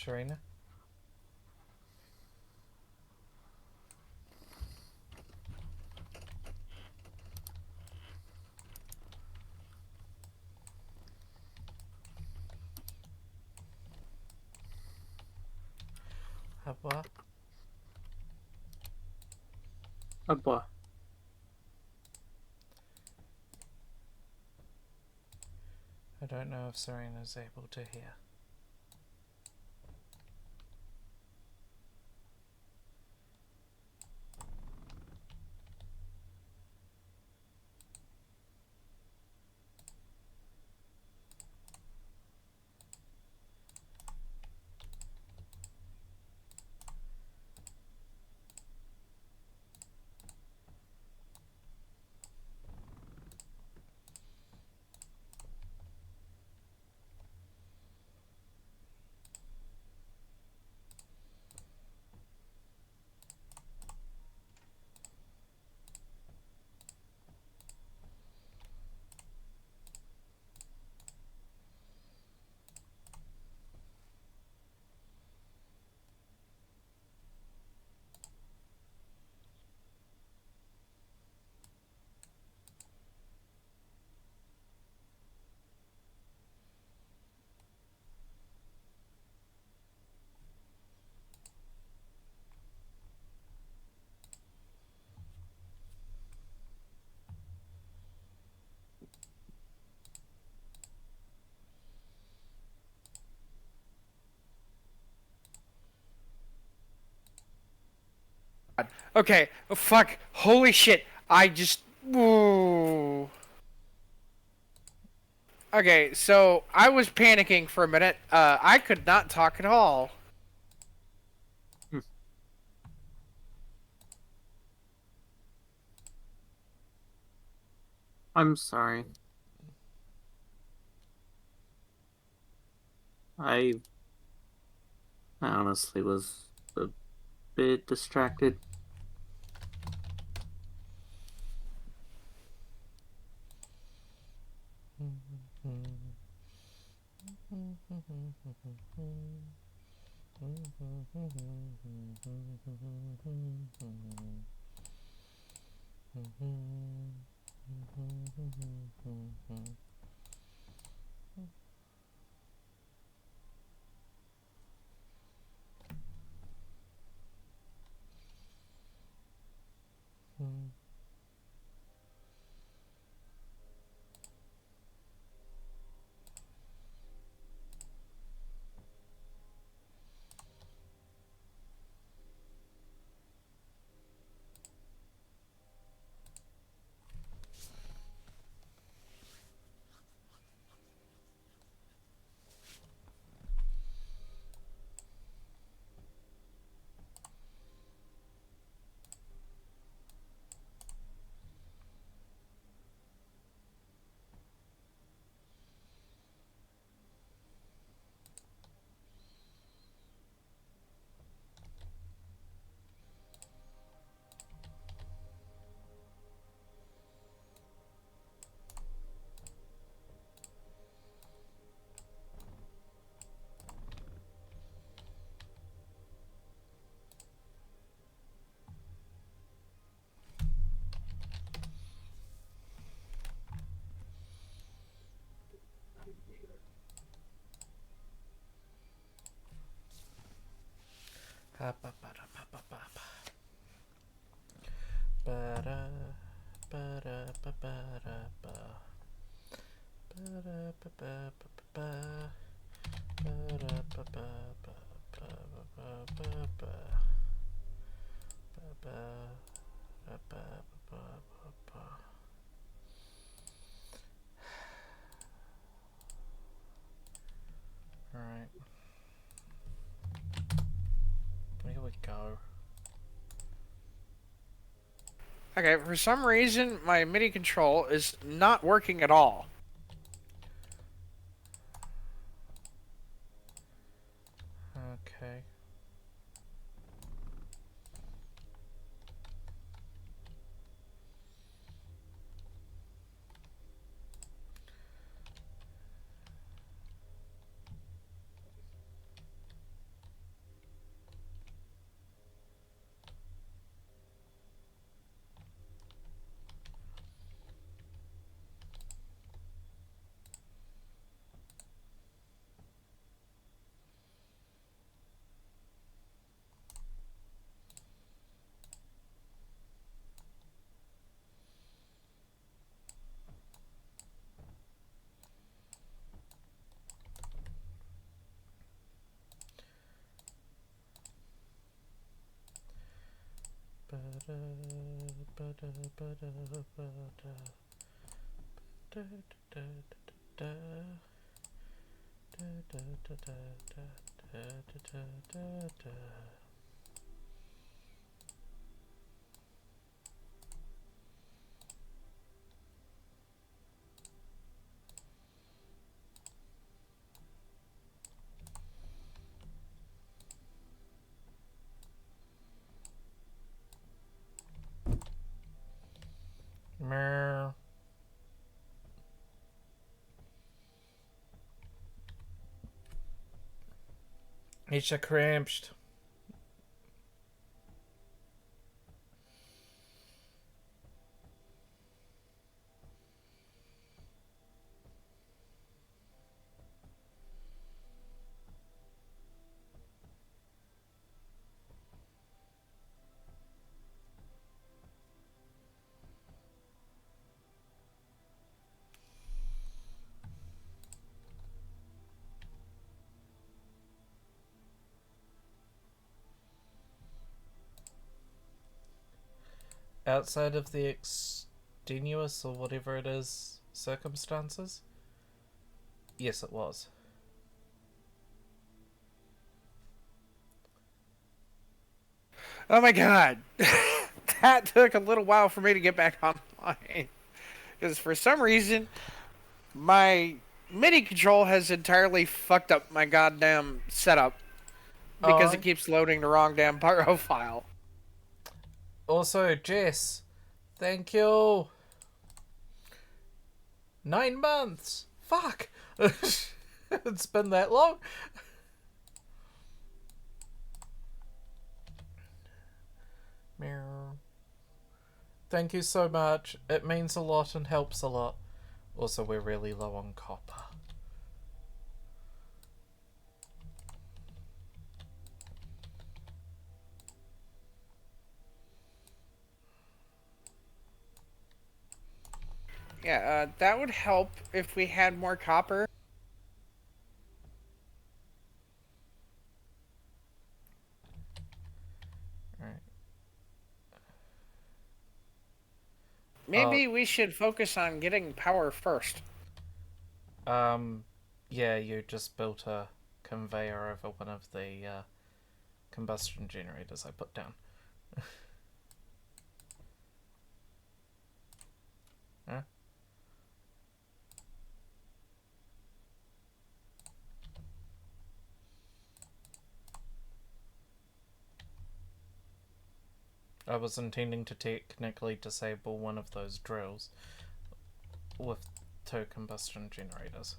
Sharina? What? Abba. I don't know if Serena's able to hear. Okay, oh, fuck. Holy shit. I just. Ooh. Okay, so I was panicking for a minute. I could not talk at all. I'm sorry. I honestly was a bit distracted. Alright. Here we go. Okay, for some reason, my MIDI control is not working at all. Okay. Meow. It's a cramped. Outside of the extenuous or whatever it is circumstances? Yes, it was. Oh my god. That took a little while for me to get back online. Because for some reason, my MIDI control has entirely fucked up my goddamn setup. Because Oh. it keeps loading the wrong damn pyro file. Also, Jess, thank you. 9 months. Fuck. It's been that long. Meow. Thank you so much. It means a lot and helps a lot. Also, we're really low on copper. Yeah, that would help if we had more copper. Right. Maybe we should focus on getting power first. Yeah, you just built a conveyor over one of the combustion generators I put down. Huh? I was intending to technically disable one of those drills with 2 combustion generators.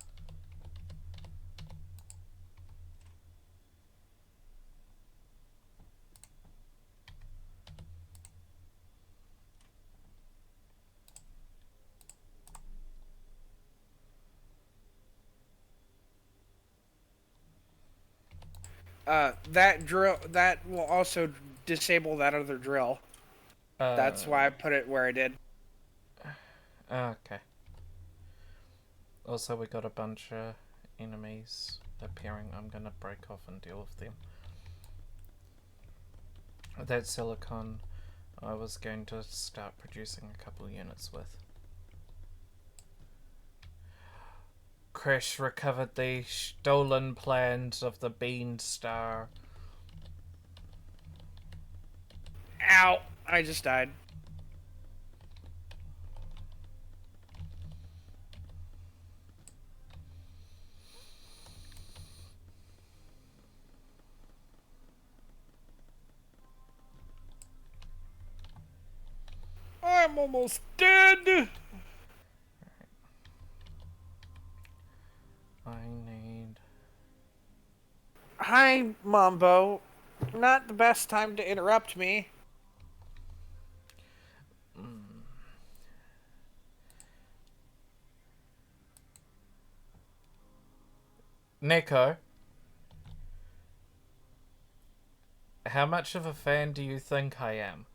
That drill, that will also disable that other drill. That's why I put it where I did. Okay. Also, we got a bunch of enemies appearing. I'm gonna break off and deal with them. That silicon I was going to start producing a couple units with. Crash recovered the stolen plans of the Bean Star. Ow! I just died. I'm almost dead! I need... Hi, Mambo. Not the best time to interrupt me. Neko, how much of a fan do you think I am?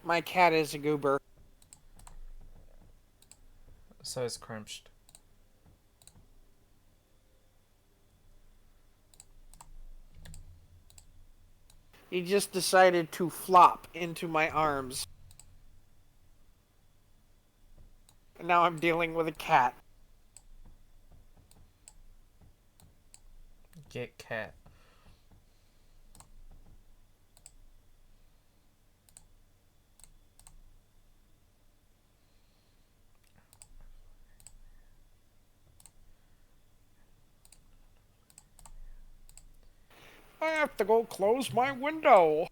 My cat is a goober. So is Crunched. He just decided to flop into my arms. And now I'm dealing with a cat. Get cat. I have to go close my window.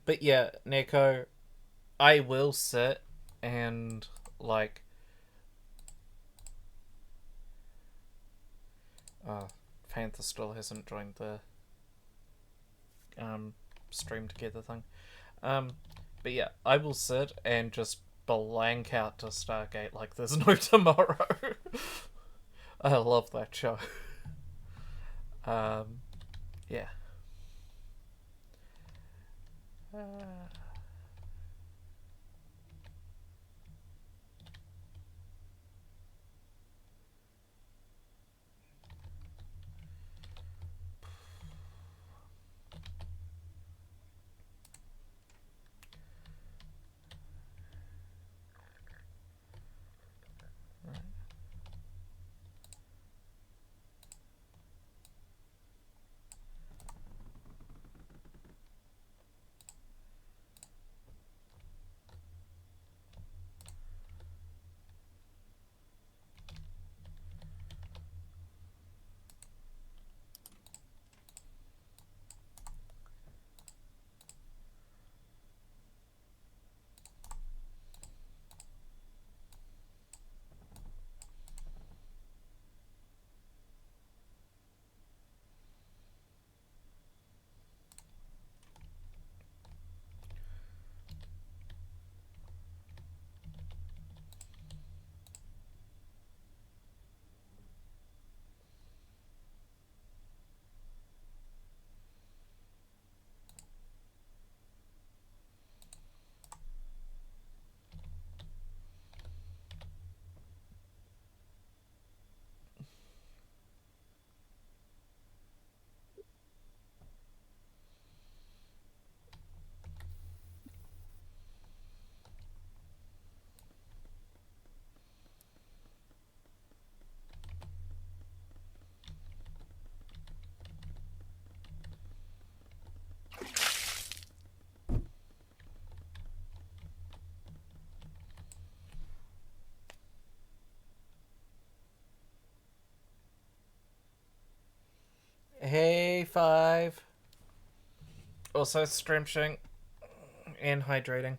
But yeah, Nico, I will sit and like. Panther still hasn't joined the stream together thing. But yeah, I will sit and just blank out to Stargate like there's no tomorrow. I love that show. Yeah. Hey, Five. Also streaming and hydrating.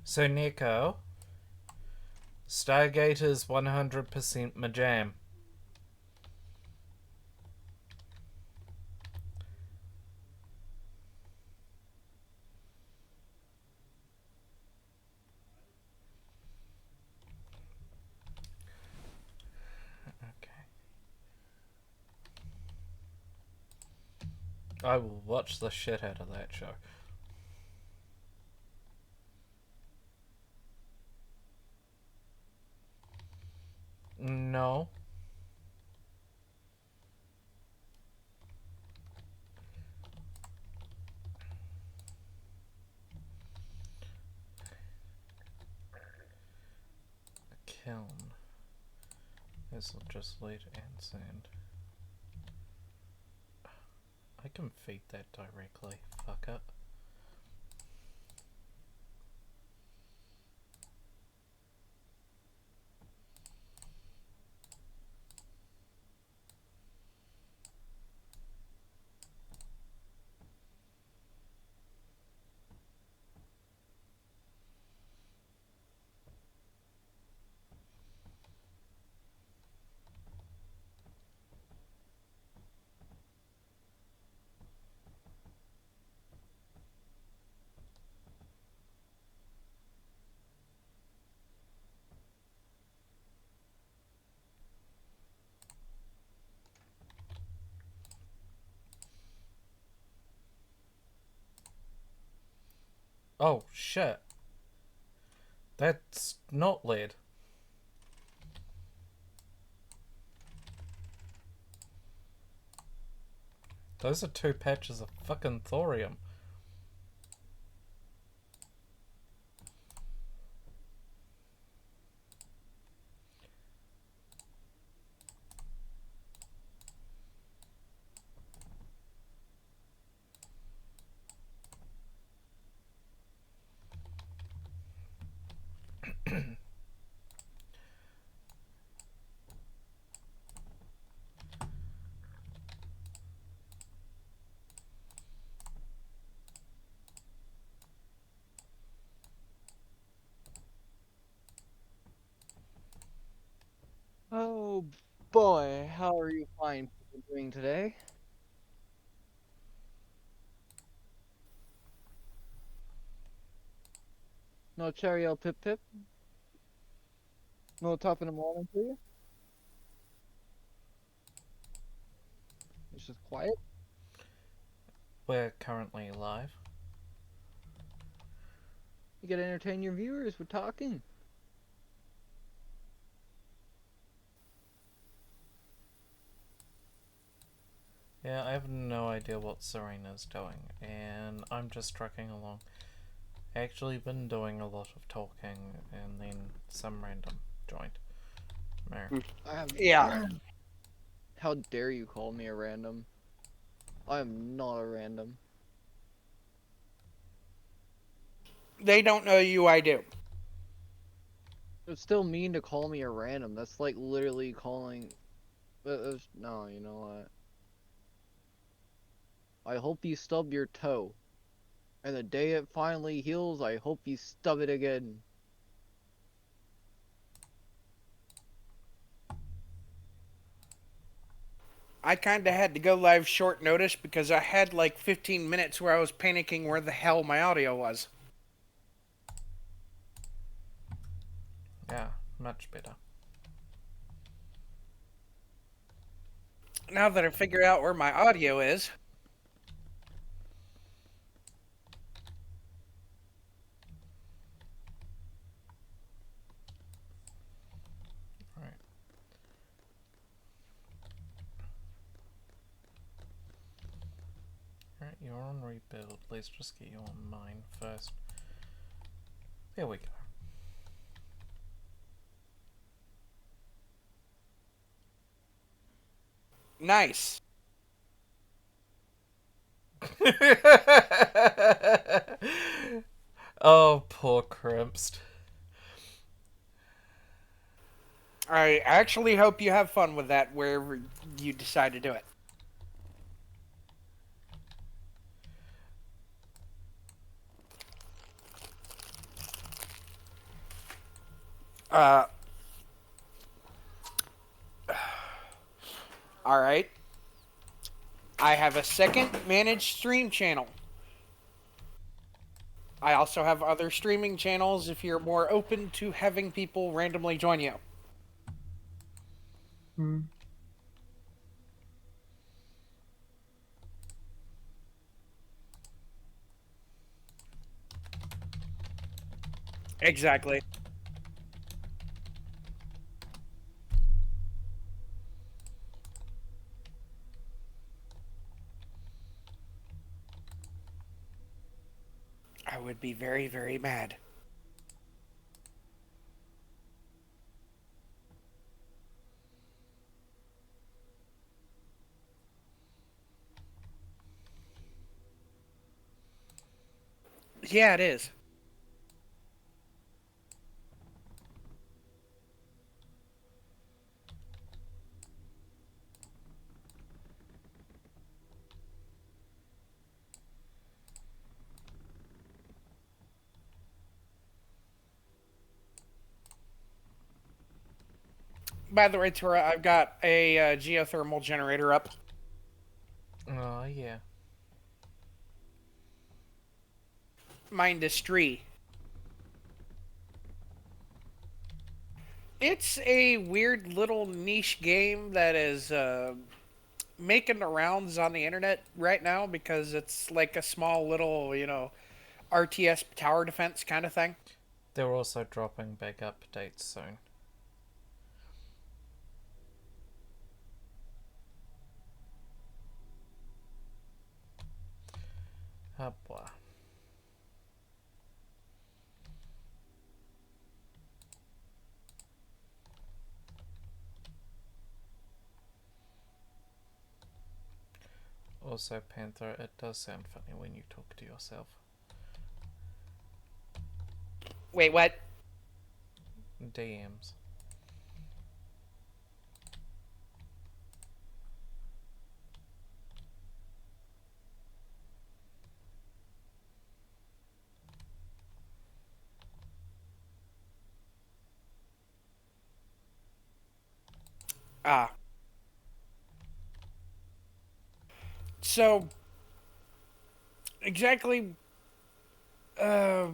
So Nico, Stargate is 100% my jam. I will watch the shit out of that show. No. Kiln. This will just lead and sand. I can feed that directly. Fuck it. Oh, shit. That's not lead. Those are 2 patches of fucking thorium. Oh boy, how are you fine people doing today? No Cheerio Pip Pip? No top in the morning for you? It's just quiet? We're currently live. You gotta entertain your viewers with talking. Yeah, I have no idea what Serena's doing, and I'm just trucking along. Actually been doing a lot of talking, and then some random joined. Mary. Yeah. How dare you call me a random? I am not a random. They don't know you, I do. It's still mean to call me a random. That's like literally calling. No, you know what? I hope you stub your toe. And the day it finally heals, I hope you stub it again. I kind of had to go live short notice because I had like 15 minutes where I was panicking where the hell my audio was. Yeah, much better. Now that I figure out where my audio is, Right. Right, you're on rebuild. Let's just get you on mine first. There we go. nice. Oh, poor Crimpst. I actually hope you have fun with that wherever you decide to do it. Uh. Alright. I have a second managed stream channel. I also have other streaming channels if you're more open to having people randomly join you. Exactly. I would be very, very mad. Yeah, it is. By the way, Tora, I've got a geothermal generator up. Oh, yeah. Mindustry. It's a weird little niche game that is making the rounds on the internet right now because it's like a small little, RTS tower defense kind of thing. They're also dropping big updates soon. Ah, boy. Also, Panther, it does sound funny when you talk to yourself. Wait, what? DMs. Ah. So, exactly. Uh,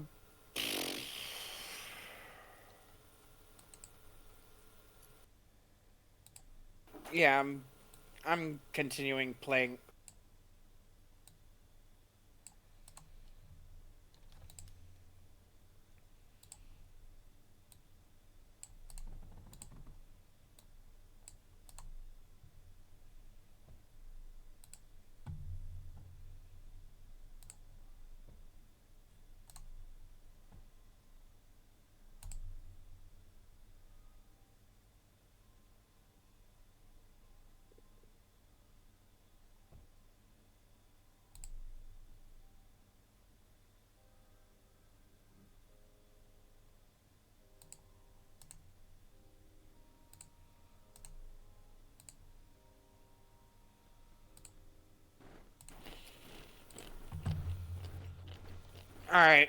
yeah, I'm continuing playing. All right.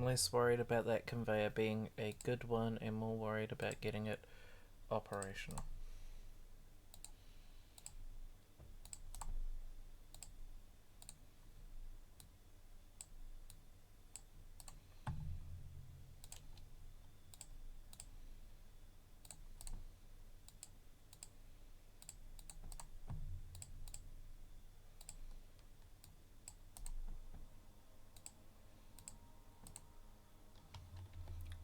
I'm less worried about that conveyor being a good one and more worried about getting it operational.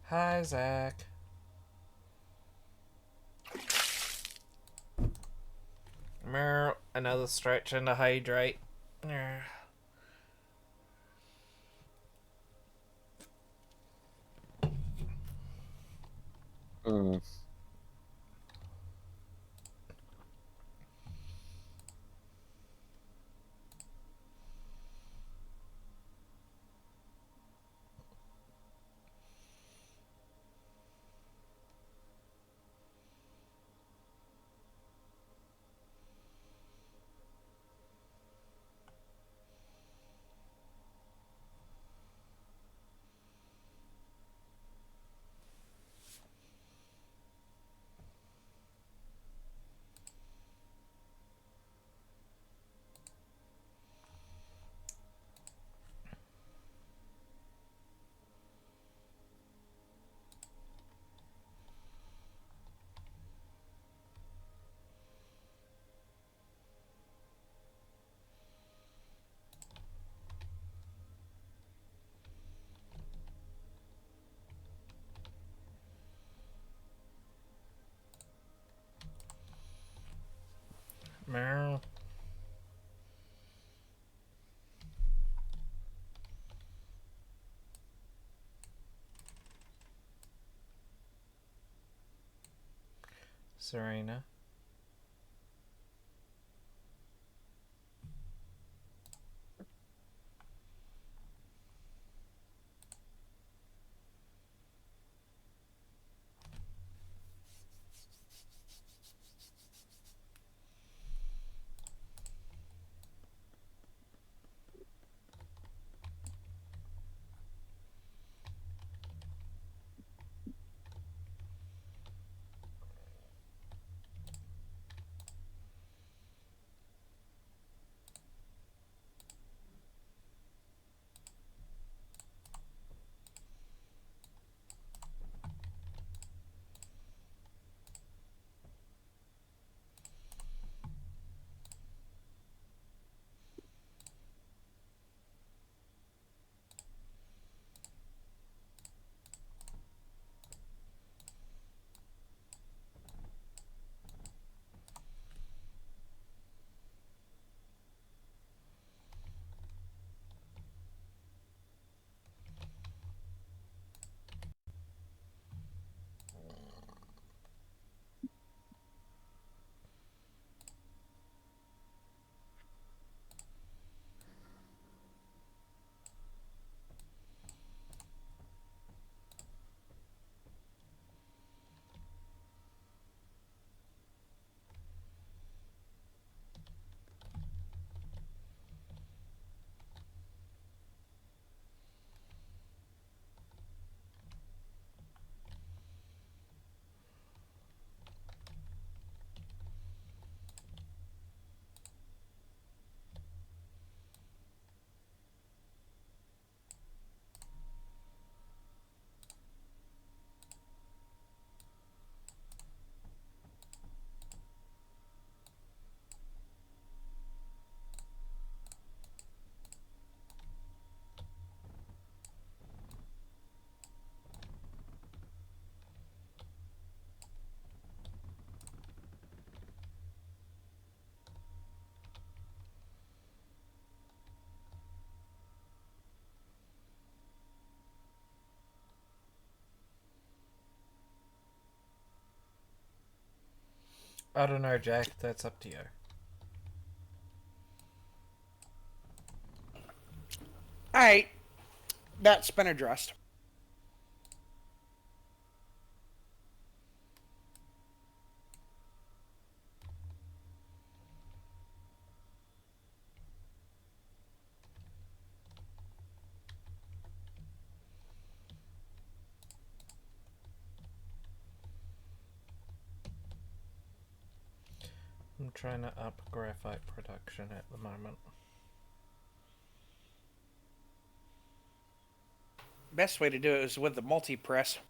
Hi, Zach. Another stretch and a hydrate. Mm. Meow. Serena. I don't know, Jack. That's up to you. Alright, that's been addressed. I'm trying to up graphite production at the moment. Best way to do it is with the multi-press.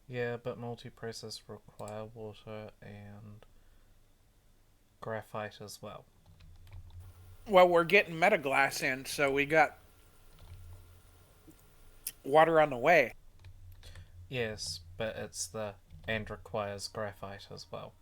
Yeah, but multi-presses require water and graphite as well. Well, we're getting Metaglass in, so we got water on the way. Yes, but it's the and requires graphite as well.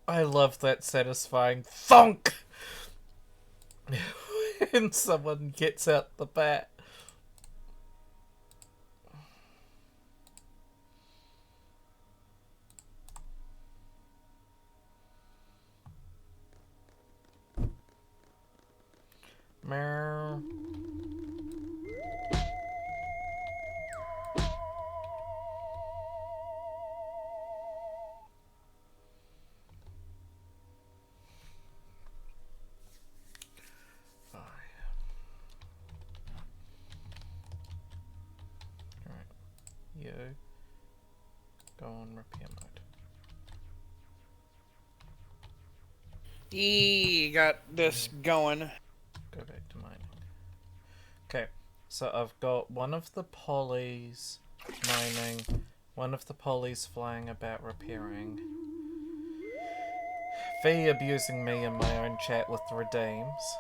I love that satisfying thunk when someone gets out the bat. Meow. Alright. You go on repair mode. Got this going. Go back to mining. Okay, so I've got one of the polys mining, one of the polys flying about repairing, V abusing me in my own chat with redeems.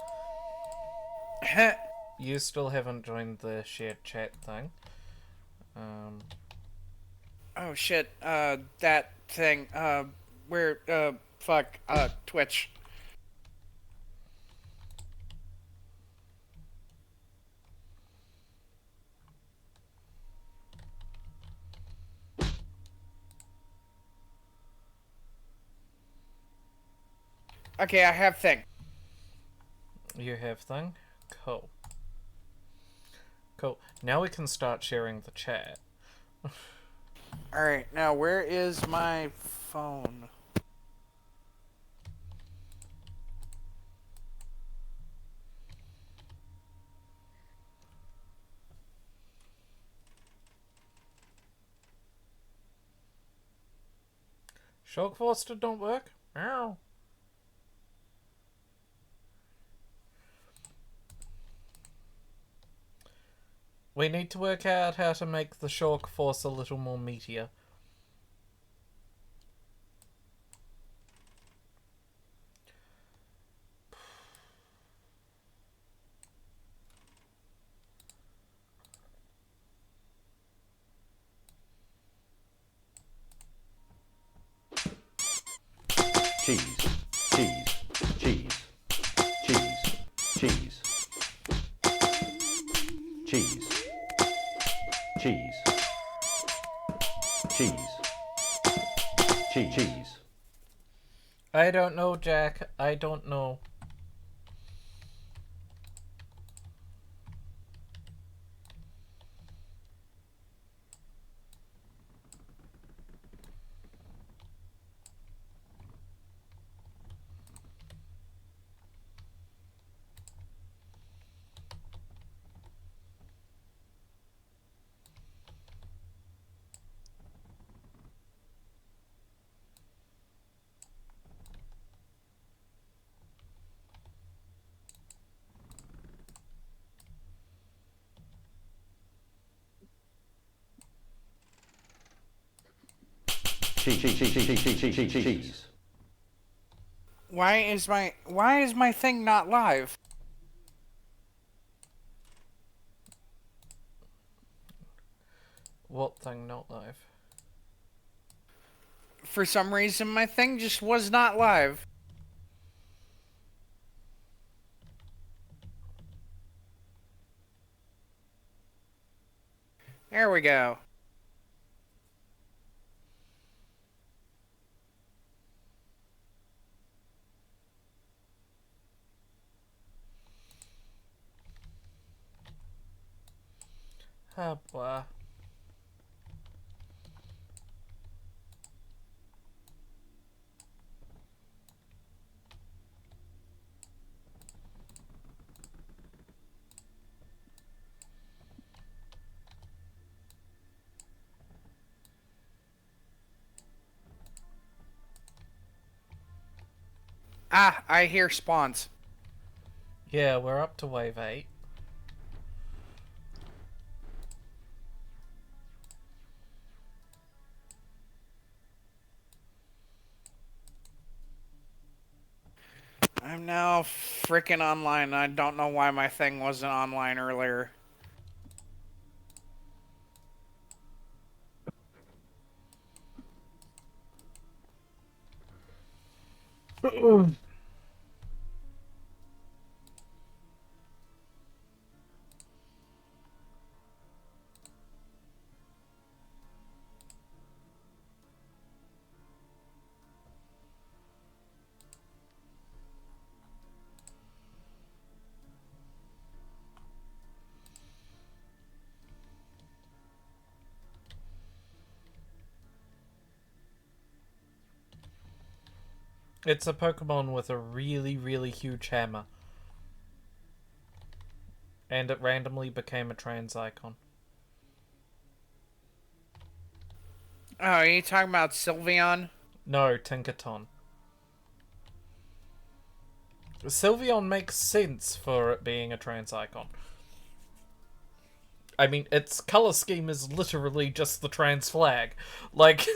You still haven't joined the shared chat thing. Oh shit, that thing, Twitch. Okay, I have thing. You have thing? Cool. Cool. Now we can start sharing the chat. Alright, now where is my phone? Shock Force did not work. Ow. We need to work out how to make the Shock Force a little more meatier. Cheese, cheese, cheese, cheese, cheese, cheese, cheese, cheese, cheese. I don't know, Jack. I don't know. Cheese. Why is my thing not live? What thing not live? For some reason, my thing just was not live. There we go. Ah, blah. Ah, I hear spawns. Yeah, we're up to wave 8. I'm now freaking online. I don't know why my thing wasn't online earlier. It's a Pokemon with a really, really huge hammer. And it randomly became a trans icon. Oh, are you talking about Sylveon? No, Tinkaton. Sylveon makes sense for it being a trans icon. I mean, its color scheme is literally just the trans flag. Like...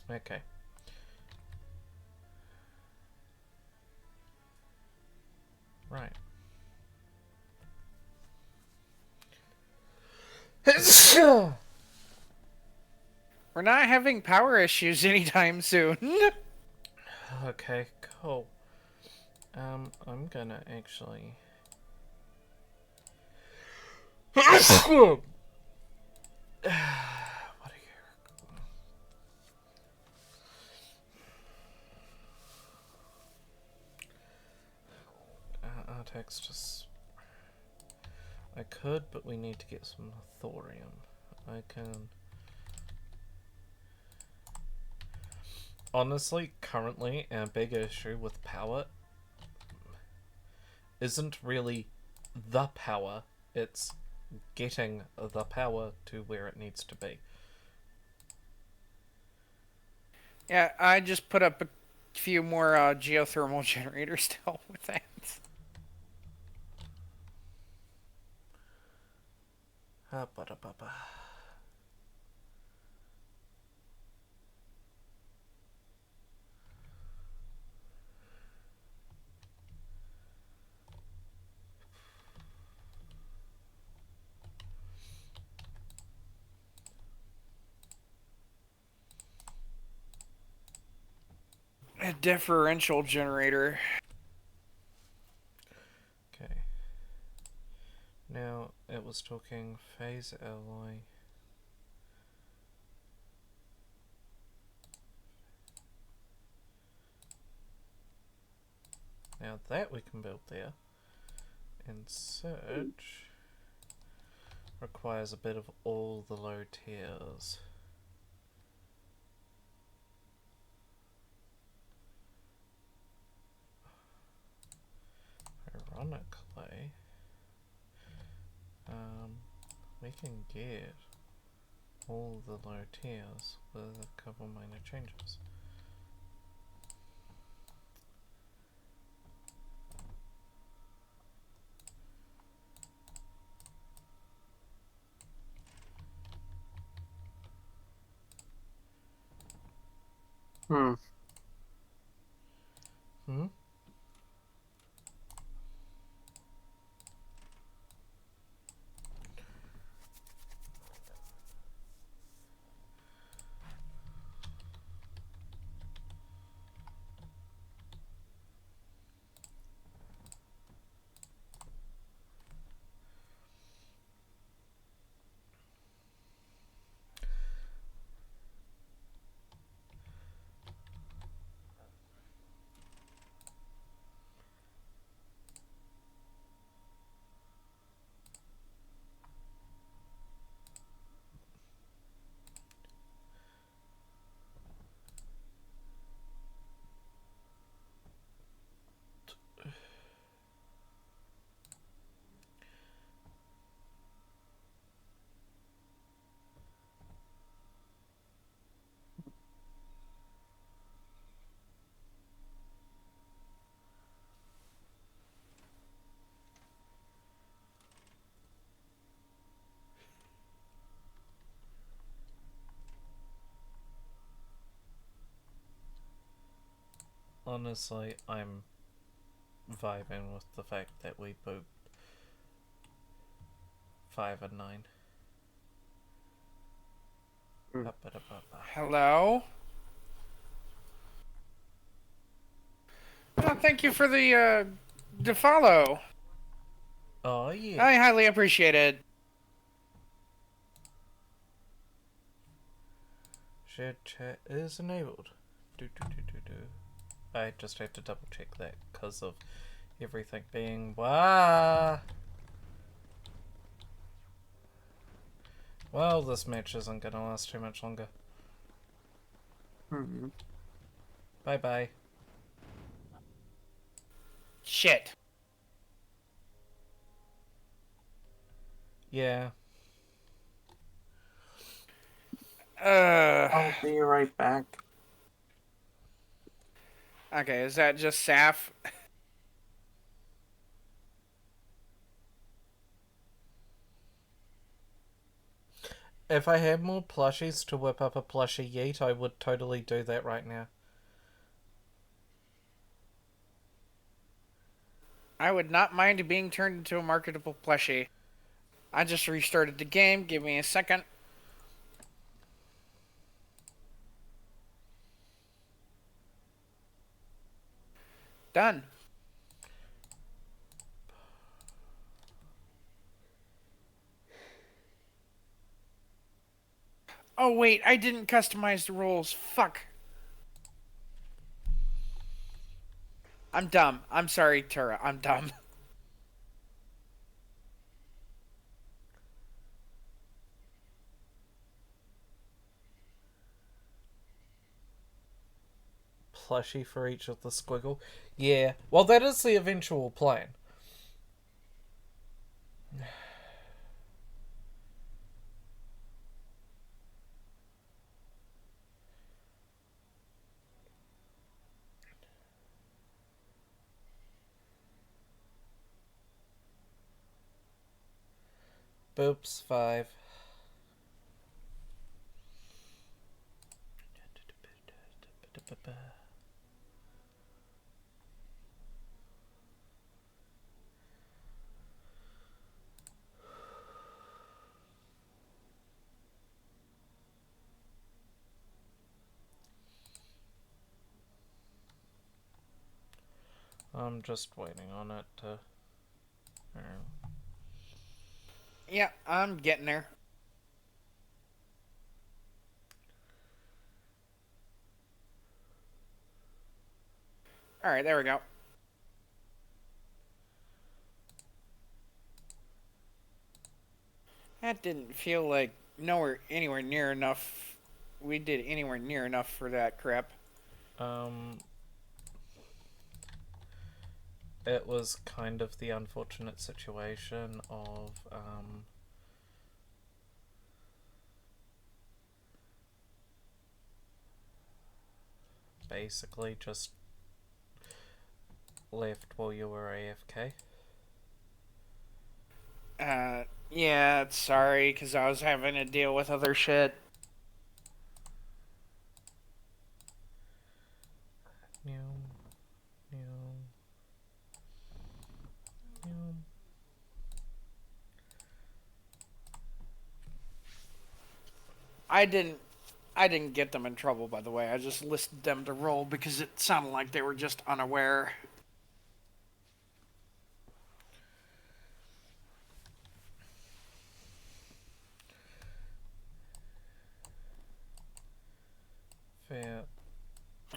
Okay. Right. We're not having power issues anytime soon. Okay, cool. I'm gonna actually... What are you... Our text just... I could, but we need to get some thorium. I can... Honestly, currently, our big issue with power isn't really the power, it's getting the power to where it needs to be. Yeah, I just put up a few more geothermal generators to help with that. Ba-da-ba-ba. A differential generator. Okay. Now it was talking phase alloy. Now that we can build there. And search requires a bit of all the low tiers. Ironically, we can get all the low tiers with a couple minor changes. Hmm. Hmm? Honestly, I'm vibing with the fact that we booped 5 and 9. Ba-ba-da-ba-ba. Hello? Oh, thank you for the follow. Oh yeah. I highly appreciate it. Shared chat is enabled. Do, do, do, do, do. I just had to double check that because of everything being wow. Well, this match isn't gonna last too much longer. Hmm. Bye bye. Shit. Yeah. I'll be right back. Okay, is that just Saf? If I had more plushies to whip up a plushie yeet, I would totally do that right now. I would not mind being turned into a marketable plushie. I just restarted the game. Give me a second. Done. Oh wait, I didn't customize the rules. Fuck. I'm dumb. I'm sorry, Tura. I'm dumb. Plushie for each of the squiggle. Yeah. Well, that is the eventual plan. Boops 5. I'm just waiting on it to. Yeah, I'm getting there. Alright, there we go. That didn't feel like anywhere near enough. We did anywhere near enough for that crap. It was kind of the unfortunate situation of, basically just left while you were AFK. Yeah, sorry, because I was having to deal with other shit. I didn't get them in trouble, by the way. I just listed them to roll because it sounded like they were just unaware. Fair.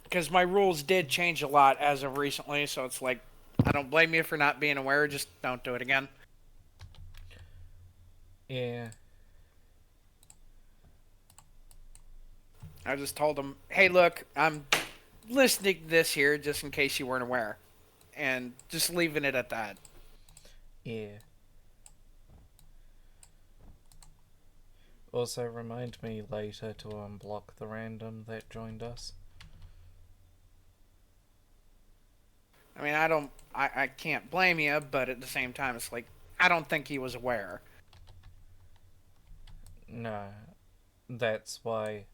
Because my rules did change a lot as of recently, so it's like, I don't blame you for not being aware, just don't do it again. Yeah. I just told them, hey, look, I'm listing this here just in case you weren't aware. And just leaving it at that. Yeah. Also, remind me later to unblock the random that joined us. I mean, I can't blame you, but at the same time, it's like, I don't think he was aware. No. That's why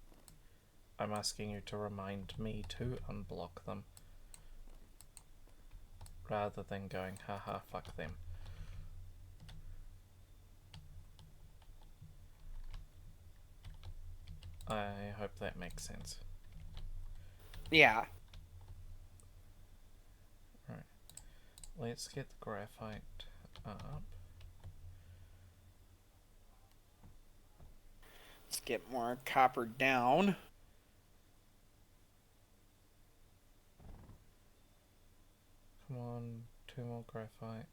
I'm asking you to remind me to unblock them. Rather than going, haha, fuck them. I hope that makes sense. Yeah. Right. Let's get the graphite up. Let's get more copper down. Come on, 2 more graphite.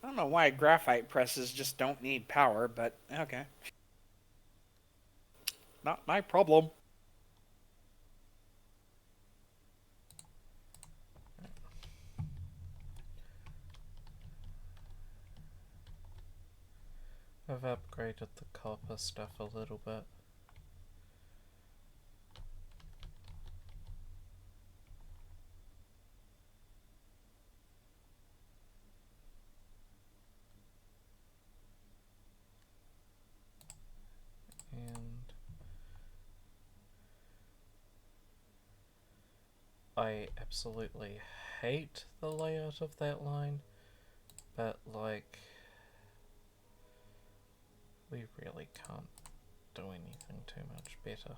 I don't know why graphite presses just don't need power, but okay. Not my problem. I've upgraded the copper stuff a little bit. And I absolutely hate the layout of that line, but like, we really can't do anything too much better.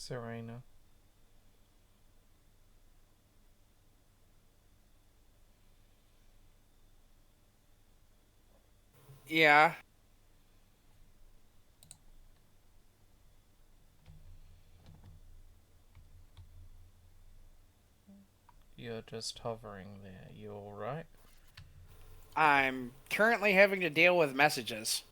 Serena. Yeah. You're just hovering there. You alright? I'm currently having to deal with messages.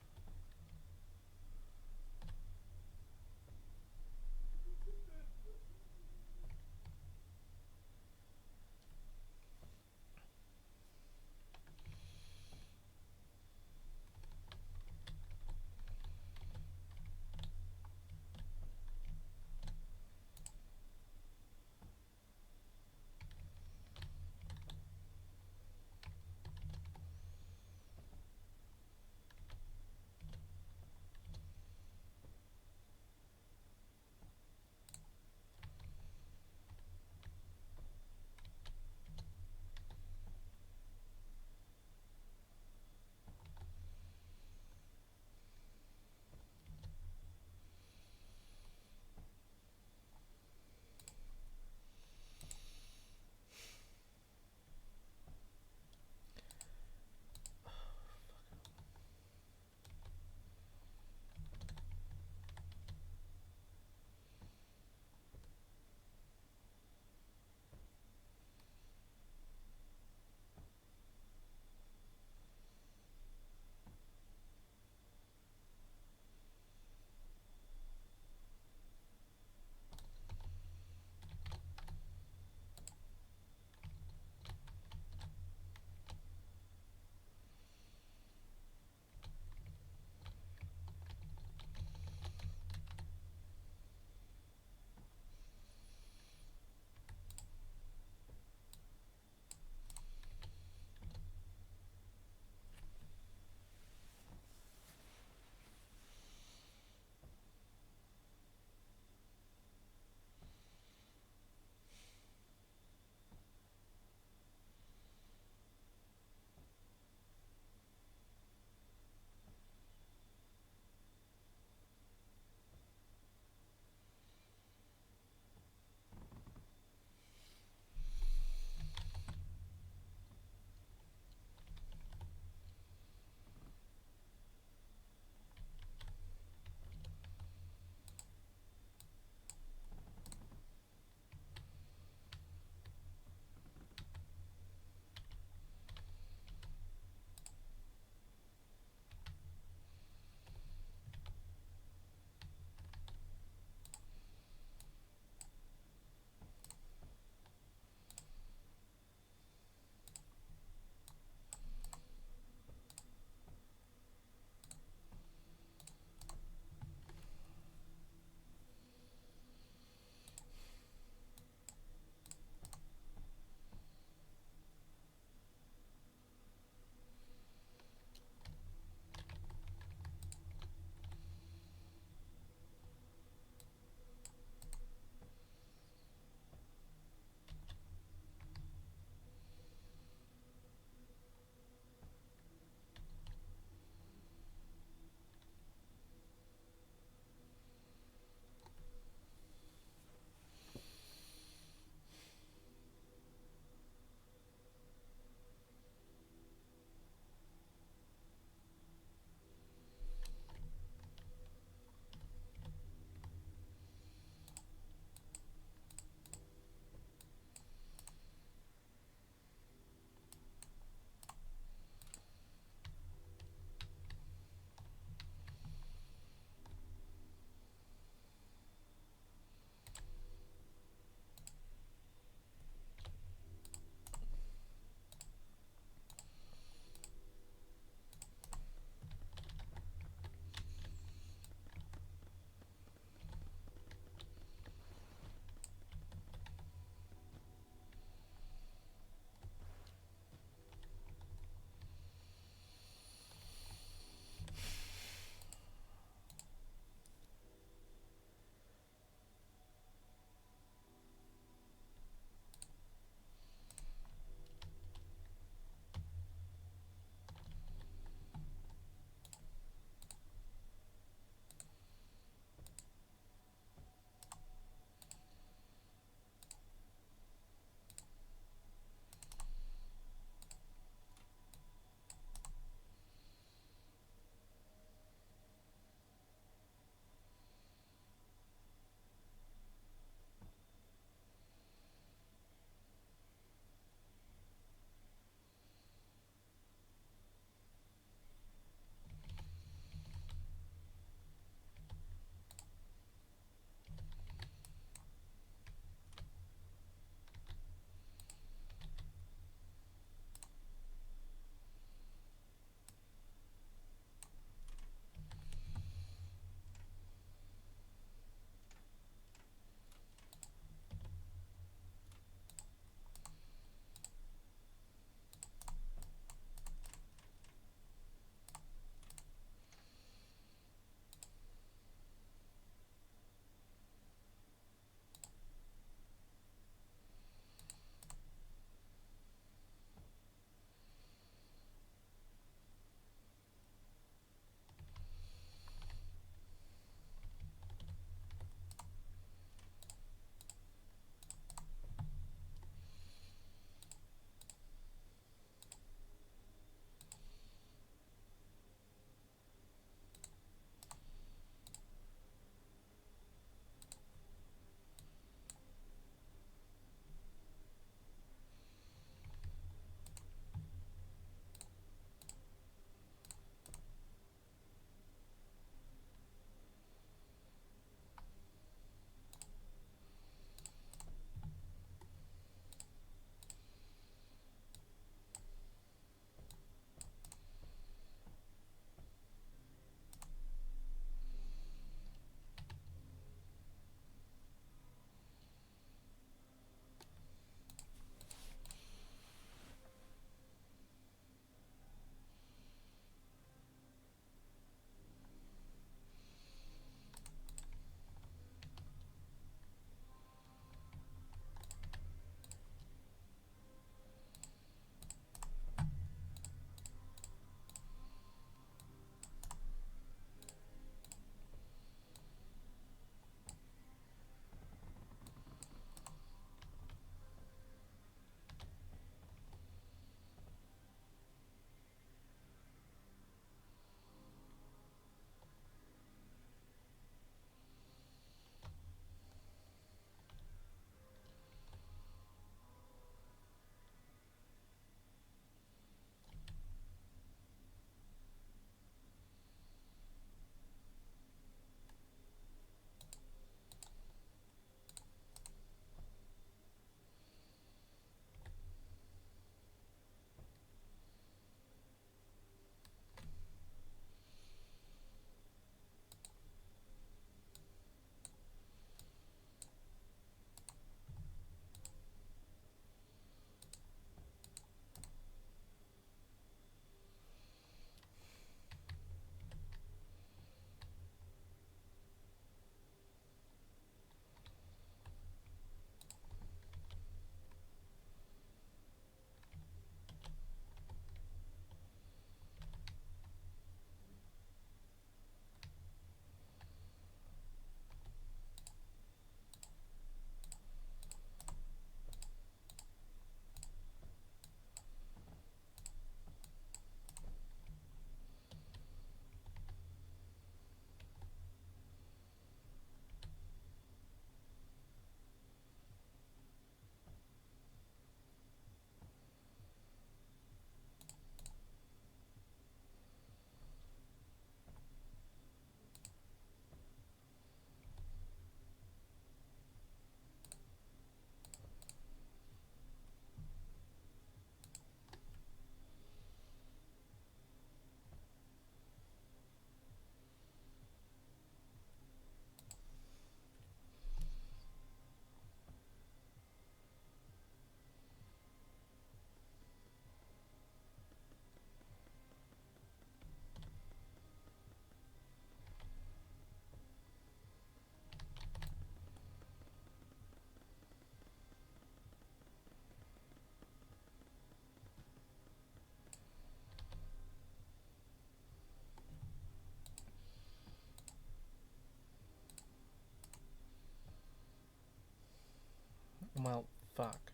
Fuck.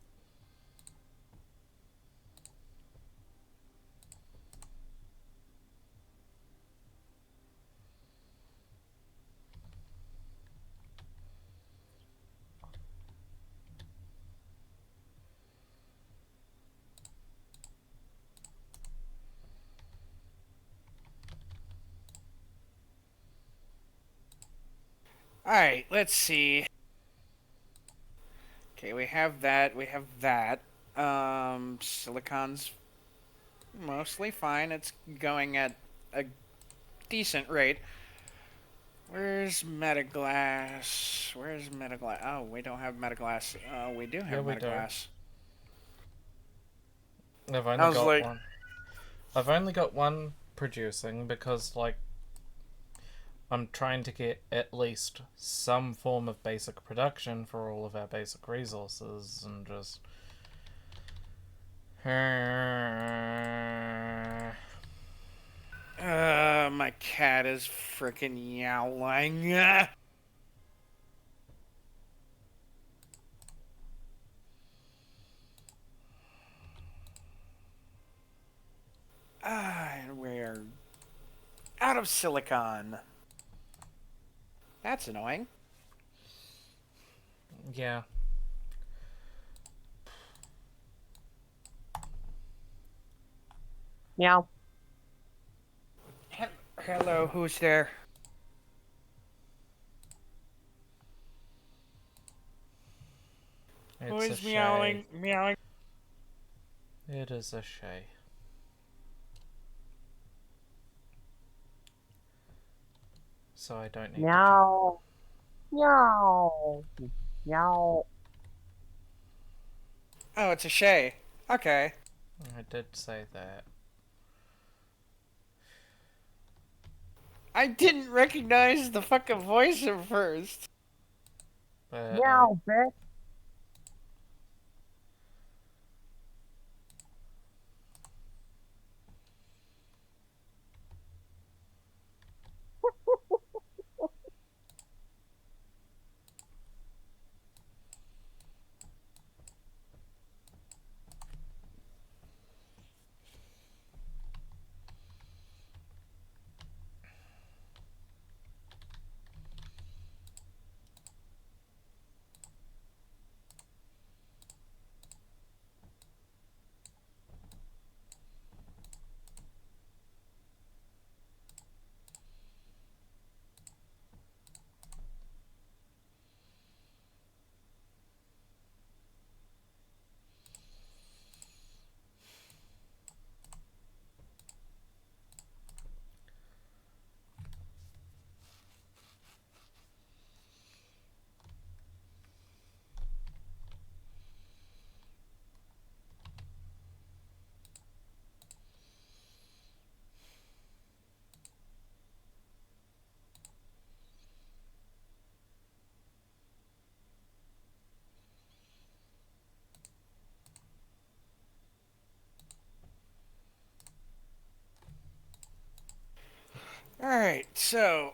Alright, let's see. Okay, we have that. We have that. Silicon's mostly fine. It's going at a decent rate. Where's Metaglass? Where's Metaglass? Oh, we don't have Metaglass. We do have Yeah, we do. Metaglass. I've I only was got like- one. I've only got one producing because, like, I'm trying to get at least some form of basic production for all of our basic resources and just. My cat is freaking yowling. And we're out of silicon. That's annoying. Yeah. Meow. Hello, who's there? Who It's a is meowing? shay. Meowing. It is a shay. So I don't need Meow. Meow. Meow. Oh, it's a Shay. Okay. to. I did say that. I didn't recognize the fucking voice at first. But Meow, bitch. Alright, so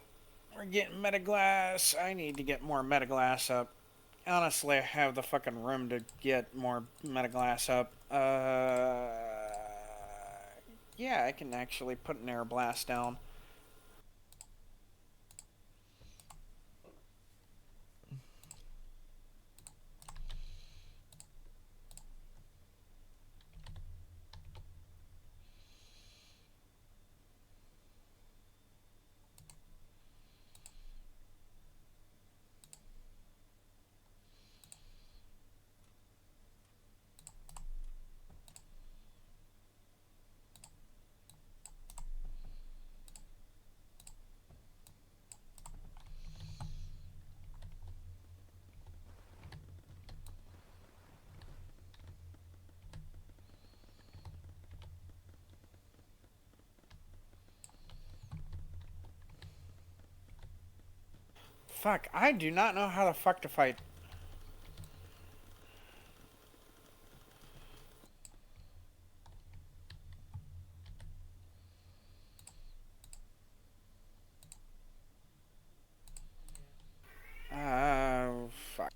we're getting Metaglass. I need to get more Metaglass up. Honestly, I have the fucking room to get more Metaglass up. Yeah, I can actually put an air blast down. Fuck, I do not know how the fuck to fight. Fuck.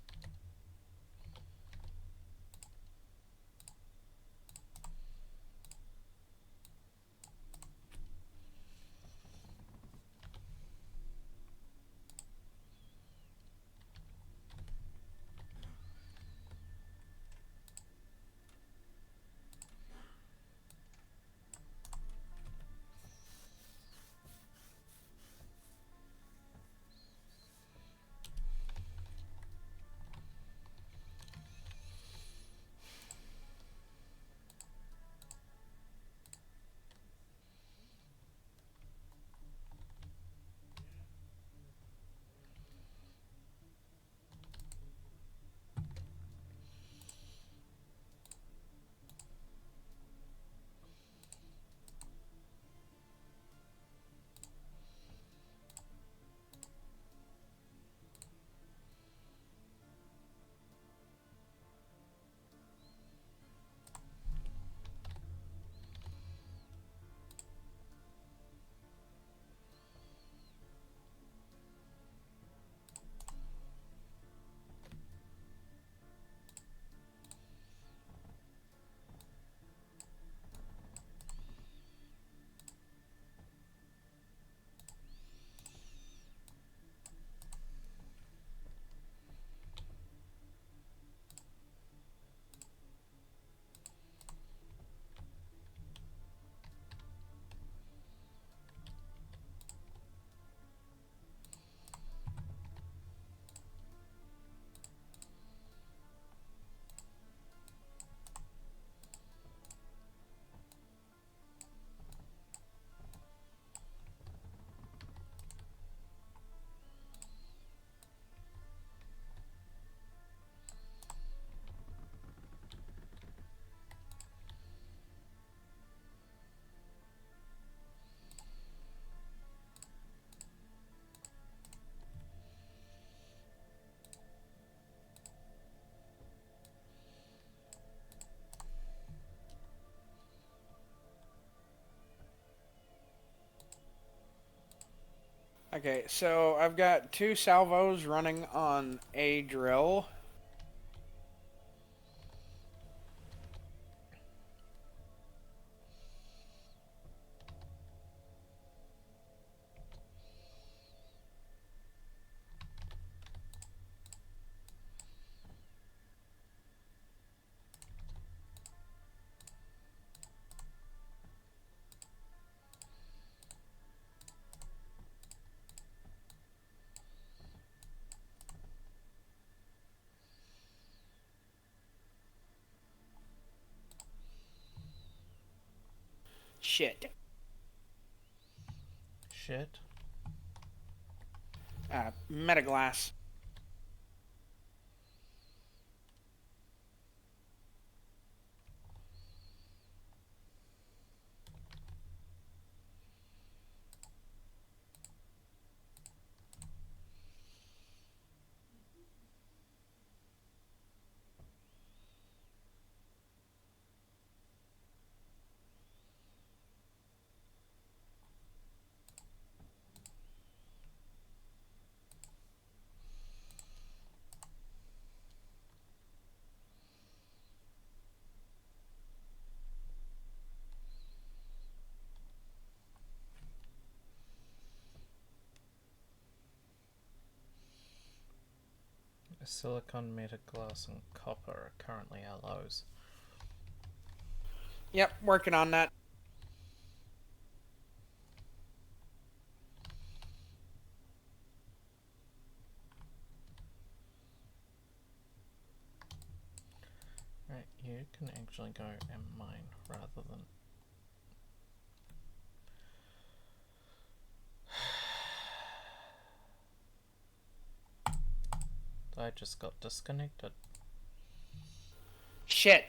Okay, so I've got 2 salvos running on a drill. Shit. Shit. Metaglass. Silicon, metaglass, and copper are currently our lows. Yep, working on that. Right, you can actually go and mine rather than... I just got disconnected. Shit.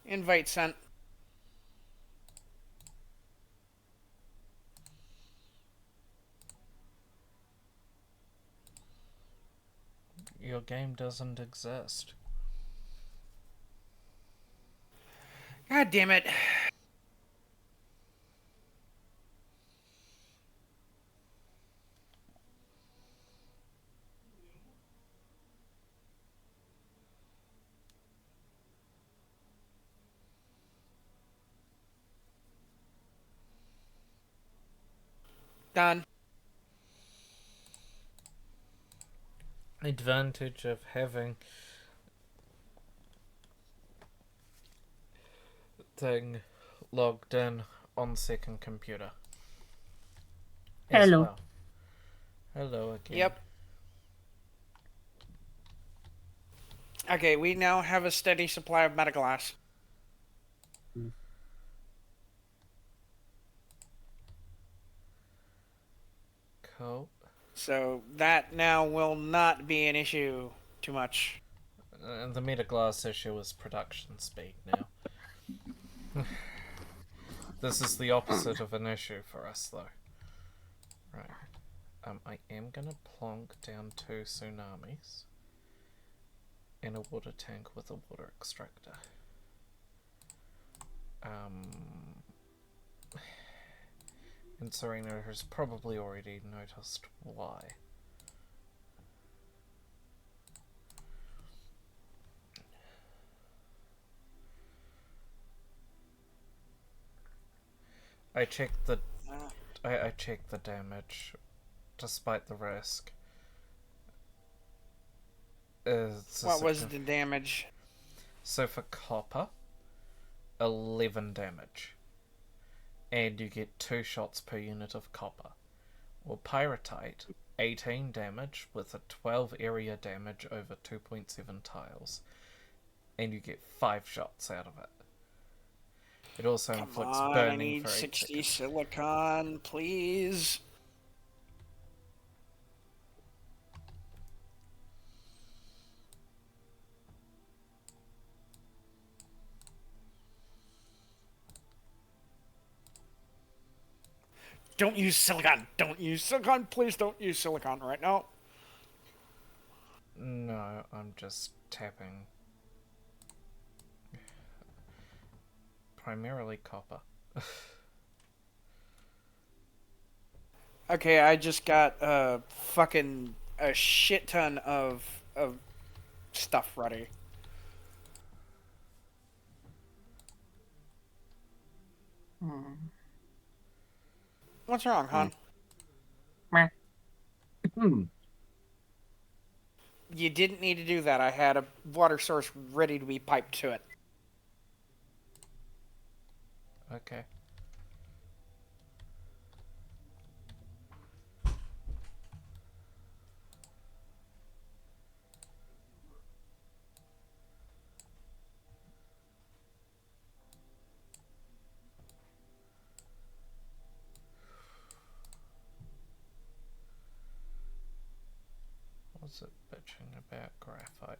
Invite sent. Your game doesn't exist. God damn it. Done. Advantage of having thing logged in on second computer. As Hello. well. Hello again. Yep. Okay, we now have a steady supply of metaglass. Cool. So that now will not be an issue too much. The metaglass issue is production speed now. This is the opposite of an issue for us, though. Right. I am gonna plonk down 2 tsunamis and a water tank with a water extractor. And Serena has probably already noticed why. I checked the I checked the damage, despite the risk. What was the damage? So for copper, 11 damage, and you get 2 shots per unit of copper. Or pyrite, 18 damage with a 12 area damage over 2.7 tiles, and you get 5 shots out of it. It also inflicts Come on, burning I need for 8 60 seconds. silicon, please. Don't use silicon. Don't use silicon. Please don't use silicon right now. No, I'm just tapping. Primarily copper. Okay, I just got fucking a shit ton of stuff ready. What's wrong, hon? Meh. Hmm. You didn't need to do that. I had a water source ready to be piped to it. Okay. What's it bitching about graphite?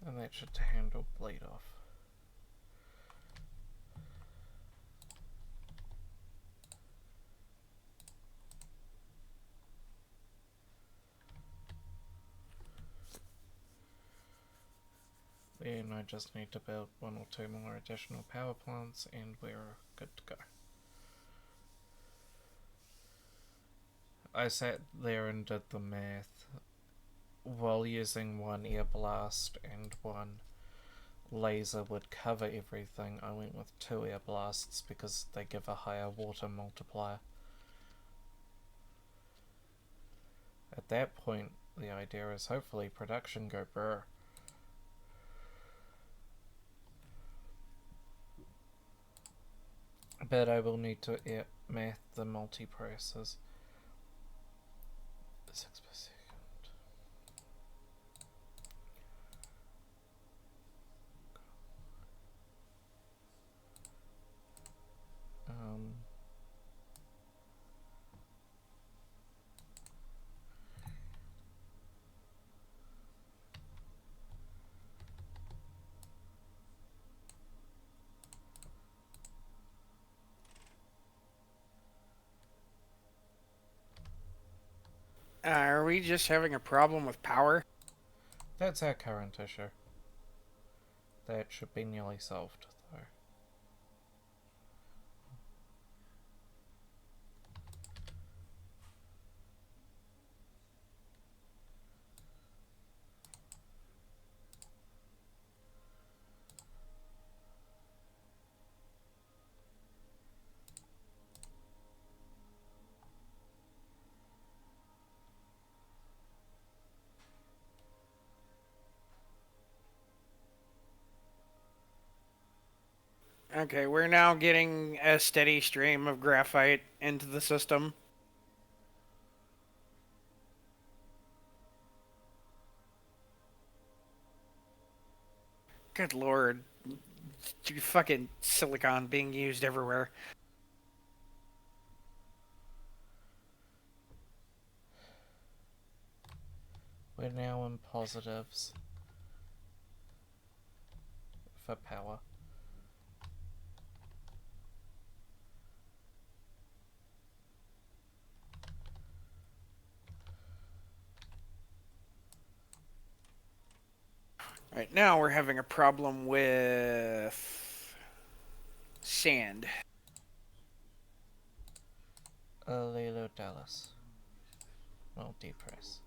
And that should handle bleed off. Then I just need to build 1 or 2 more additional power plants and we're good to go. I sat there and did the math. While using 1 air blast and 1 laser would cover everything, I went with 2 air blasts because they give a higher water multiplier. At that point, the idea is hopefully production go brr. But I will need to math the multiprocessors. 6 per second. we just having a problem with power? That's our current issue. That should be nearly solved, though. Okay, we're now getting a steady stream of graphite into the system. Good lord. Fucking silicon being used everywhere. We're now in positives for power. Right now we're having a problem with sand. Lilo Dallas. Well, depress.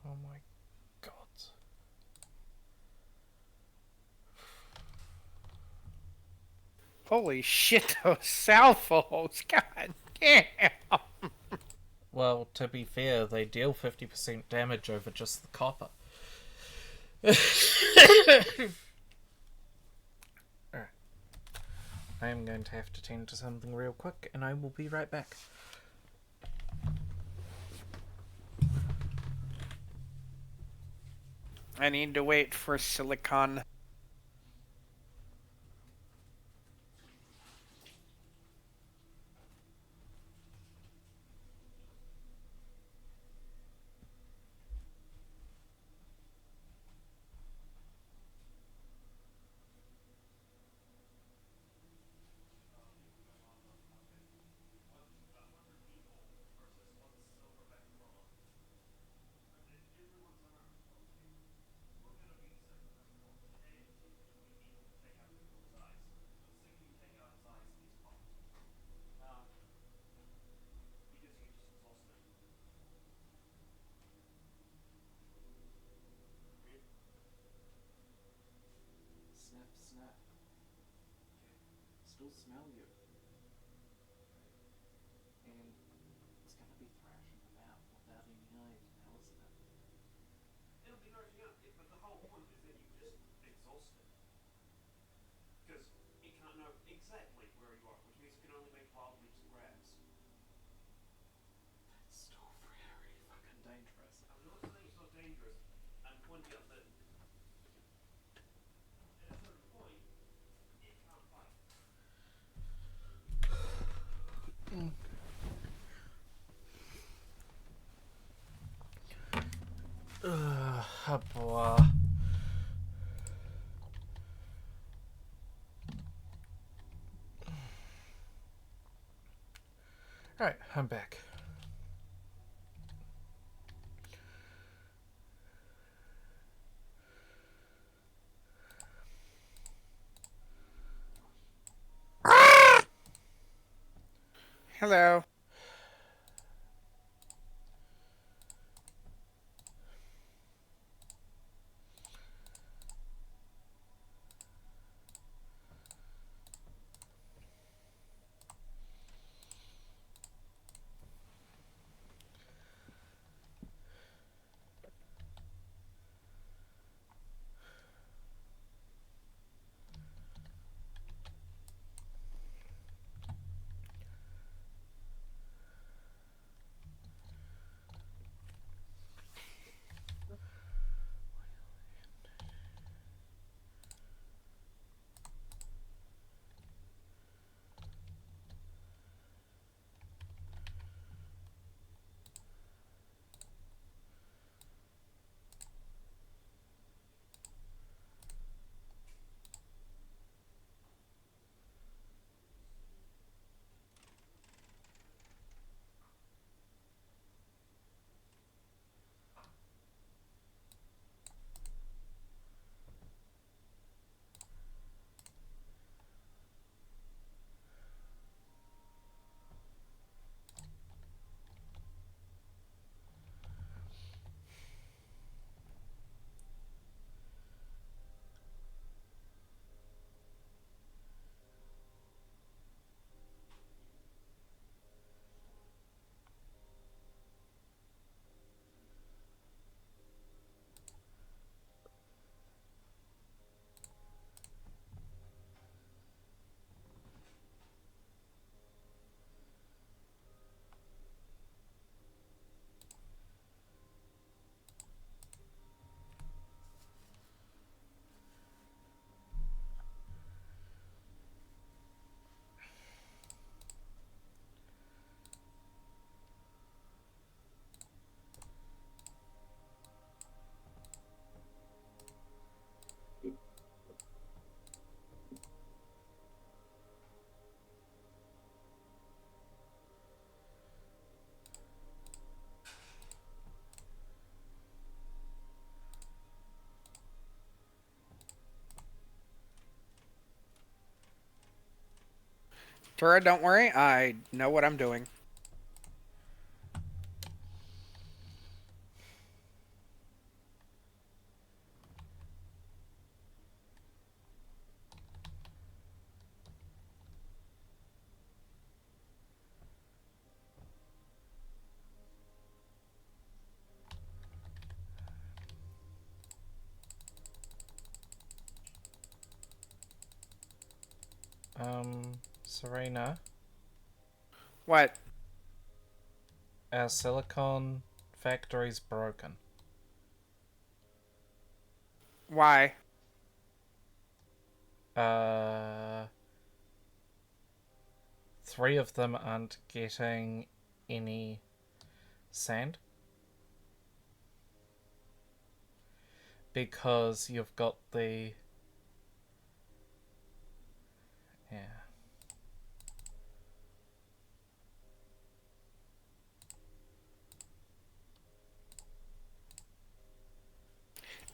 Oh my god. Holy shit, those salvos! God damn! Well, to be fair, they deal 50% damage over just the copper. Alright. I am going to have to tend to something real quick, and I will be right back. I need to wait for silicon. Snap, snap. Still smell you. And it's gonna be thrashing about without any aid now, isn't it? It'll be thrashing out, but the whole point is that you just exhaust it. Because it can't know exactly where you are, which means it can only make wild leaps and grabs. That's still very fucking dangerous. I'm not saying it's not dangerous. I'm pointing out that at a certain point, it can't fight. Boy. Alright, I'm back. Hello. Tora, don't worry. I know what I'm doing. Serena, What? our silicon factory's broken. Why? Three of them aren't getting any sand. Because you've got the... Yeah.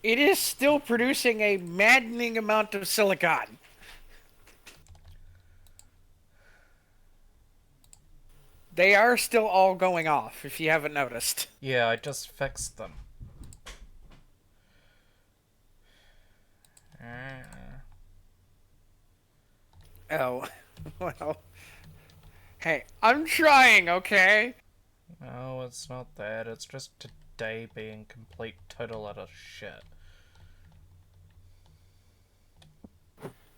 It is still producing a maddening amount of silicon. They are still all going off, if you haven't noticed. Yeah, I just fixed them. Oh, well. Hey, I'm trying, okay? No, it's not that. It's just today being complete total utter shit.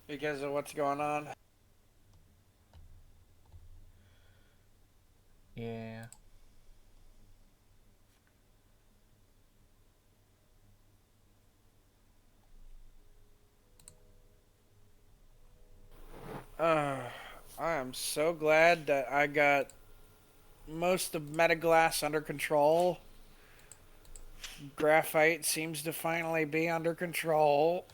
Because of what's going on. Yeah. I am so glad that I got most of Metaglass under control. Graphite seems to finally be under control.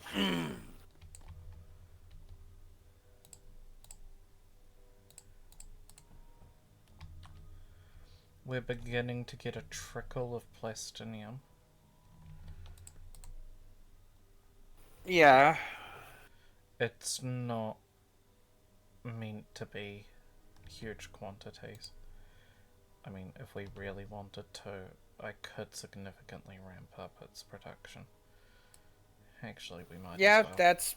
We're beginning to get a trickle of plastinium. Yeah. It's not meant to be huge quantities. I mean, if we really wanted to, I could significantly ramp up its production. Actually, we might Yeah, as well. that's...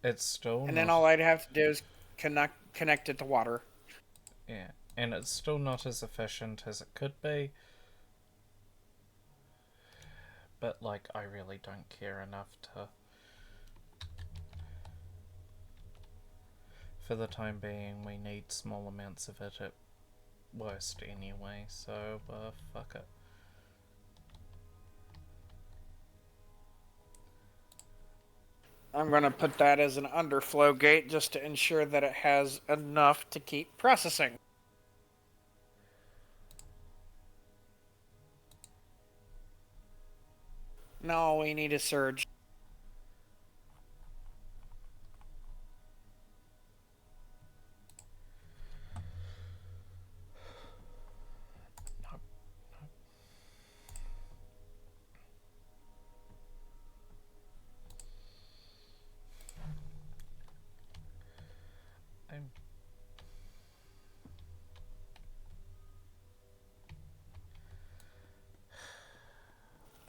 It's still And not... then all I'd have to do is connect it to water. Yeah, and it's still not as efficient as it could be. But, like, I really don't care enough to... For the time being, we need small amounts of it at worst anyway, so, fuck it. I'm going to put that as an underflow gate just to ensure that it has enough to keep processing. No, we need a surge. Nope. I'm...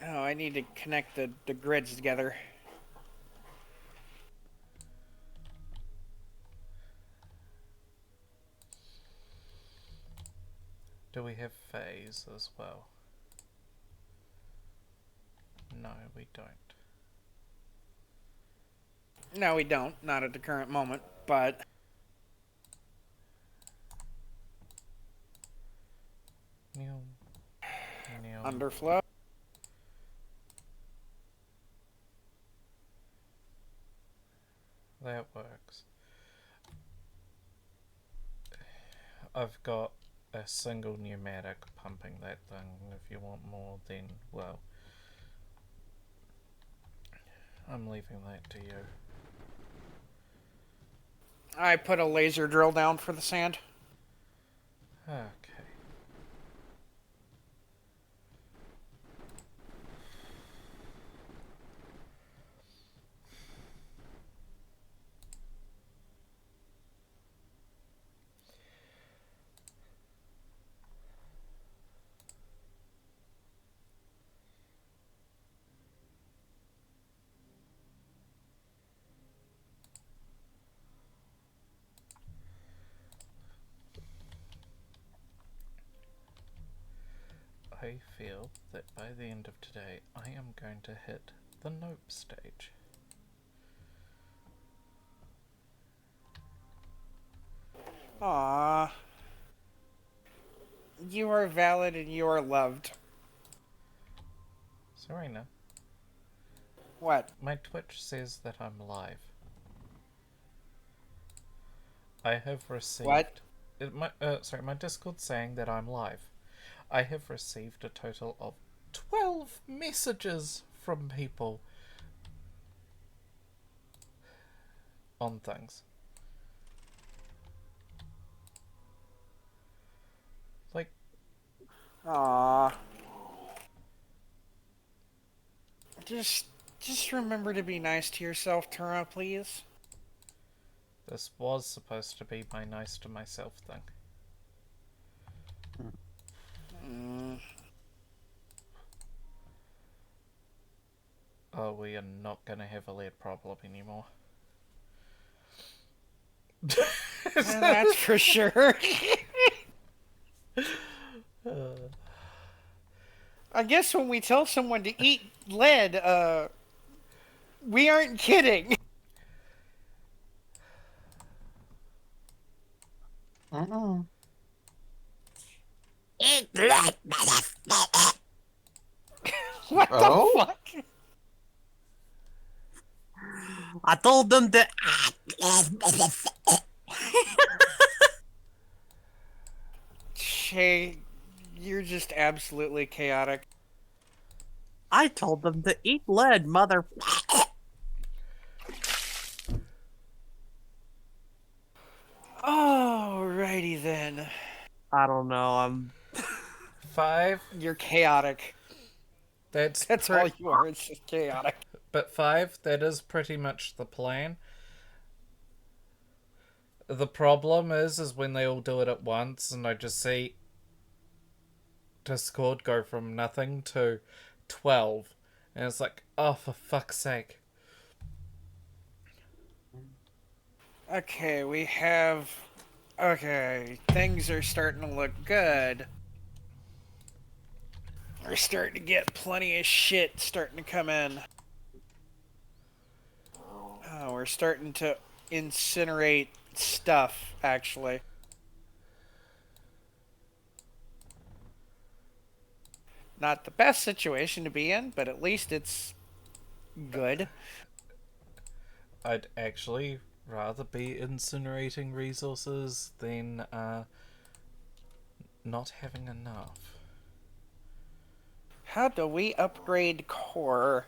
Oh, I need to connect the grids together. Do we have phase as well? No, we don't. No, we don't. Not at the current moment, but... Neil. Underflow. That works. I've got a single pneumatic pumping that thing. If you want more, then, well, I'm leaving that to you. I put a laser drill down for the sand. Okay. I feel that by the end of today, I am going to hit the nope stage. Aww. You are valid and you are loved. Serena, What? my Twitch says that I'm live. I have received... What? My Discord's saying that I'm live. I have received a total of 12 messages from people on things. Like, Aww. Just remember to be nice to yourself, Tura, please. this was supposed to be my nice to myself thing. Mm. Oh, we are not gonna have a lead problem anymore. That's for sure. I guess when we tell someone to eat lead, we aren't kidding. What Oh? the fuck? I told them to. Shay, you're just absolutely chaotic. I told them to eat lead, mother. Alrighty then. I don't know. I'm. 5. You're chaotic. That's All you are. It's just chaotic. But 5, that is pretty much the plan. The problem is when they all do it at once, and I just see Discord go from nothing to 12, and it's like, oh, for fuck's sake. Okay, we have... Okay, things are starting to look good. We're starting to get plenty of shit starting to come in. Oh, we're starting to incinerate stuff, actually. Not the best situation to be in, but at least it's good. I'd actually rather be incinerating resources than not having enough. How do we upgrade core?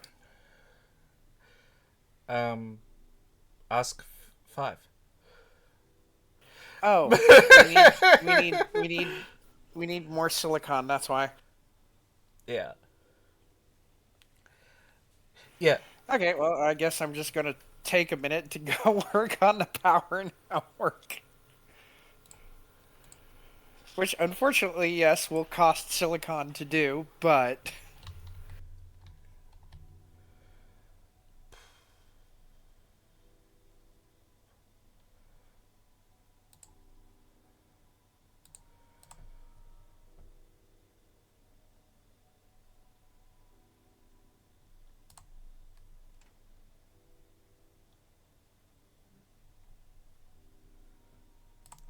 Ask 5. Oh, we need more silicon. That's why. Yeah. Yeah. Okay, well, I guess I'm just gonna take a minute to go work on the power network. Which, unfortunately, yes, will cost silicon to do, but...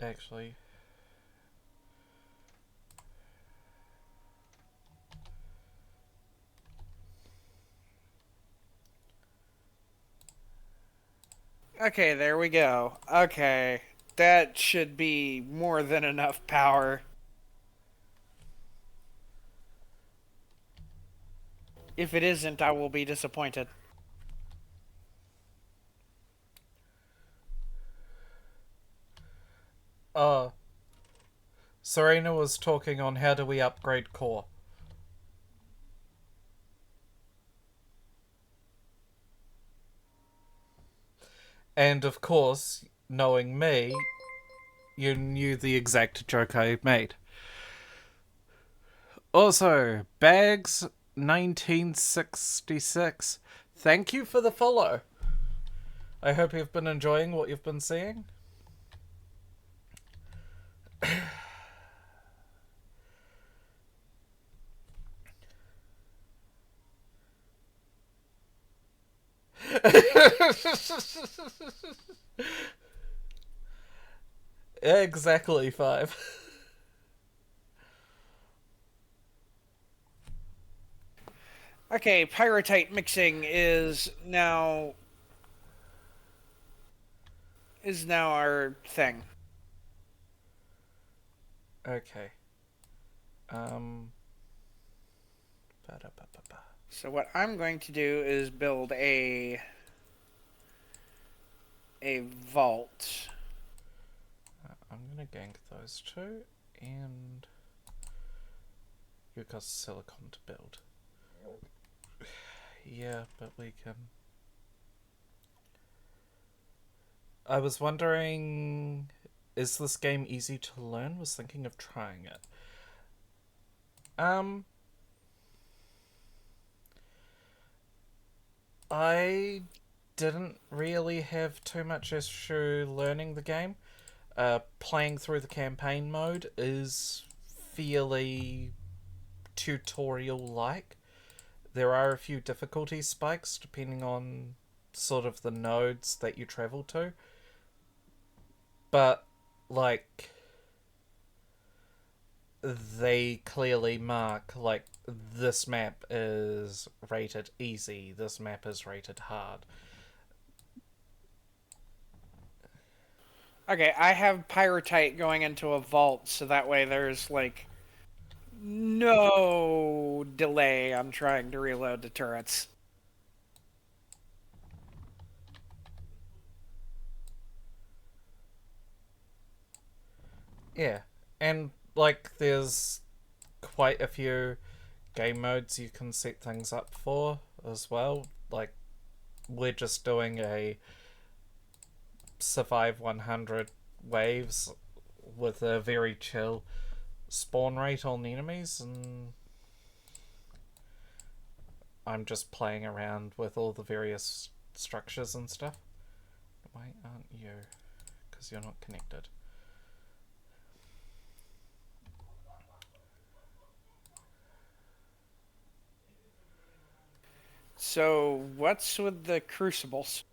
Actually. Okay, there we go. Okay, that should be more than enough power. If it isn't, I will be disappointed. Serena was talking on how do we upgrade core. And of course, knowing me, you knew the exact joke I made. Also, Bags 1966, thank you for the follow. I hope you've been enjoying what you've been seeing. Exactly 5. Okay, pyrotite mixing is now our thing. Okay. Ba-da-ba-ba-ba. So what I'm going to do is build a vault. I'm gonna gank those two, and you've got silicon to build. Yeah, but we can... I was wondering, is this game easy to learn? Was thinking of trying it. I didn't really have too much issue learning the game. Playing through the campaign mode is fairly tutorial-like. There are a few difficulty spikes depending on sort of the nodes that you travel to. But, like, they clearly mark, like, this map is rated easy, this map is rated hard. Okay, I have pyrotite going into a vault, so that way there's, like, no delay on trying to reload the turrets. Yeah, and, like, there's quite a few game modes you can set things up for as well. Like, we're just doing a survive 100 waves with a very chill spawn rate on the enemies, and I'm just playing around with all the various structures and stuff. Why aren't you? Because you're not connected. So, what's with the crucibles?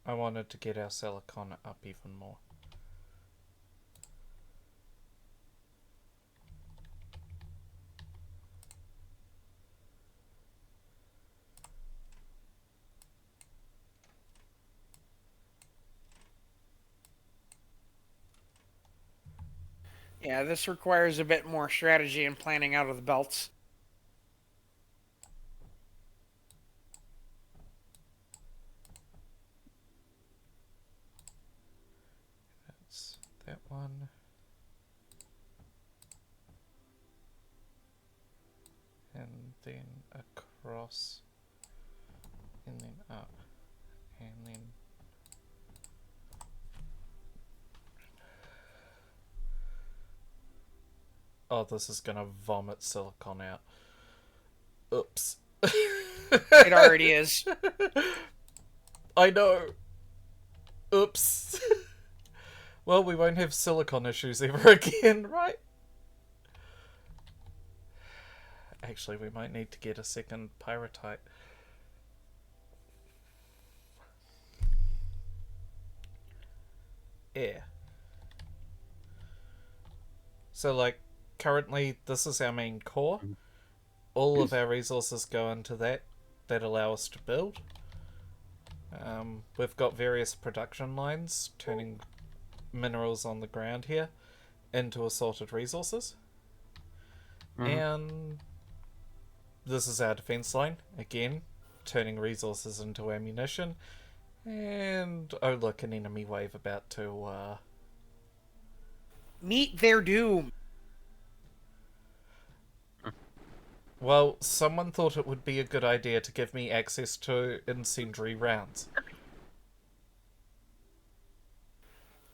I wanted to get our silicon up even more. Yeah, this requires a bit more strategy and planning out of the belts. That's that one. And then across, and then up, and then oh, this is gonna vomit silicon out. Oops. It already is. I know. Oops. Well, we won't have silicon issues ever again, right? Actually, we might need to get a second pyrotite. Yeah. So, like, currently, this is our main core. All of our resources go into that allow us to build. We've got various production lines turning minerals on the ground here into assorted resources. And this is our defense line, again, turning resources into ammunition. And oh look, an enemy wave about to Meet their doom. well, someone thought it would be a good idea to give me access to incendiary rounds.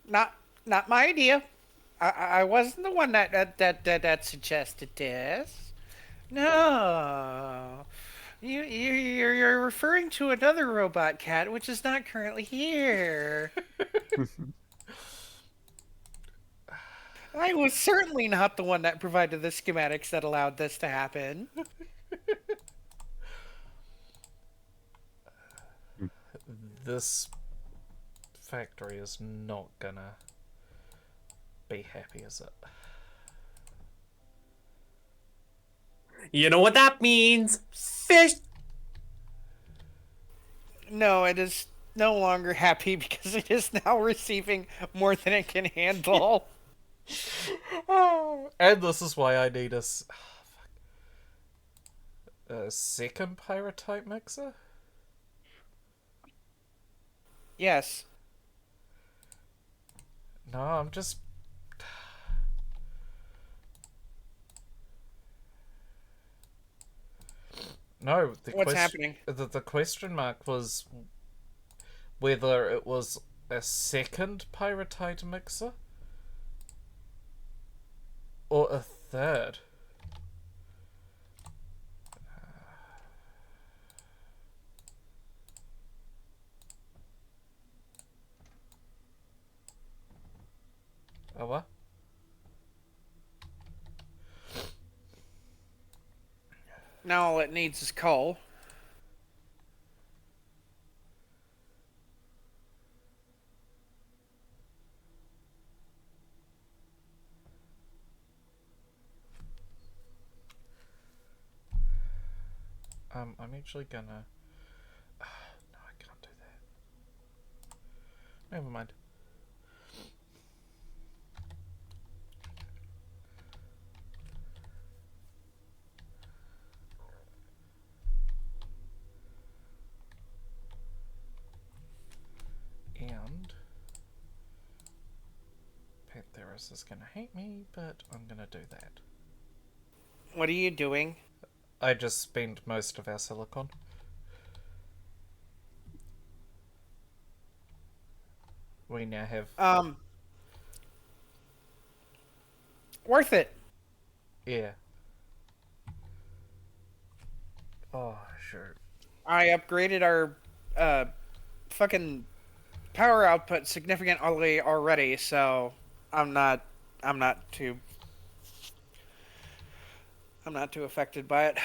Not my idea. I wasn't the one that suggested this. No. You're referring to another robot cat, which is not currently here. I was certainly not the one that provided the schematics that allowed this to happen. This factory is not gonna be happy, is it? You know what that means? Fish. No, it is no longer happy because it is now receiving more than it can handle. And this is why I need a second pyrotype mixer? Yes. No, I'm just... No, What's happening? The question mark was whether it was a second pyrotype mixer or a third. Oh, what? Now all it needs is coal. I'm actually gonna... no, I can't do that. Never mind. And Pantheris is gonna hate me, but I'm gonna do that. What are you doing? I just spent most of our silicon. We now have... Worth it. yeah. Oh, sure. I upgraded our fucking power output significantly already, so I'm not too affected by it.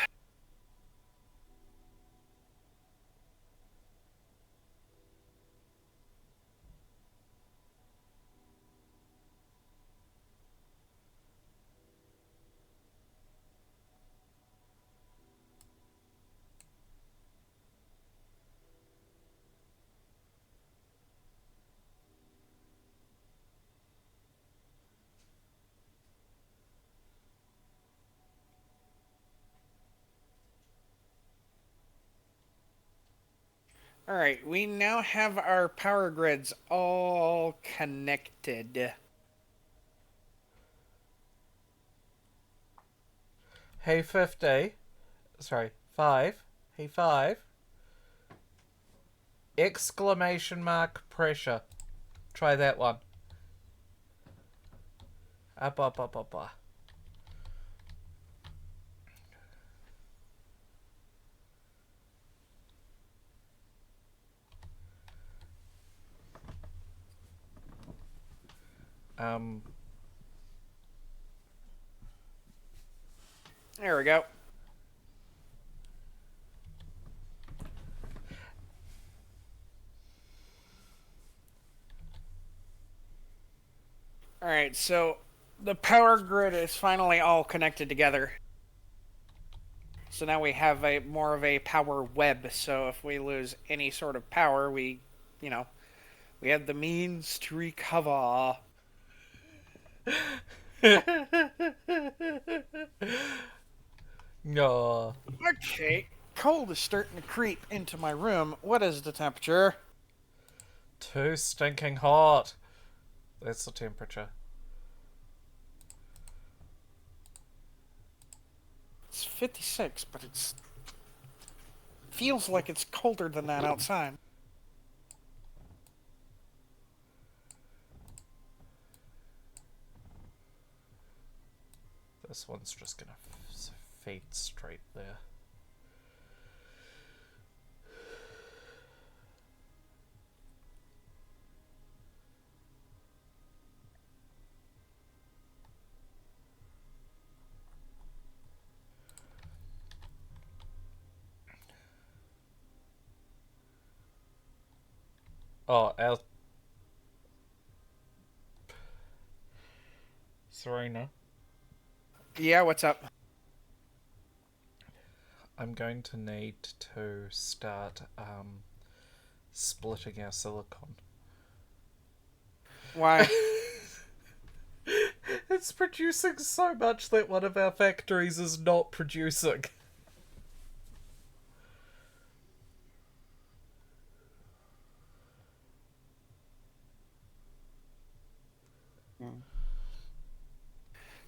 All right, we now have our power grids all connected. Hey 50. Sorry, 5. Hey 5. Exclamation mark pressure. Try that one. Up, up, up, up, up. There we go. All right, so the power grid is finally all connected together. So now we have a more of a power web. So if we lose any sort of power, we have the means to recover. No. Okay, cold is starting to creep into my room. What is the temperature? Too stinking hot. That's the temperature. It's 56, but it's feels like it's colder than that outside. This one's just gonna feed straight there. Oh, Serena, Yeah, what's up? I'm going to need to start splitting our silicon. Why? It's producing so much that one of our factories is not producing.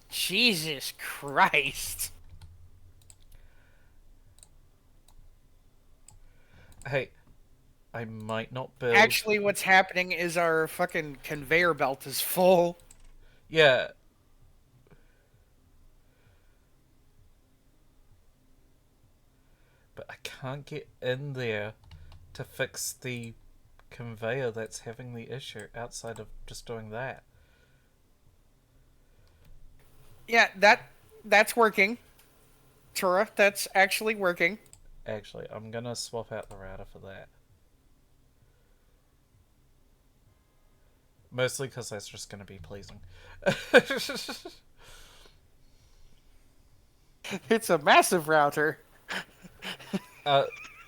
Jesus Christ. Hey, I might not build... Actually, what's happening is our fucking conveyor belt is full. Yeah. But I can't get in there to fix the conveyor that's having the issue outside of just doing that. Yeah, that's working. Tura, that's actually working. Actually, I'm gonna swap out the router for that. Mostly because that's just gonna be pleasing. It's a massive router.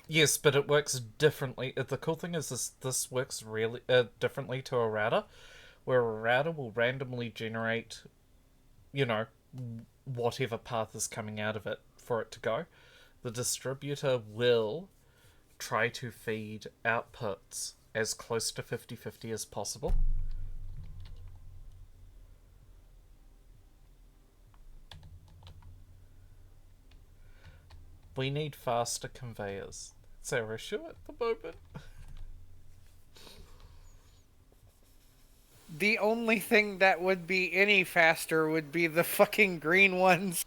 Yes, but it works differently. The cool thing is this works really differently to a router, where a router will randomly generate, you know, whatever path is coming out of it for it to go. The distributor will try to feed outputs as close to 50-50 as possible. We need faster conveyors. That's our issue at the moment. The only thing that would be any faster would be the fucking green ones.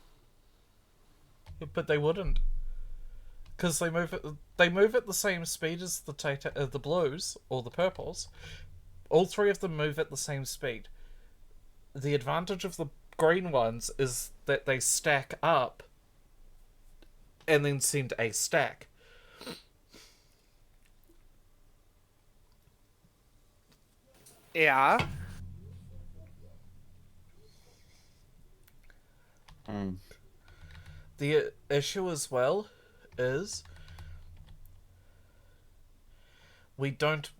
But they wouldn't. Because they move at the same speed as the blues or the purples. All three of them move at the same speed. The advantage of the green ones is that they stack up and then send a stack. Yeah. The issue as well is we don't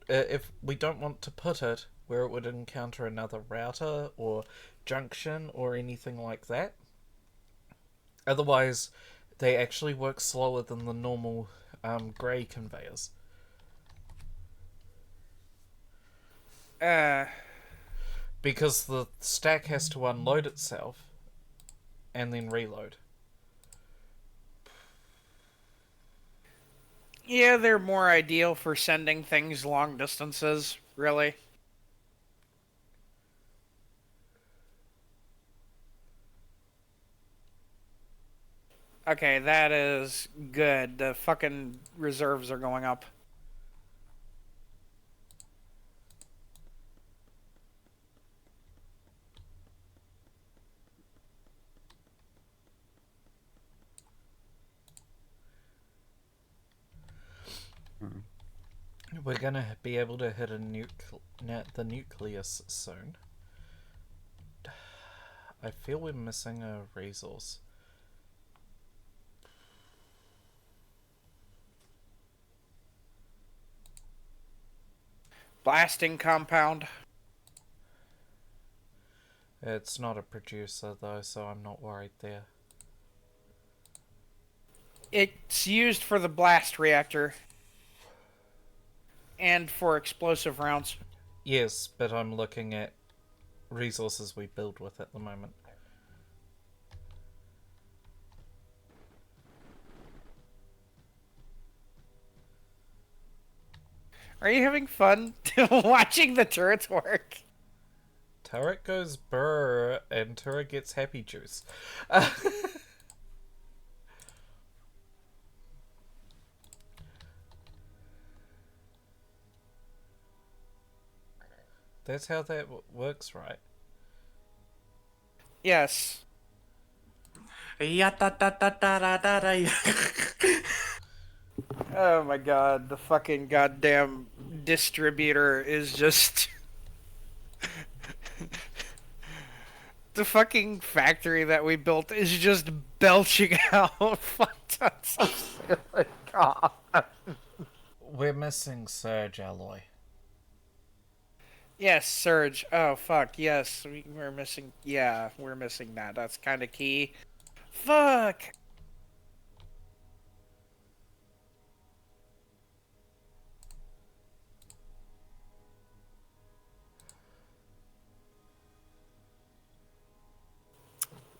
if we don't want to put it where it would encounter another router or junction or anything like that. Otherwise, they actually work slower than the normal grey conveyors. Because the stack has to unload itself and then reload. Yeah, they're more ideal for sending things long distances, really. Okay, that is good. The fucking reserves are going up. We're gonna be able to hit the nucleus soon. I feel we're missing a resource. Blasting compound. It's not a producer though, so I'm not worried there. It's used for the blast reactor. and for explosive rounds. Yes, but I'm looking at resources we build with at the moment. Are you having fun watching the turrets work? Turret goes brr, and turret gets happy juice. That's how that works, right? Yes. Ya-ta-ta-ta-ta-ra-ta-ra. Oh my god, the fucking goddamn distributor is just... The fucking factory that we built is just belching out fuck tons of silicon. We're missing Surge Alloy. Yes, Surge. Oh, fuck, yes. We're missing... Yeah, we're missing that. That's kind of key. Fuck!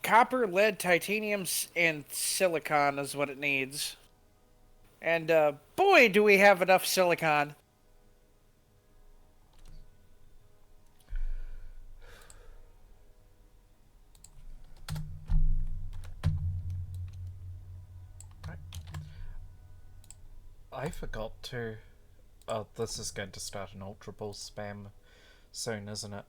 Copper, lead, titanium, and silicon is what it needs. And, boy, do we have enough silicon. I forgot to... Oh, this is going to start an Ultra Ball spam soon, isn't it?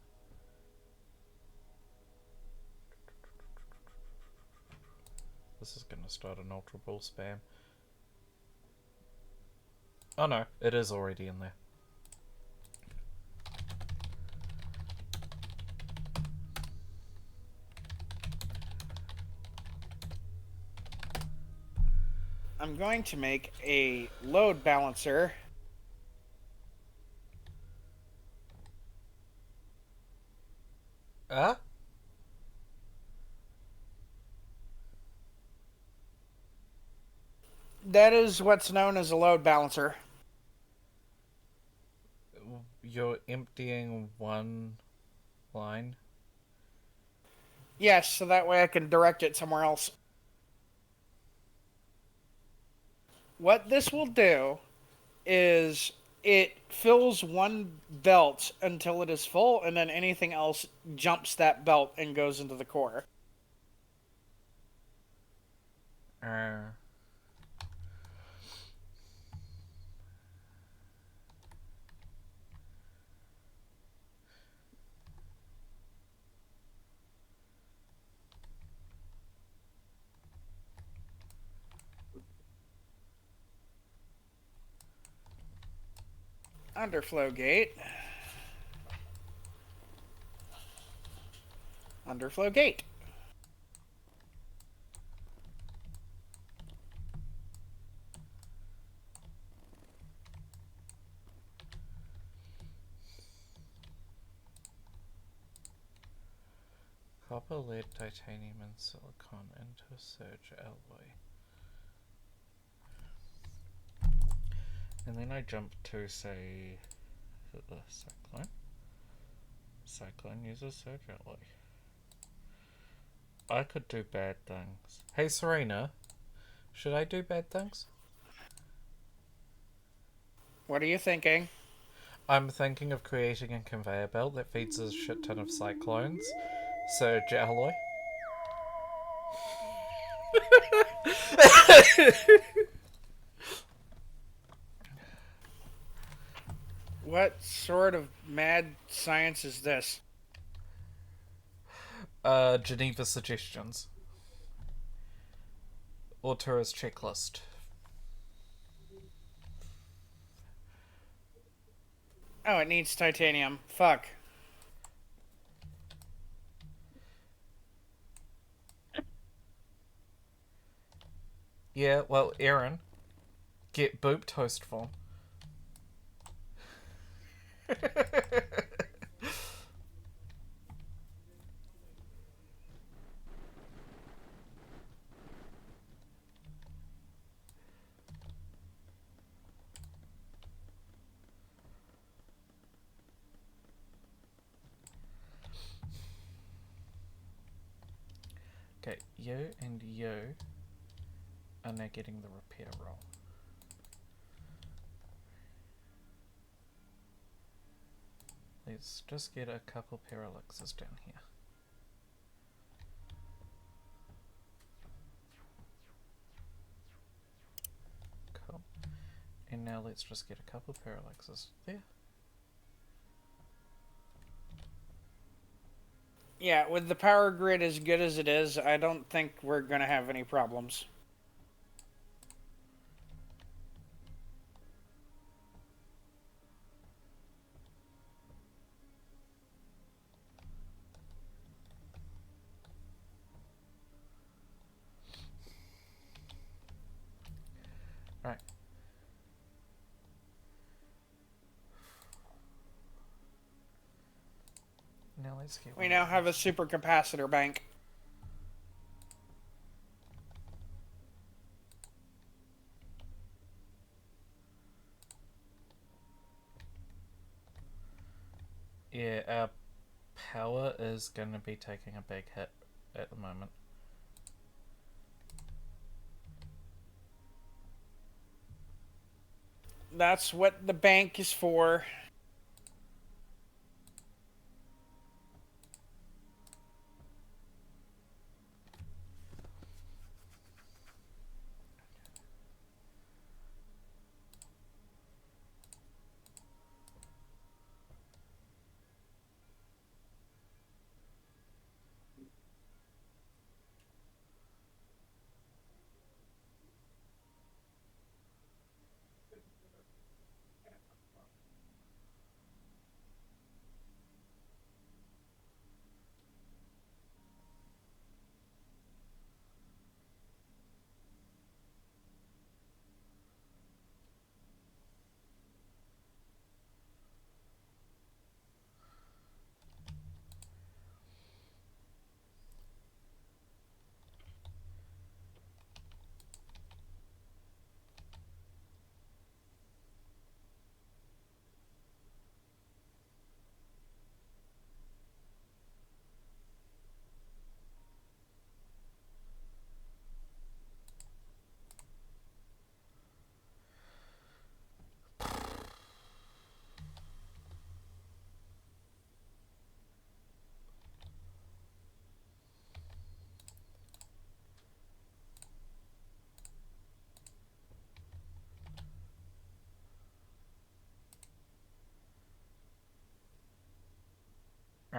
This is going to start an Ultra Ball spam. Oh no, it is already in there. I'm going to make a load balancer. Ah? That is what's known as a load balancer. You're emptying one line? Yes, so that way I can direct it somewhere else. What this will do is it fills one belt until it is full, and then anything else jumps that belt and goes into the core. Underflow gate. Underflow gate. Copper, lead, titanium, and silicon into Surge Alloy. And then I jump to, say, the Cyclone. Cyclone uses Surge Alloy. I could do bad things. Hey Serena, should I do bad things? What are you thinking? I'm thinking of creating a conveyor belt that feeds a shit ton of cyclones. Surge Alloy. What sort of mad science is this? Geneva suggestions. Or tourist checklist. Oh, it needs titanium. Fuck. Yeah, well, Aaron, get boop toast form. Okay, you and you are now getting the repair roll. Let's just get a couple parallaxes down here. Cool. And now let's just get a couple parallaxes there. Yeah, with the power grid as good as it is, I don't think we're going to have any problems. Right. Now let's get We one now of have a these. supercapacitor bank. Yeah, our power is going to be taking a big hit at the moment. That's what the bank is for.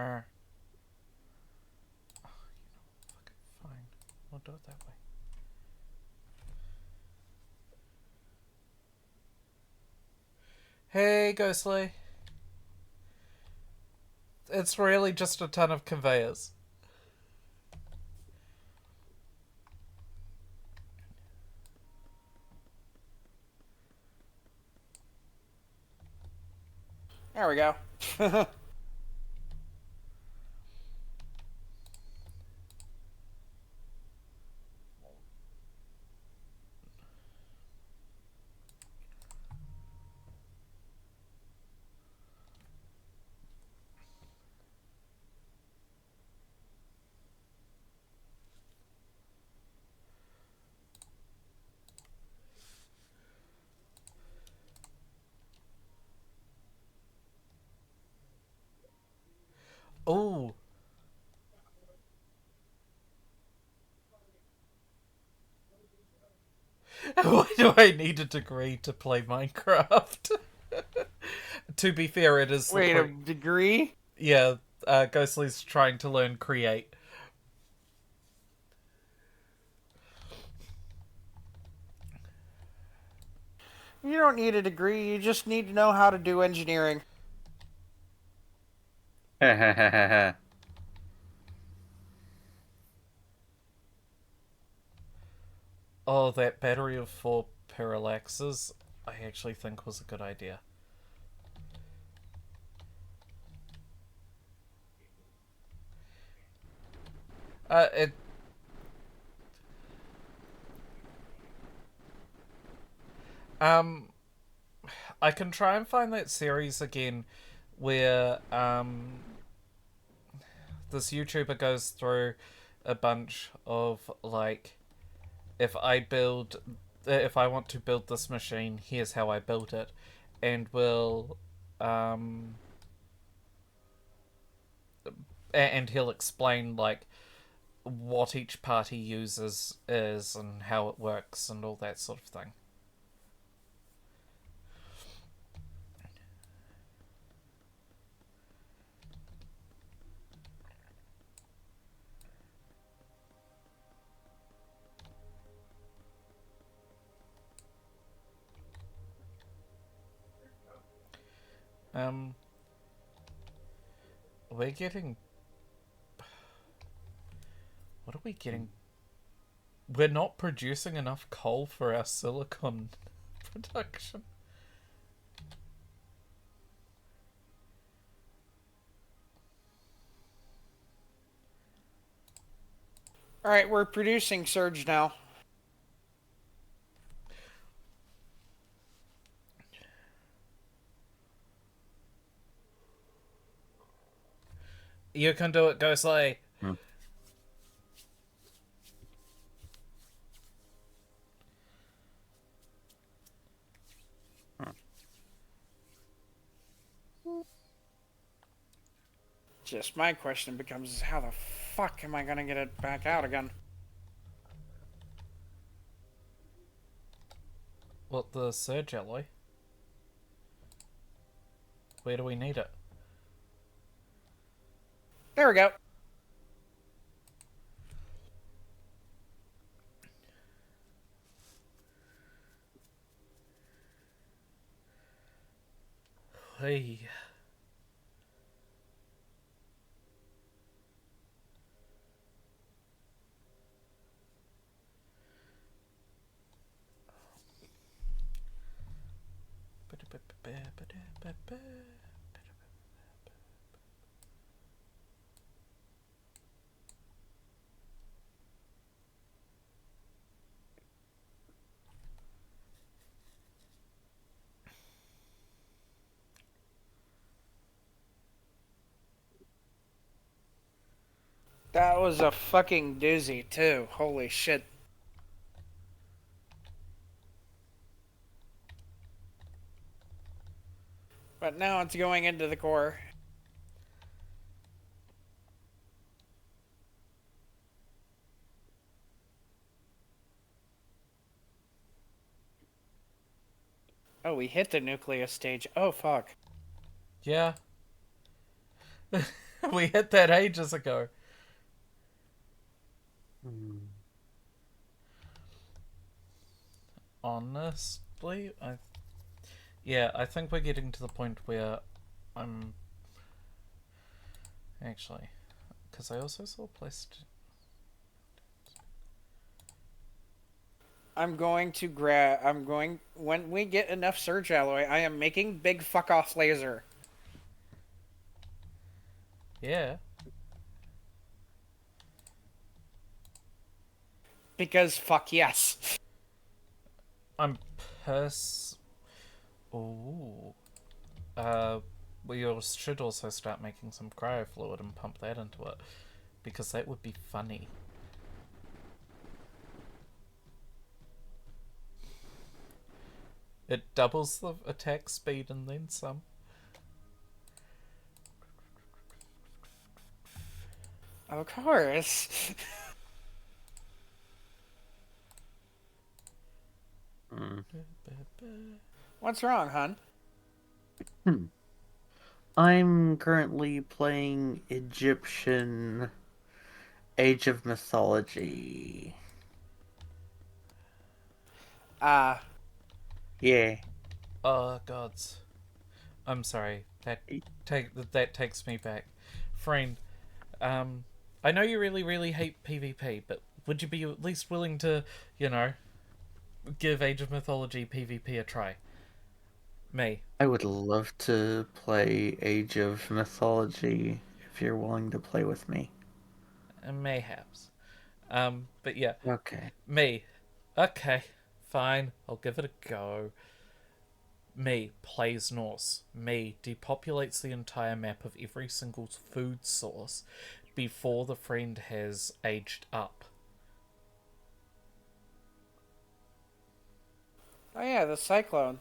Oh, you know, fucking fine. We'll do it that way. Hey, Ghostly. It's really just a ton of conveyors. There we go. Oh. Why do I need a degree to play Minecraft? To be fair, it is. Wait, a degree? Yeah, Ghostly's trying to learn Create. You don't need a degree, you just need to know how to do engineering. Oh, that battery of 4 parallaxes, I actually think was a good idea. It. I can try and find that series again where, this YouTuber goes through a bunch of like, if I want to build this machine, here's how I built it, and we'll and he'll explain like what each party uses is and how it works and all that sort of thing. We're getting... What are we getting? We're not producing enough coal for our silicon production. Alright, we're producing Surge now. You can do it, Ghostly. Just my question becomes is how the fuck am I gonna get it back out again? What, the surge alloy? Where do we need it? There we go. Hey. That was a fucking doozy too. Holy shit. But now it's going into the core. Oh, we hit the nucleus stage. Oh, fuck. Yeah. We hit that ages ago. Honestly, I think we're getting to the point where I'm... Actually, because I also saw a place to... when we get enough Surge Alloy, I am making big fuck off laser. Yeah. Because fuck yes. I'm Ooh. We should also start making some cryo fluid and pump that into it. Because that would be funny. It doubles the attack speed and then some. Of course. What's wrong, hon? I'm currently playing Egyptian Age of Mythology. Yeah. Oh gods. I'm sorry. That takes me back. Friend, I know you really hate PvP, but would you be at least willing to, give Age of Mythology PvP a try? Me. I would love to play Age of Mythology if you're willing to play with me. Mayhaps. But yeah. Okay. Me. Okay. Fine. I'll give it a go. Me plays Norse. Me depopulates the entire map of every single food source. before the friend has aged up. Oh yeah, the cyclone.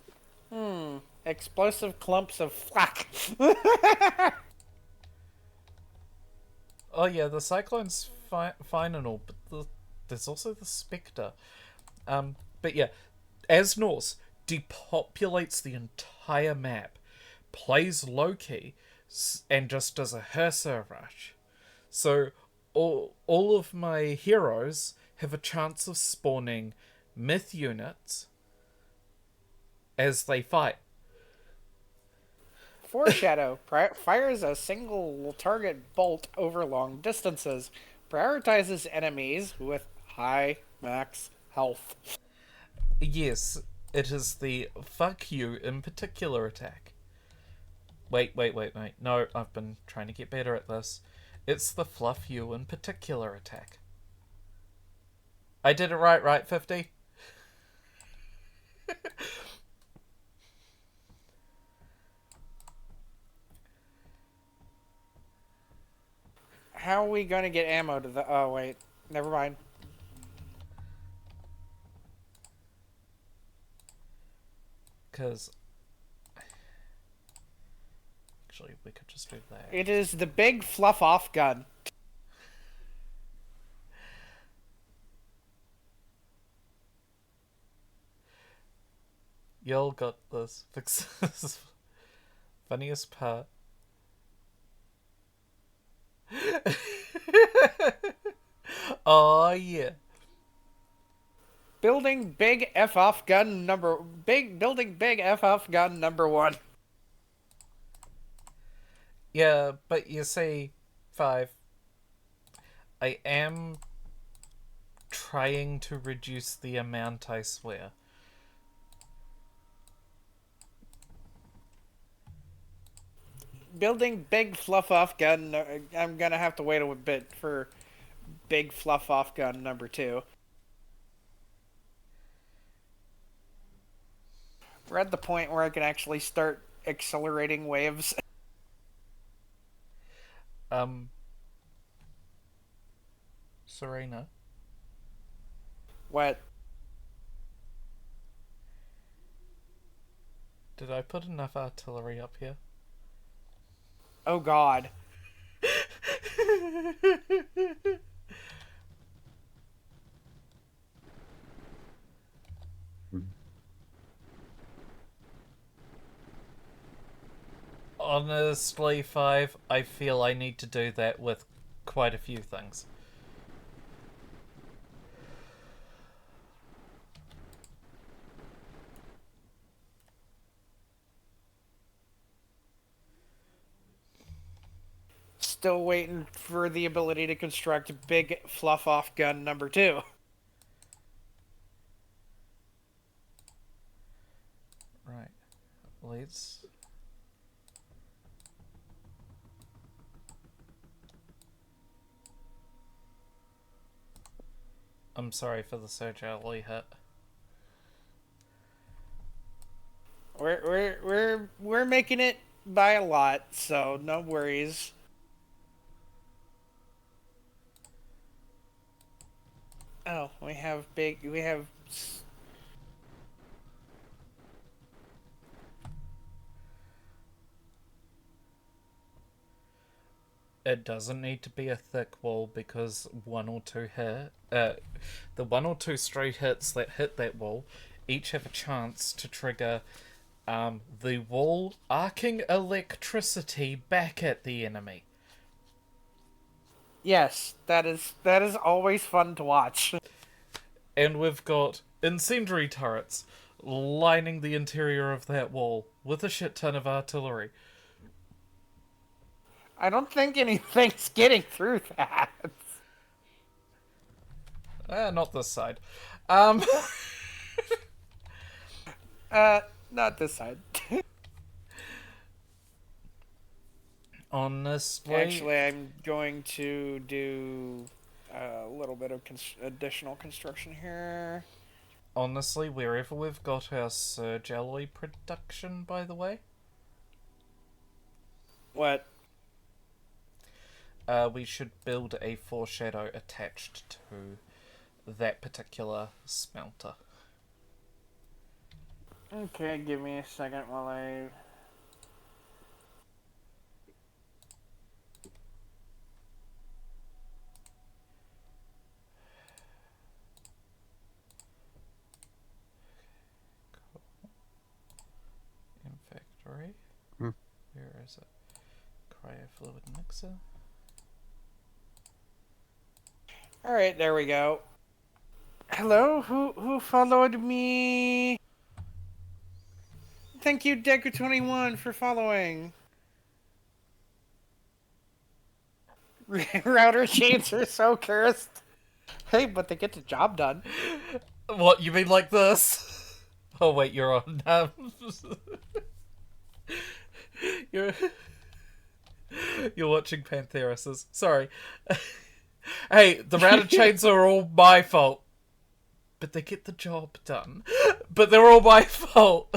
Explosive clumps of flak. Oh yeah, the cyclone's fine and all, but there's also the spectre. But yeah, as Norse depopulates the entire map, plays Loki, and just does a Hursar rush. So all of my heroes have a chance of spawning myth units as they fight. Foreshadow fires a single target bolt over long distances. Prioritizes enemies with high max health. Yes, it is the fuck you in particular attack. Wait. No, I've been trying to get better at this. It's the fluff you in particular attack. I did it right, 50? How are we gonna get ammo to the... Oh, wait. Never mind. Because... Actually, we could just do that. It is the big fluff-off gun. Y'all got this. Fix funniest part. Oh yeah. Building big F-off gun number... Building big F-off gun number 1. Yeah, but you see, 5. I am trying to reduce the amount I swear. Building big fluff-off gun... I'm gonna have to wait a bit for big fluff-off gun number 2. We're at the point where I can actually start accelerating waves. Serena, What? did I put enough artillery up here? Oh god. Honestly, 5, I feel I need to do that with quite a few things. Still waiting for the ability to construct big fluff-off gun number 2. Right. Let's... I'm sorry for the Surge Alley hit. We're making it by a lot, so no worries. Oh, we have... It doesn't need to be a thick wall because one or two the 1 or 2 straight hits that hit that wall each have a chance to trigger the wall arcing electricity back at the enemy. Yes, that is always fun to watch. And we've got incendiary turrets lining the interior of that wall with a shit ton of artillery. I don't think anything's getting through that. Not this side. Not this side. Honestly... Actually, I'm going to do a little bit of additional construction here. Honestly, wherever we've got our Surge Alloy production, by the way... What? we should build a foreshadow attached to that particular smelter. Okay, give me a second while I... In factory. Hmm. Where is it? Cryofluid mixer. Alright, there we go. Hello? Who followed me? Thank you, Decker21, for following. Router chains are so cursed. Hey, but they get the job done. What, you mean like this? Oh wait, you're on. You're you're watching Pantherases. Sorry. Hey, the router chains are all my fault. But they get the job done. But they're all my fault.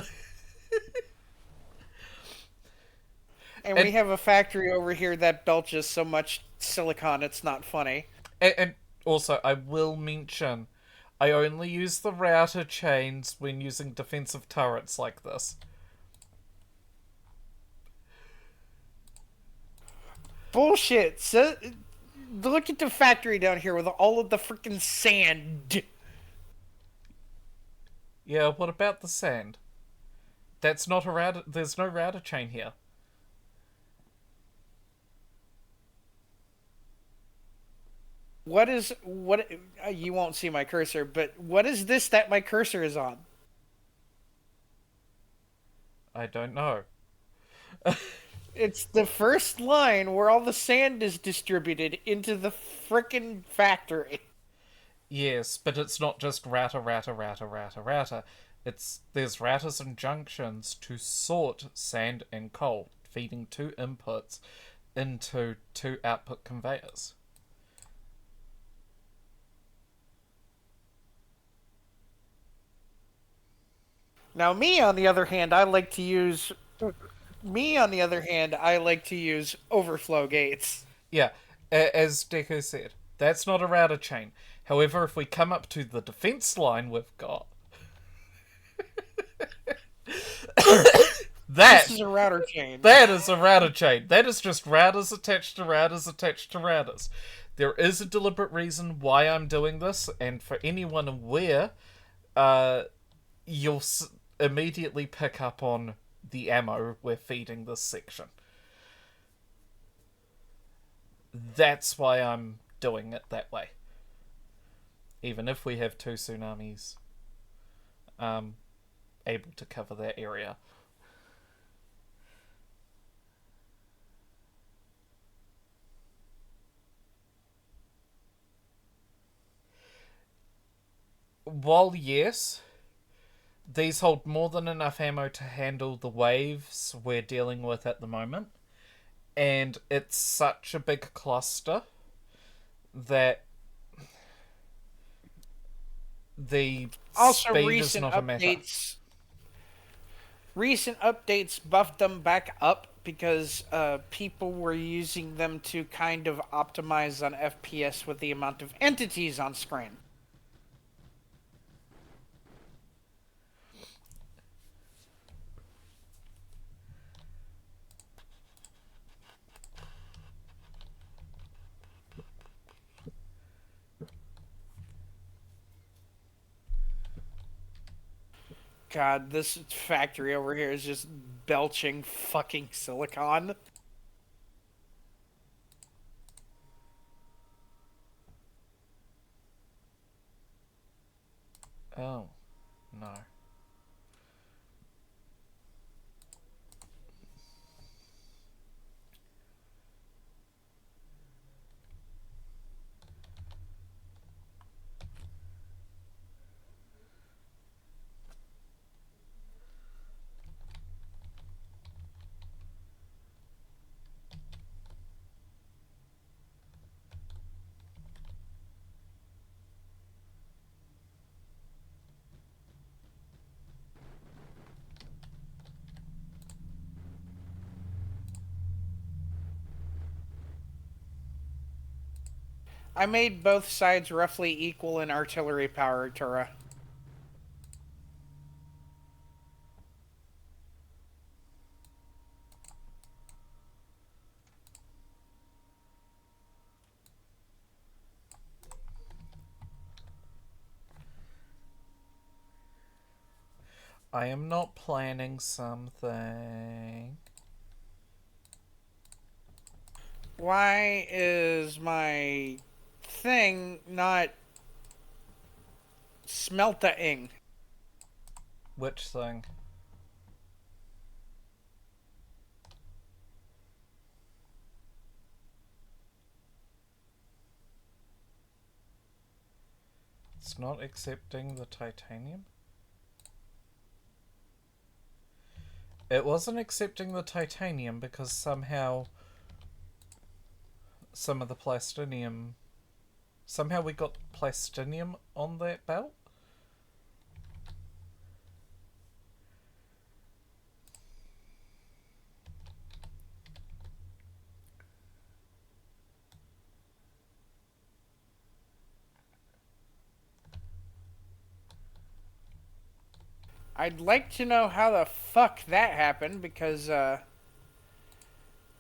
And we have a factory over here that belches so much silicon, it's not funny. And also, I will mention, I only use the router chains when using defensive turrets like this. Bullshit. So, look at the factory down here with all of the freaking sand. Yeah, what about the sand? That's not a router. There's no router chain here. What you won't see my cursor, but what is this that my cursor is on? I don't know. It's the first line where all the sand is distributed into the frickin' factory. Yes, but it's not just router. There's routers and junctions to sort sand and coal, feeding 2 inputs into 2 output conveyors. Now, me on the other hand, I like to use overflow gates. Yeah, as Deku said, that's not a router chain. However, if we come up to the defense line we've got... This is a router chain. That is a router chain. That is just routers attached to routers attached to routers. There is a deliberate reason why I'm doing this, and for anyone aware, you'll immediately pick up on the ammo we're feeding this section. That's why I'm doing it that way. Even if we have 2 tsunamis able to cover that area. While yes, these hold more than enough ammo to handle the waves we're dealing with at the moment, and it's such a big cluster that the Also, speed is not a matter. Recent updates buffed them back up because people were using them to kind of optimize on FPS with the amount of entities on screen. God, this factory over here is just belching fucking silicon. Oh, no. I made both sides roughly equal in artillery power, Tura. I am not planning something. Why is my thing not smelting? Which thing? It's not accepting the titanium? It wasn't accepting the titanium because somehow some of the plastinium... Somehow we got plastinium on that belt? I'd like to know how the fuck that happened because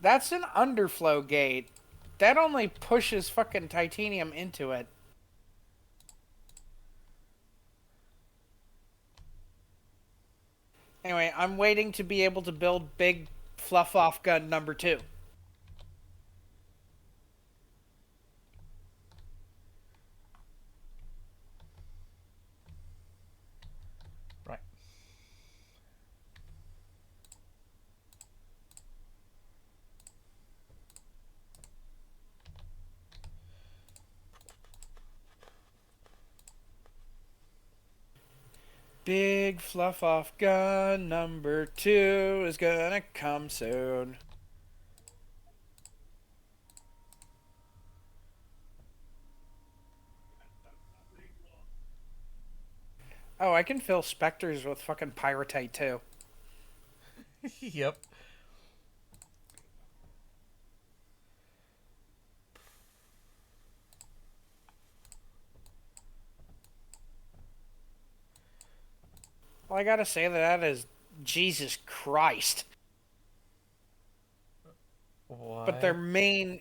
that's an underflow gate. That only pushes fucking titanium into it. Anyway, I'm waiting to be able to build big fluff off gun number 2. Right. Big fluff off gun number 2 is gonna come soon. Oh, I can fill specters with fucking pyrite too. Yep. Well, I gotta say that is Jesus Christ. Why? But their main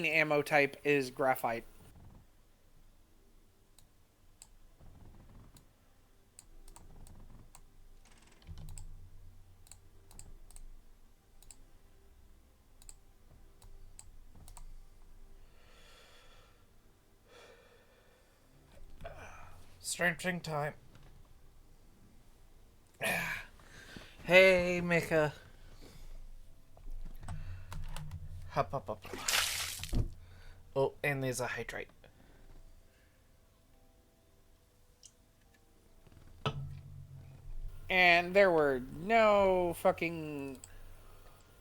ammo type is graphite. Stretching time. Hey, Mika. Hop, hop, hop. Oh, and there's a hydrate. And there were no fucking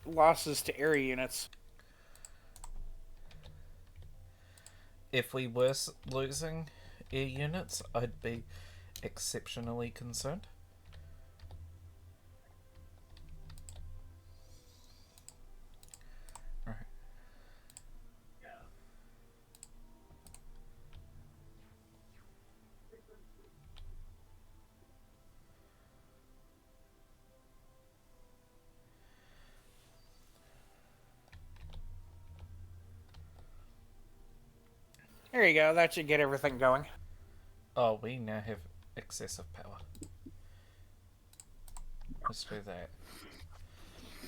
losses to area units. If we were losing air units, I'd be exceptionally concerned. Right. There you go. That should get everything going. Oh, we now have excessive power. Let's do that.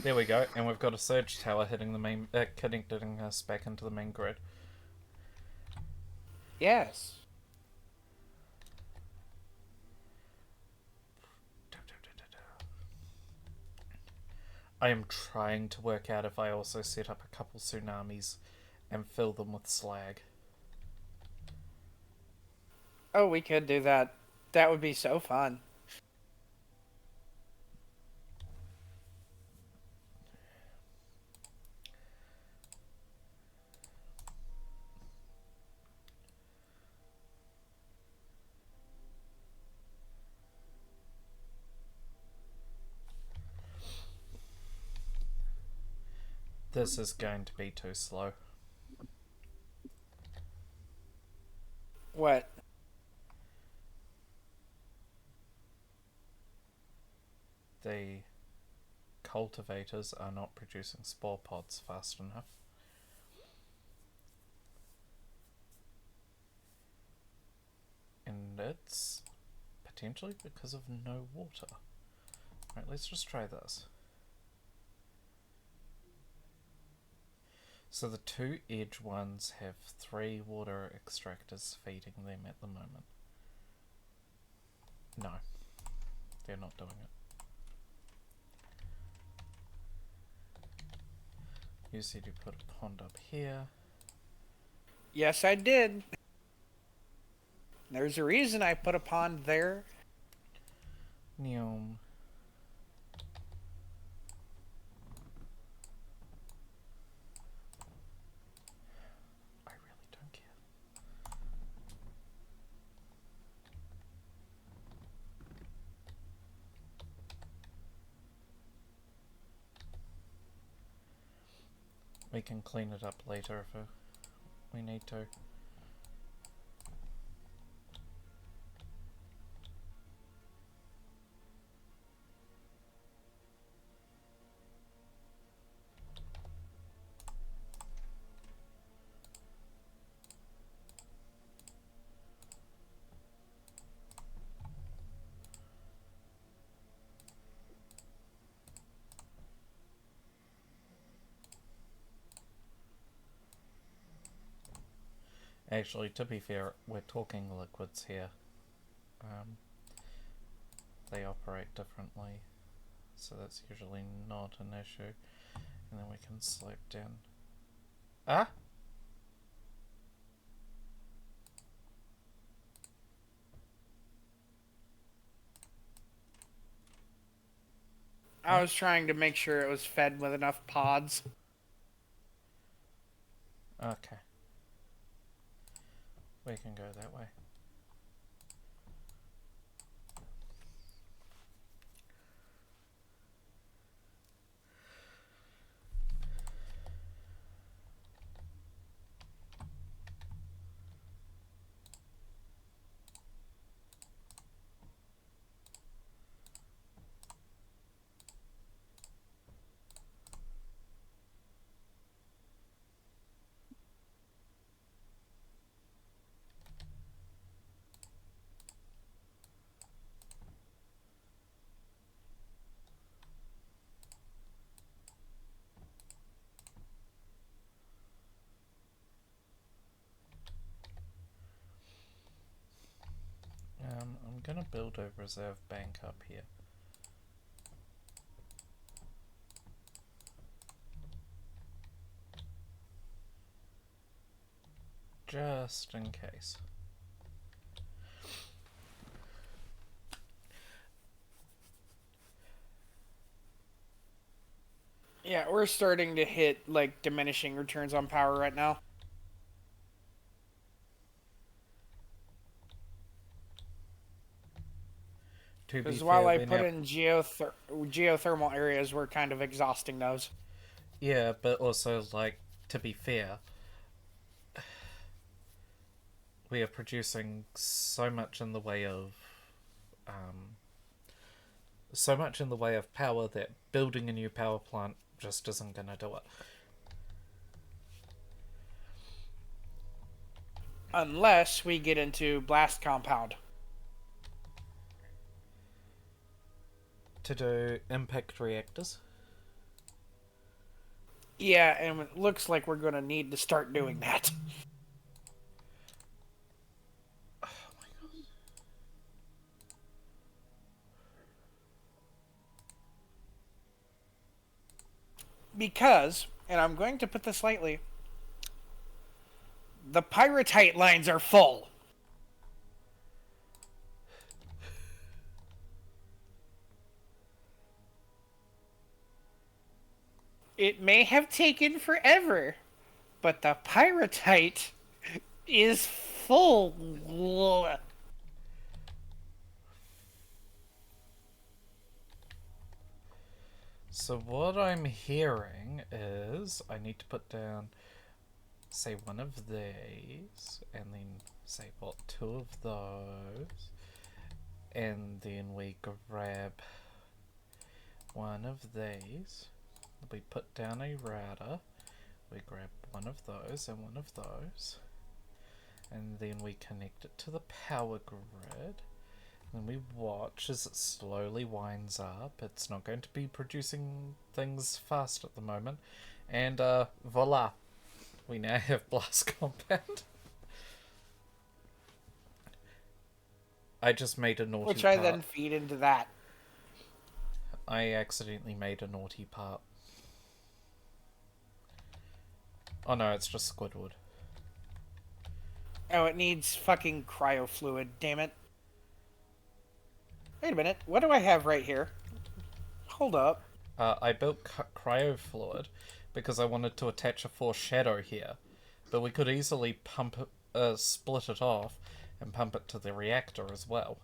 There we go, and we've got a surge tower hitting the main, connecting us back into the main grid. Yes. I am trying to work out if I also set up a couple tsunamis and fill them with slag. Oh, we could do that. That would be so fun. This is going to be too slow. What? The cultivators are not producing spore pods fast enough. And it's potentially because of no water. Right, let's just try this. So the two edge ones have 3 water extractors feeding them at the moment. No, they're not doing it. You said you put a pond up here. Yes, I did. There's a reason I put a pond there. Neom. I really don't care. We can clean it up later if we need to. Actually, to be fair, we're talking liquids here. They operate differently, so that's usually not an issue. And then we can slope down. Ah! I was trying to make sure it was fed with enough pods. Okay. We can go that way. I'm gonna build a reserve bank up here. Just in case. Yeah, we're starting to hit, like, diminishing returns on power right now. To be Because fair, while I we're put now- in geothermal areas, we're kind of exhausting those. Yeah, but also, like, to be fair, we are producing so much in the way of power that building a new power plant just isn't gonna do it. Unless we get into blast compound. To do impact reactors. Yeah, and it looks like we're going to need to start doing that. Because, and I'm going to put this lightly, the pyrite lines are full. It may have taken forever, but the pyrite is full. So what I'm hearing is I need to put down say one of these, and then say what, two of those, and then we grab one of these, we put down a router, we grab one of those and one of those, and then we connect it to the power grid, and we watch as it slowly winds up. It's not going to be producing things fast at the moment, and voila, we now have blast compound. I just made a naughty Which part. I then feed into that. I accidentally made a naughty part. Oh no, it's just Squidward. Oh, it needs fucking cryo fluid, damn it. Wait a minute, what do I have right here? Hold up. I built cryo fluid because I wanted to attach a foreshadow here, but we could easily pump it, split it off and pump it to the reactor as well.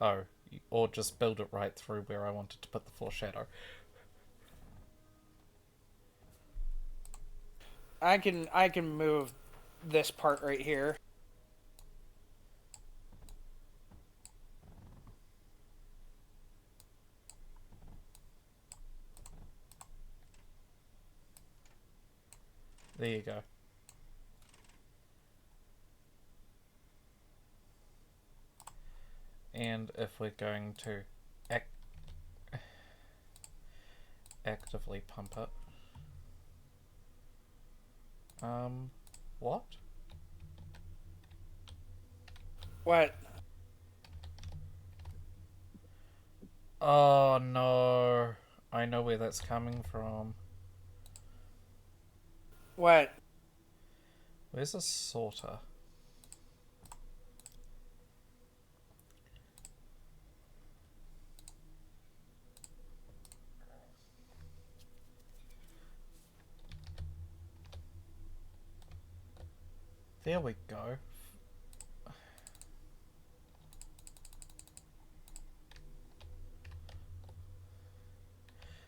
Oh, or just build it right through where I wanted to put the foreshadow. I can move this part right here. There you go. And if we're going to actively pump it, what? What? Oh no, I know where that's coming from. What? Where's a sorter? There we go.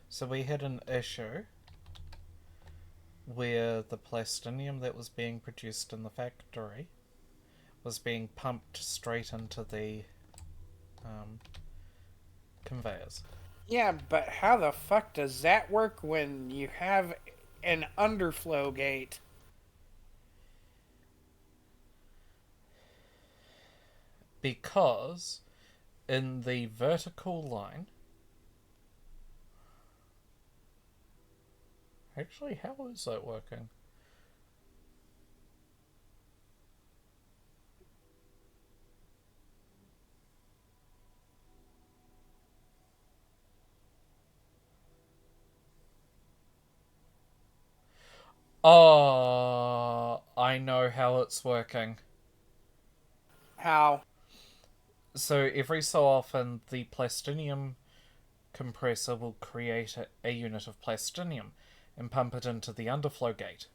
So we had an issue where the plastinium that was being produced in the factory was being pumped straight into the conveyors. Yeah, but how the fuck does that work when you have an underflow gate? Because in the vertical line, actually, how is that working? Oh, I know how it's working. How? So every so often, the plastinium compressor will create a unit of plastinium and pump it into the underflow gate.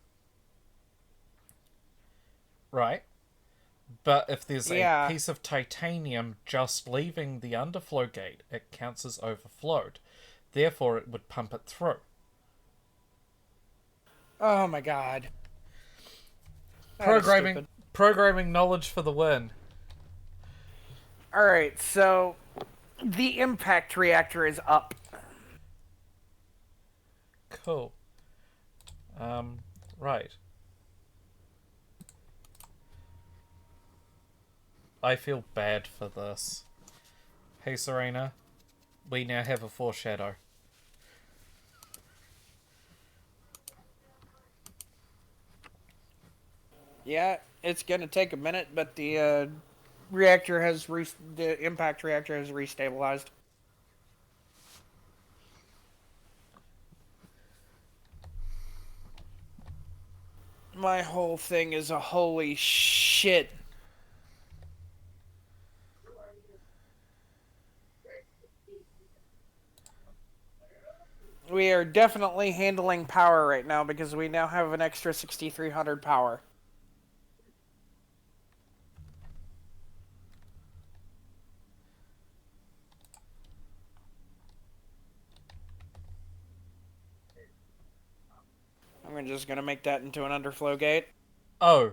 Right? But if there's Yeah. a piece of titanium just leaving the underflow gate, it counts as overflowed. Therefore, it would pump it through. Oh my god. That is stupid. Programming knowledge for the win. Alright, so the impact reactor is up. Cool. Right. I feel bad for this. Hey, Serena. We now have a foreshadow. Yeah, it's gonna take a minute, but the reactor has the impact reactor has restabilized. My whole thing is a holy shit. We are definitely handling power right now because we now have an extra 6,300 power. We're just gonna make that into an underflow gate. Oh.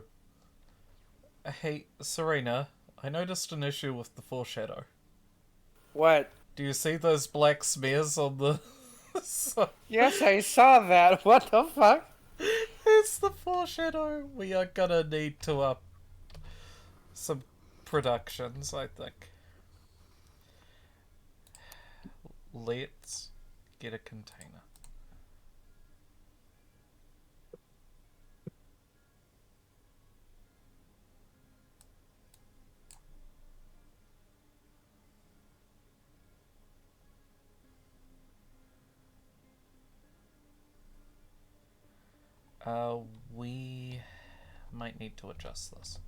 Hey, Serena, I noticed an issue with the foreshadow. What? Do you see those black smears on the... Yes, I saw that. What the fuck? It's the foreshadow. We are gonna need to up some productions, I think. Let's get a container. We might need to adjust this.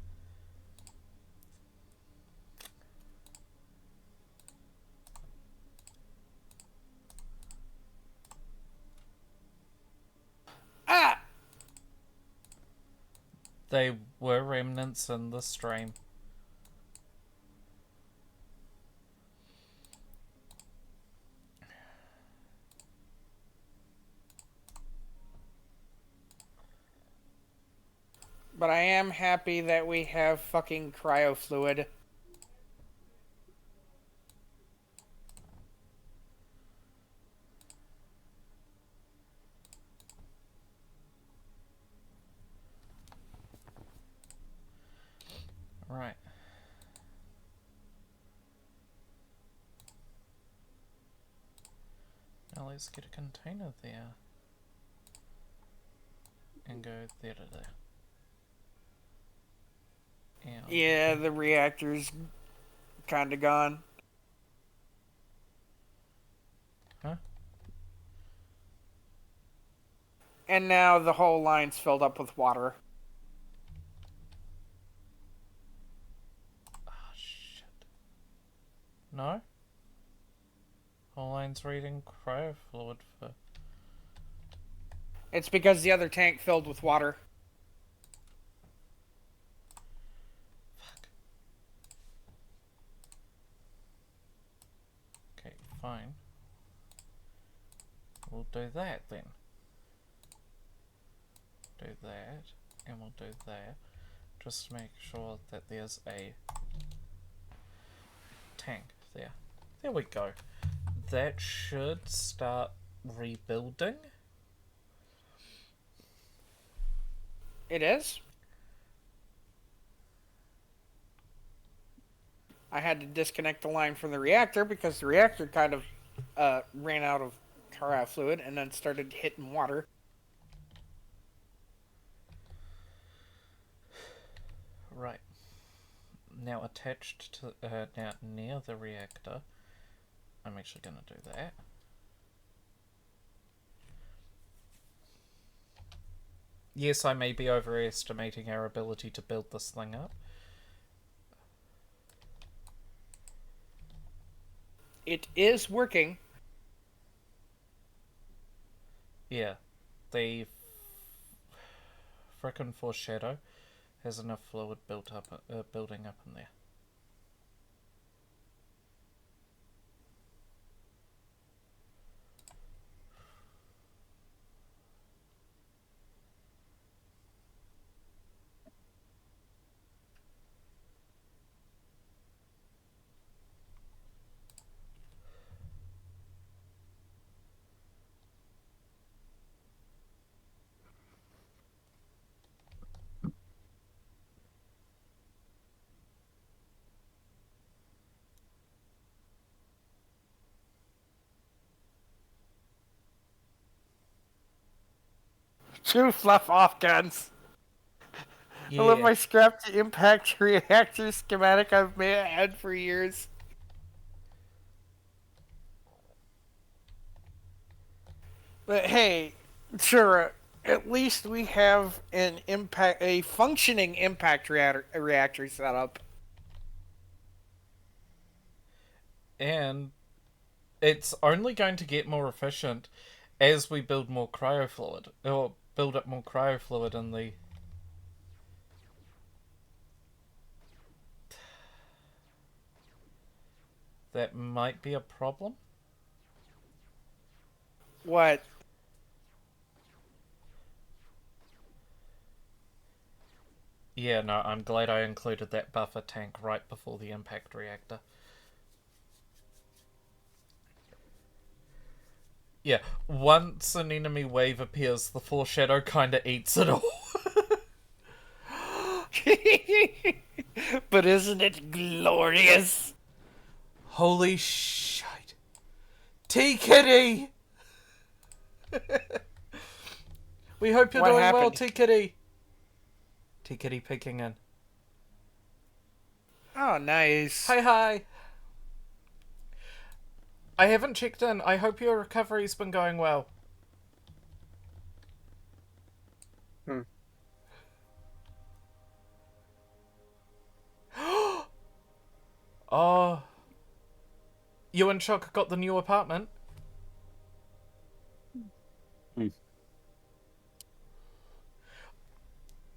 Ah! They were remnants in the stream. But I am happy that we have fucking cryo fluid. Right. Now let's get a container there. And go there to there. And Yeah, the reactor's kinda gone. Huh? And now the whole line's filled up with water. Oh shit. No? Whole line's reading cryo fluid for... It's because the other tank filled with water. Fuck. Okay, fine. We'll do that then. Do that, and we'll do that. Just to make sure that there's a tank there. There we go. That should start rebuilding. It is? I had to disconnect the line from the reactor because the reactor kind of ran out of cryo fluid and then started hitting water. Right. Now attached to now near the reactor, I'm actually going to do that. Yes, I may be overestimating our ability to build this thing up. It is working. Yeah, the frickin' foreshadow has enough fluid built up, building up in there. Two fluff off guns. Yeah. I love my scrap to impact reactor schematic I've had for years. But hey, sure, at least we have a functioning impact reactor set up. And it's only going to get more efficient as we build more cryofluid, or build up more cryofluid in the... That might be a problem. What? Yeah, no, I'm glad I included that buffer tank right before the impact reactor. Yeah, once an enemy wave appears, the foreshadow kinda eats it all. But isn't it glorious? Holy shit. T-Kitty! We hope you're What doing well, happened? T-Kitty. T-Kitty peeking in. Oh, nice. Hi. I haven't checked in. I hope your recovery's been going well. Hmm. Oh. You and Chuck got the new apartment? Hmm.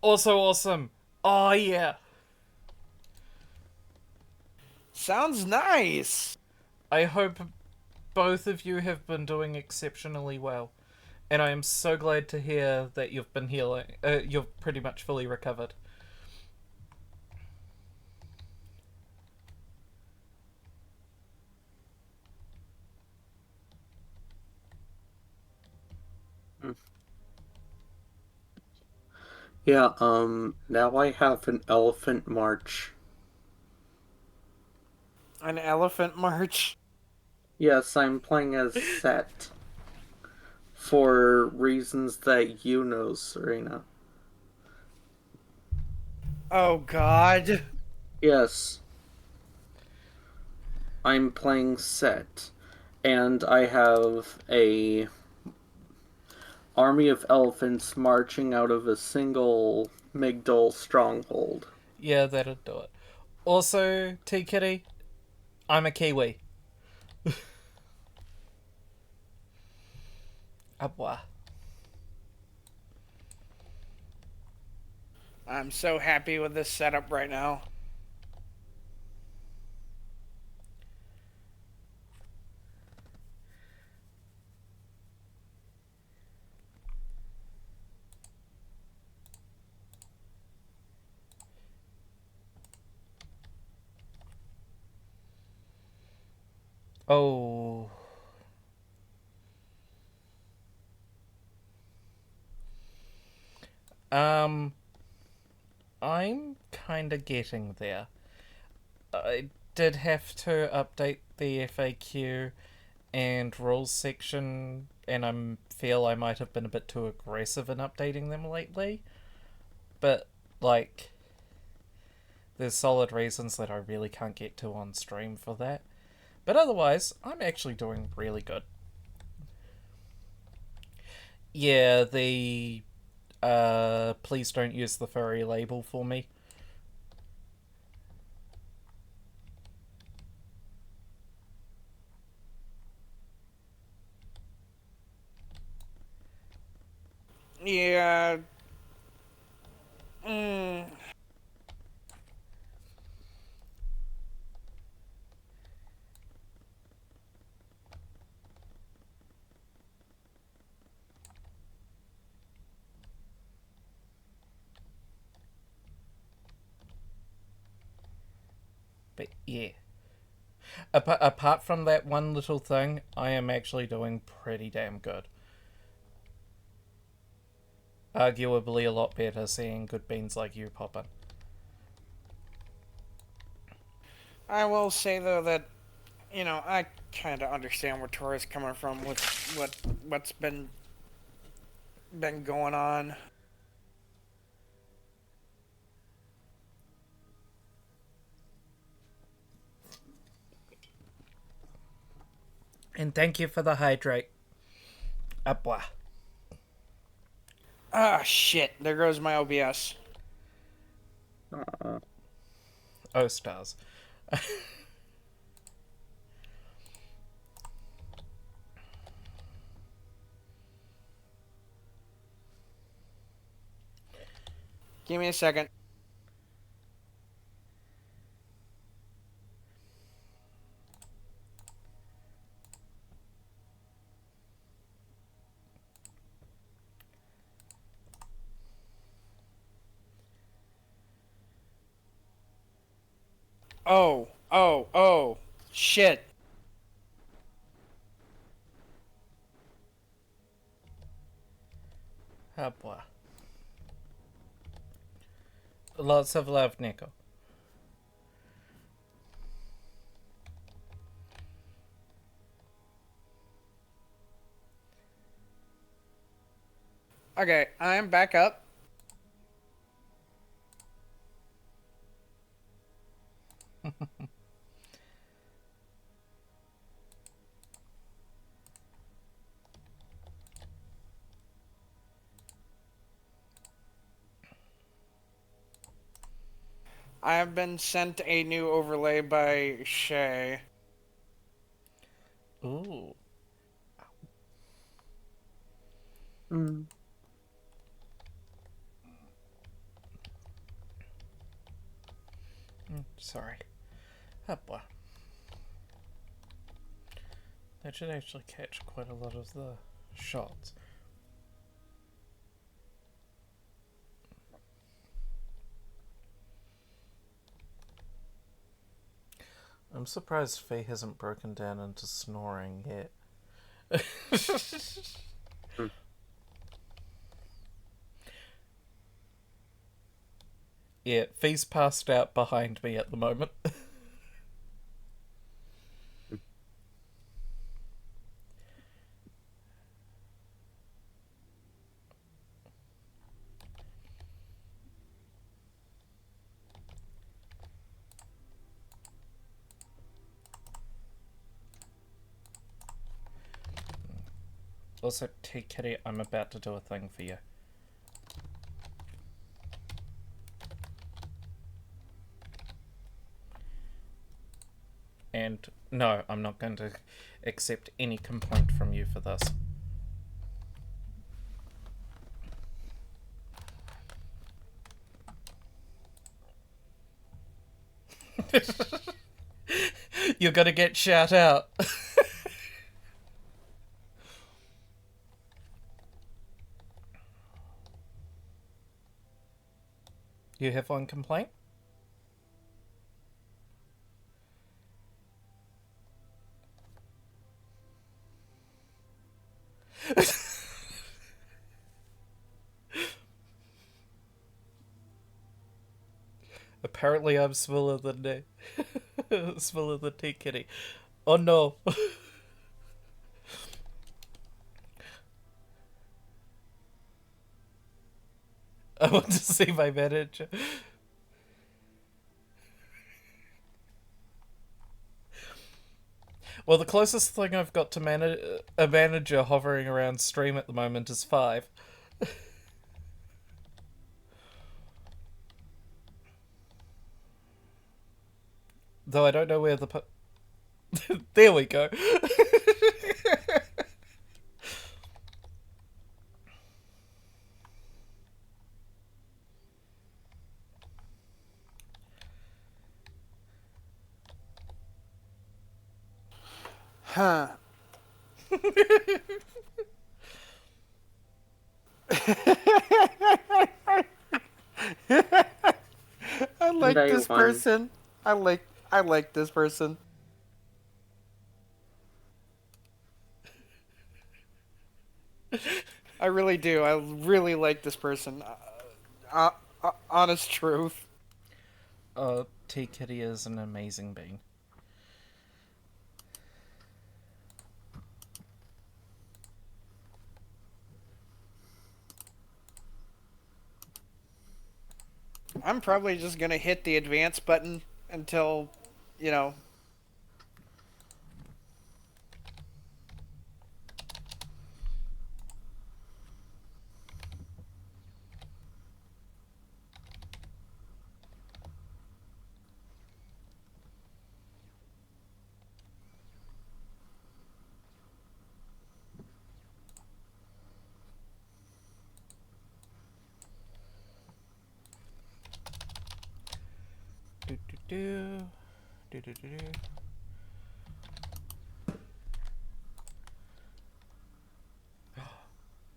Also awesome. Oh, yeah. Sounds nice. I hope both of you have been doing exceptionally well. And I am so glad to hear that you've been healing. You've pretty much fully recovered. Yeah, now I have an elephant march. An elephant march. Yes, I'm playing as Set. For reasons that you know, Serena. Oh, God. Yes. I'm playing Set. And I have a army of elephants marching out of a single Migdol stronghold. Yeah, that'd do it. Also, T-Kitty, I'm a Kiwi. Abwa. I'm so happy with this setup right now. Oh. I'm kinda getting there. I did have to update the FAQ and rules section, and I feel I might have been a bit too aggressive in updating them lately. But, like, there's solid reasons that I really can't get to on stream for that. But otherwise, I'm actually doing really good. Yeah, the please don't use the furry label for me. Yeah. Mm. But yeah. Apart from that one little thing, I am actually doing pretty damn good. Arguably a lot better seeing good beans like you pop in. I will say though that, I kind of understand where Tori's coming from with what's been going on. And thank you for the hydrate. Abwa. Ah, shit. There goes my OBS. Oh, stars. Give me a second. Oh, shit. Ah, boy. Lots of love, Nico. Okay, I'm back up. I have been sent a new overlay by Shay. Ooh. Mm. Sorry. Ah, boy. That should actually catch quite a lot of the shots. I'm surprised Faye hasn't broken down into snoring yet. Yeah, Faye's passed out behind me at the moment. Also, T Kitty, I'm about to do a thing for you. And no, I'm not going to accept any complaint from you for this. You're gonna get shout out. You have one complaint? Apparently I'm smaller than smaller than T Kitty. Oh no. I want to see my manager. Well, the closest thing I've got to a manager hovering around stream at the moment is 5. Though I don't know where the... There we go. Huh. I like I this won. person. I like this person. I really do. I really like this person. Honest truth. T Kitty is an amazing being. I'm probably just gonna hit the advance button until, you know. Do do do. Do do do do.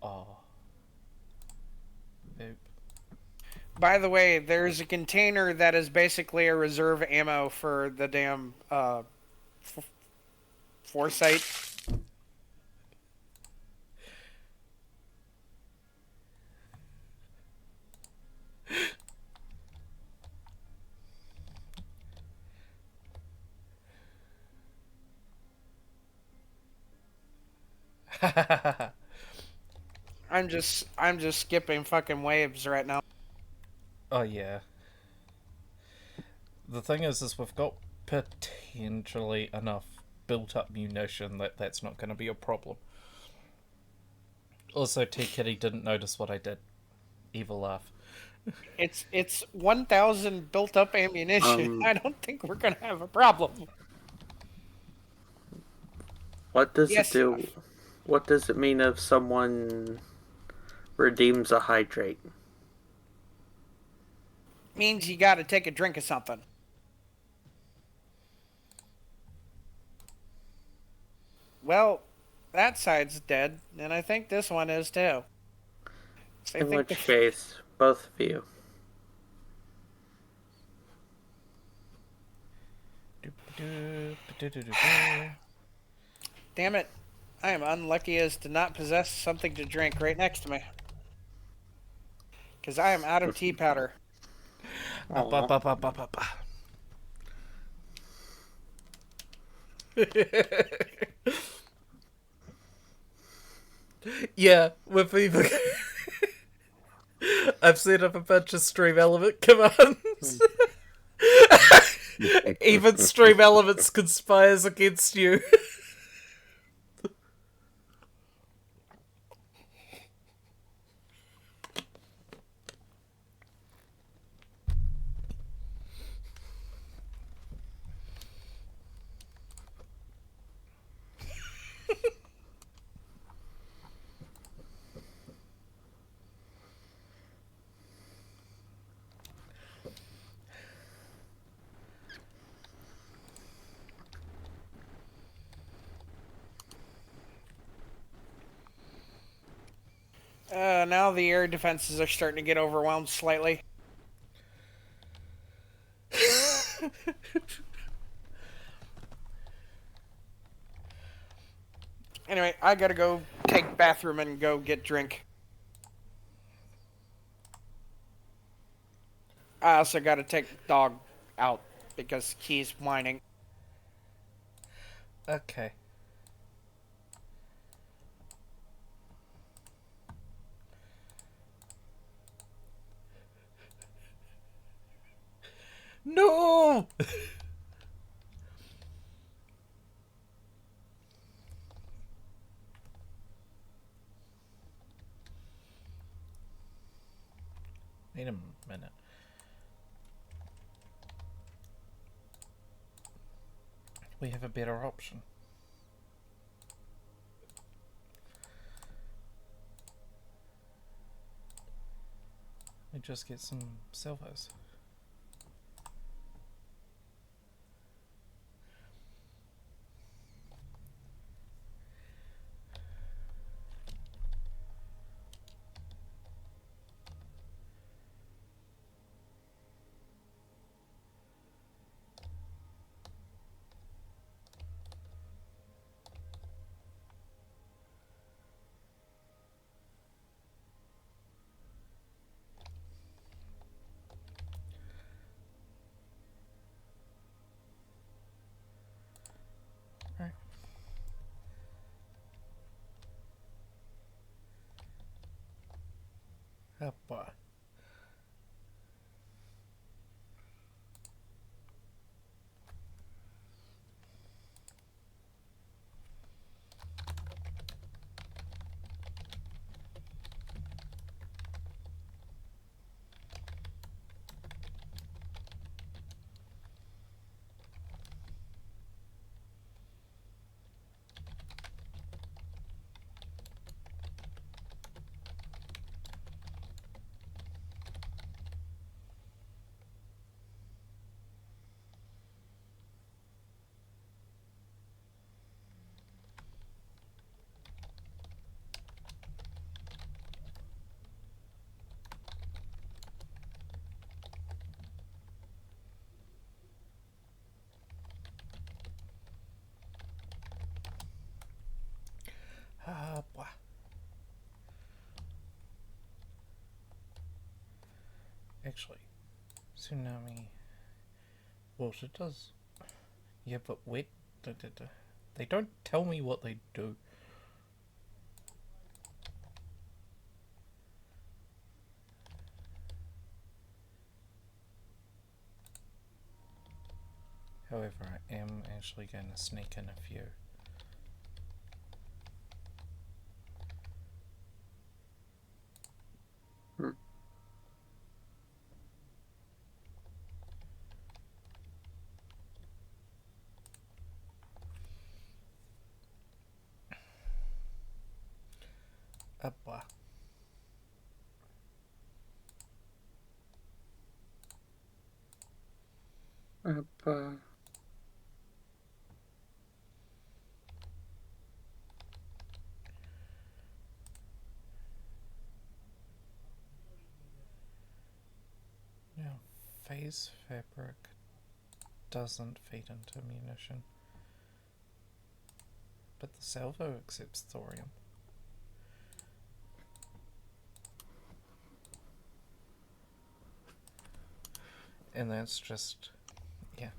Oh. Oop. By the way, there's a container that is basically a reserve ammo for the damn Foresight. I'm just skipping fucking waves right now. Oh yeah. The thing is we've got potentially enough built-up munition that that's not going to be a problem. Also, T-Kitty didn't notice what I did. Evil laugh. It's 1,000 built up ammunition. Um, I don't think we're gonna have a problem. What does Yes. it do? What does it mean if someone redeems a hydrate? Means you gotta take a drink of something. Well, that side's dead, and I think this one is too. So I In think which case, both of you. Damn it. I am unlucky as to not possess something to drink right next to me. Because I am out of tea powder. Yeah, with even I've set up a bunch of stream element commands. Even stream elements conspires against you. Now the air defenses are starting to get overwhelmed slightly. Anyway, I gotta go take bathroom and go get drink. I also gotta take dog out because he's whining. Okay. No! Wait a minute. We have a better option. We just get some salvos. Right. Oh boy. actually. Tsunami. Water does. Yeah, but wet. They don't tell me what they do. However, I am actually going to sneak in a few. Upwa. Now, phase fabric doesn't feed into munition, but the salvo accepts thorium. And that's just, yeah.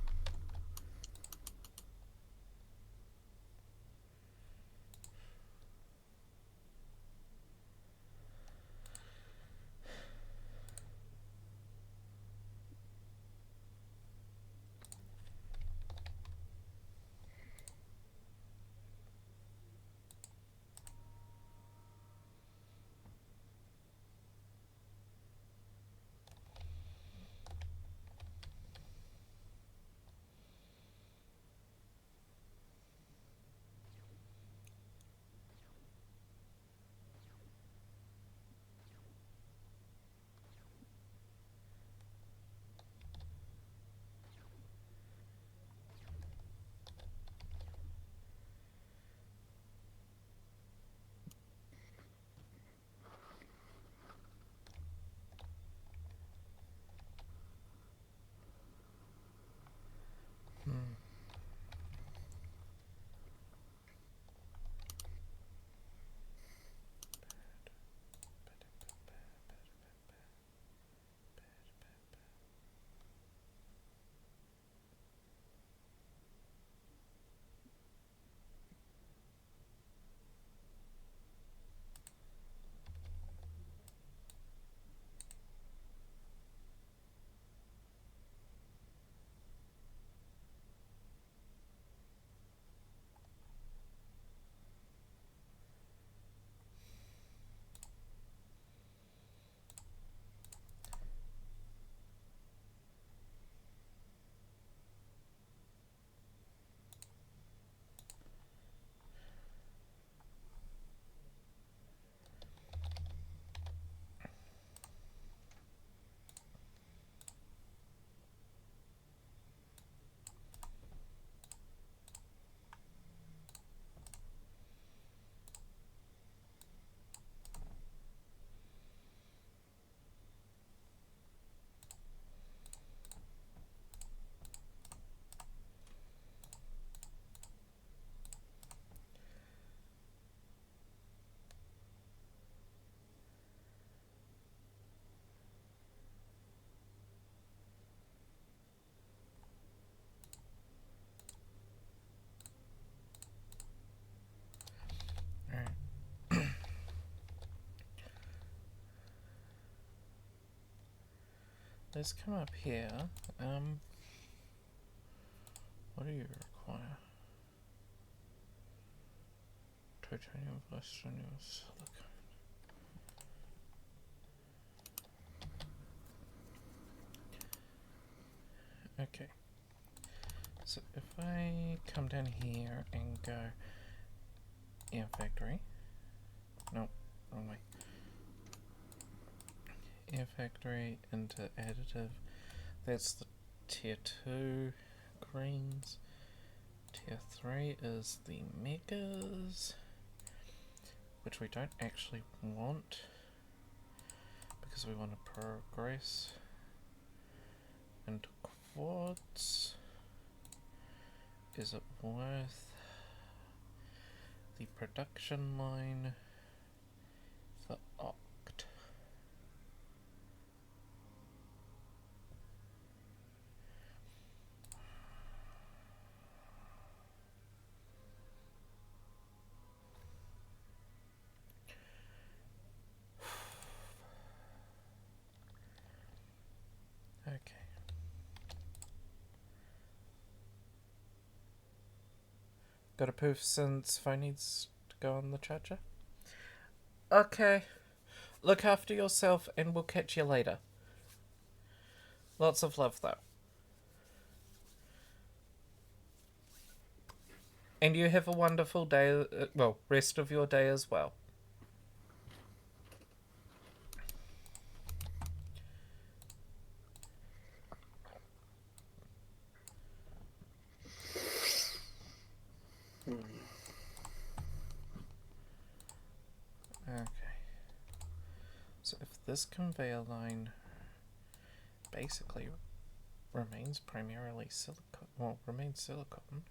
Let's come up here. What do you require? Titanium, blastonium, silicone. Okay. So if I come down here and go air factory. No, wrong way. Air factory into additive. That's the tier 2 greens. Tier 3 is the megas, which we don't actually want because we want to progress into quartz. Is it worth the production line for oct? Got a poof since phone needs to go on the charger? Okay. Look after yourself and we'll catch you later. Lots of love though. And you have a wonderful day, rest of your day as well. Okay. So if this conveyor line basically remains primarily remains silicone,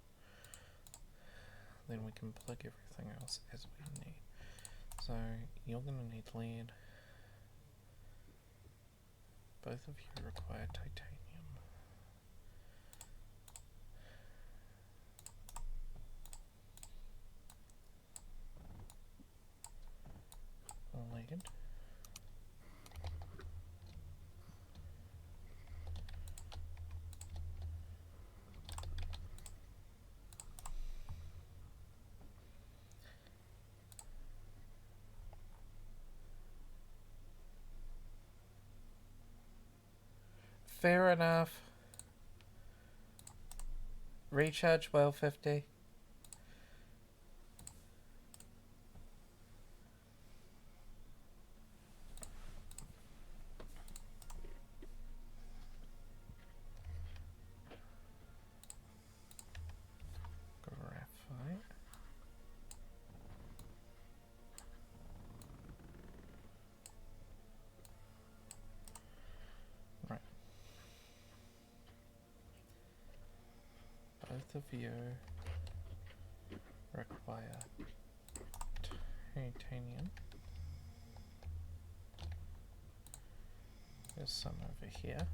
then we can plug everything else as we need. So you're going to need lead. Both of you require titanium. Lead. Fair enough. Recharge well 50. Graphite. Right. Both of you require titanium. There's some over here.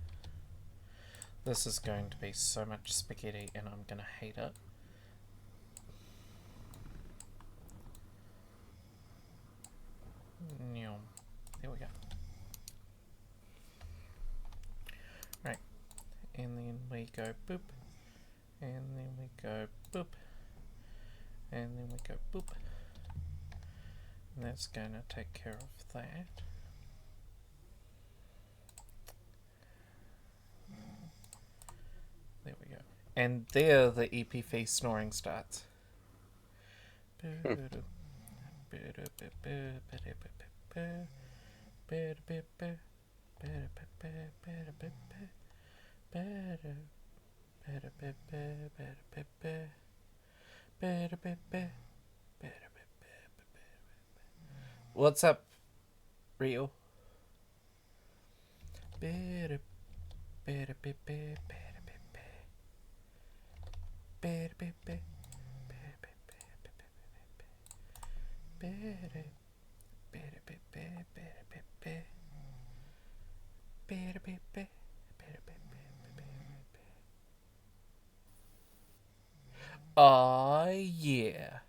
This is going to be so much spaghetti and I'm gonna hate it. Nyom. There we go. Right. And then we go boop. And then we go boop. And then we go boop. And that's going to take care of that. There we go. And there the EPV snoring starts. What's up, Rio? Aw, yeah.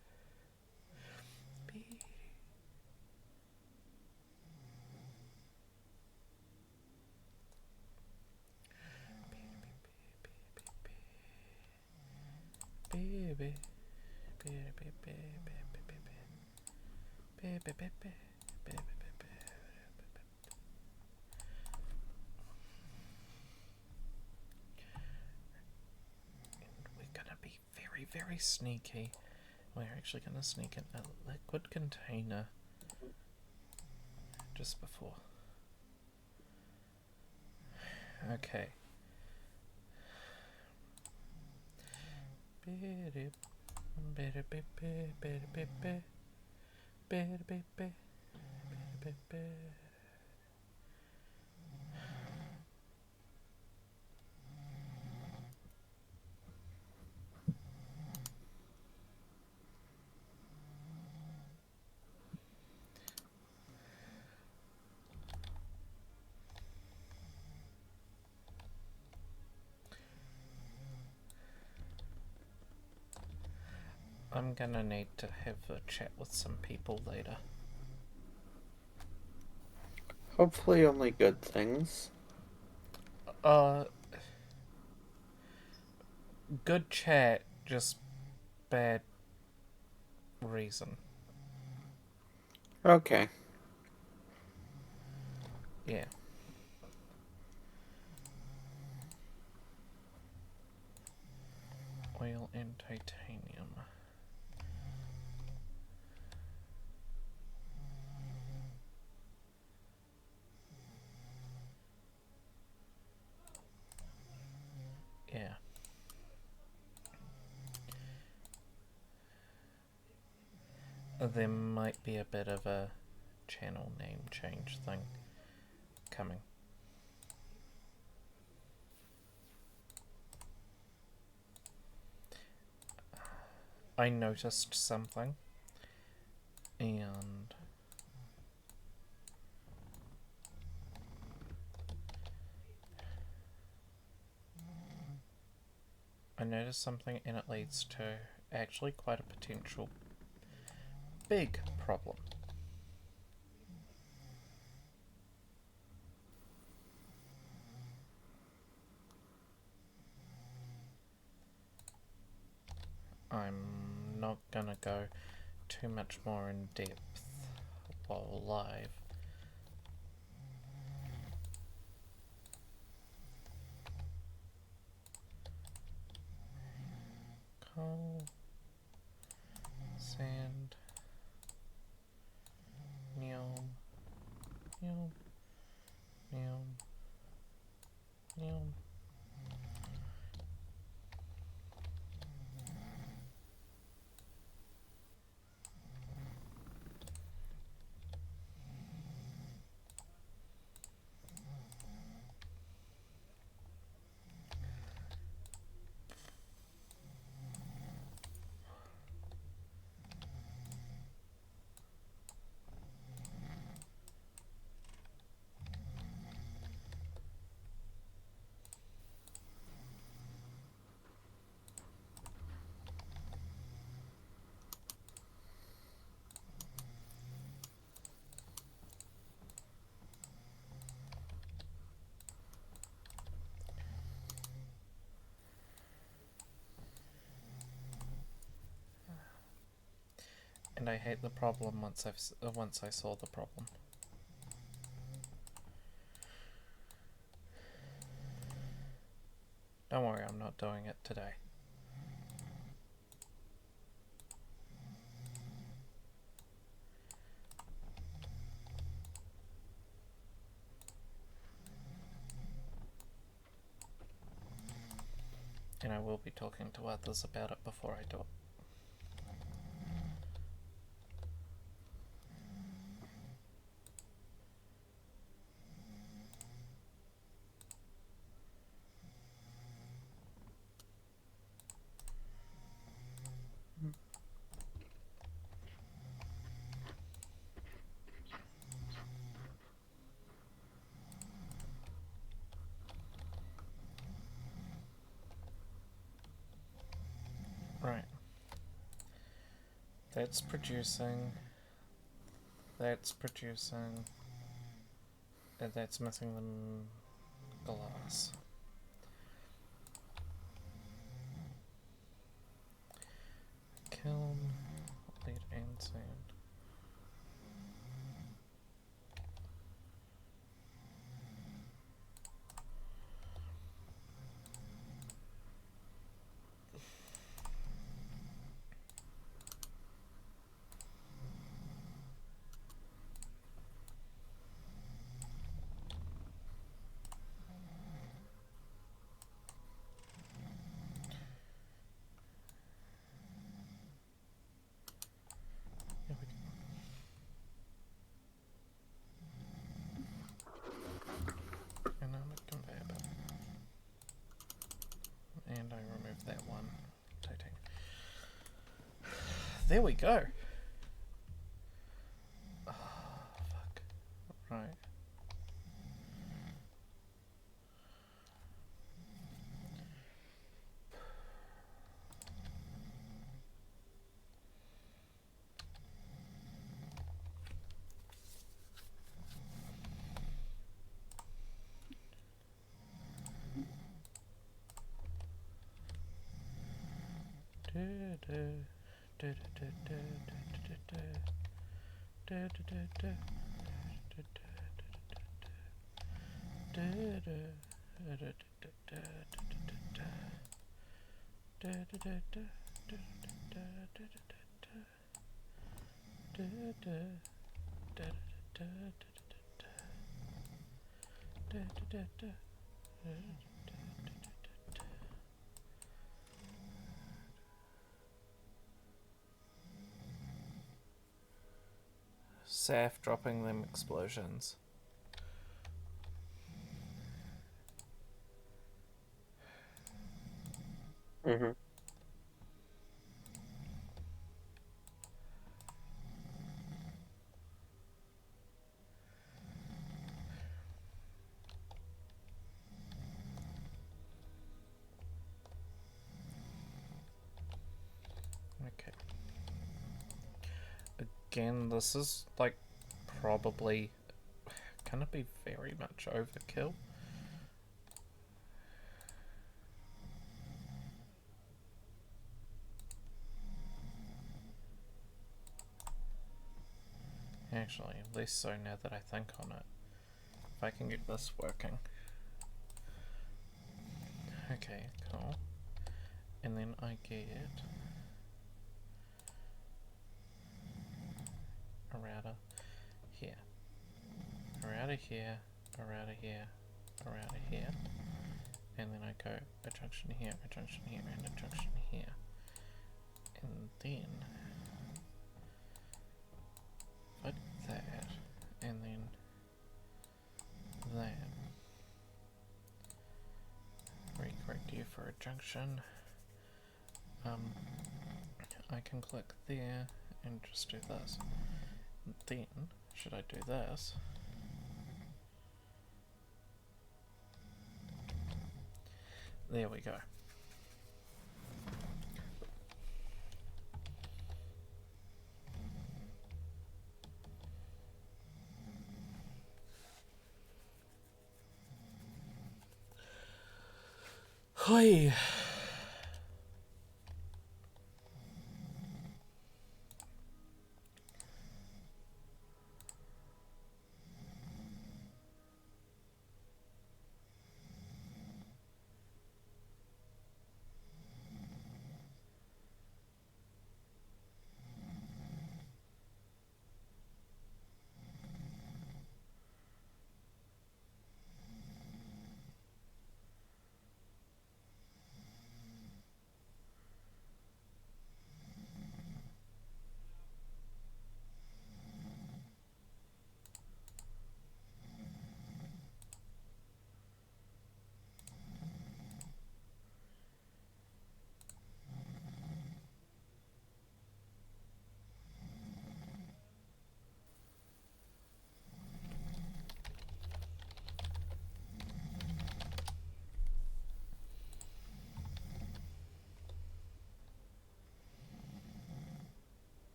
Very sneaky. We're actually going to sneak in a liquid container just before. Okay. I'm gonna need to have a chat with some people later. Hopefully only good things. Good chat, just bad reason. Okay. Yeah. Oil and titanium. Yeah. There might be a bit of a channel name change thing coming. I noticed something, and it leads to actually quite a potential big problem. I'm not gonna go too much more in depth while live. Coal, sand, neon, neon, neon, neon. And I hate the problem once I saw the problem. Don't worry, I'm not doing it today. And I will be talking to others about it before I do it. Right. That's producing. That's producing. And that's missing the glass. Kiln, lead and sand. There we go. And I'm a conveyor belt. And I remove that one. Titanium. There we go. Oh, fuck. Right. Do, do, Saf dropping them explosions. Mm-hmm. Okay. Again, this is like probably gonna be very much overkill. Actually, at least so now that I think on it. If I can get this working. Okay, cool. And then I get a router here. A router here, a router here, a router here. And then I go a junction here, a junction here, and a junction here. And then if I do that, and then that. Recorrect you for a junction. I can click there and just do this. Then, should I do this? There we go. Hi.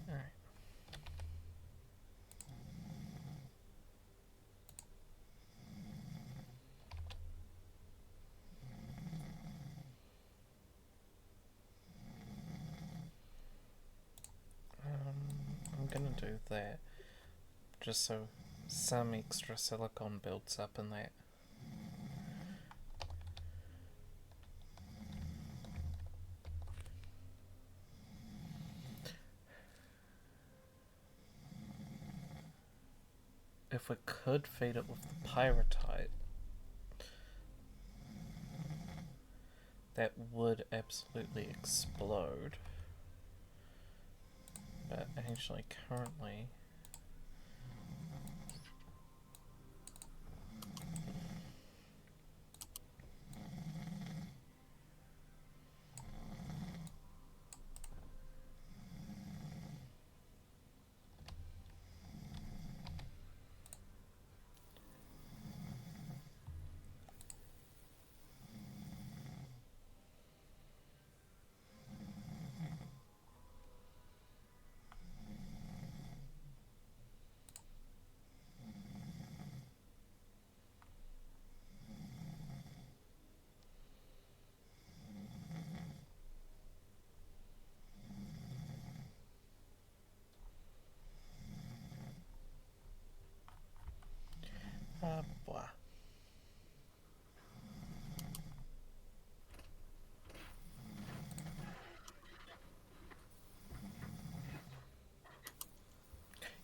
Alright. I'm gonna do that just so some extra silicon builds up in that. If we could feed it with the pyrite, that would absolutely explode. But actually, currently,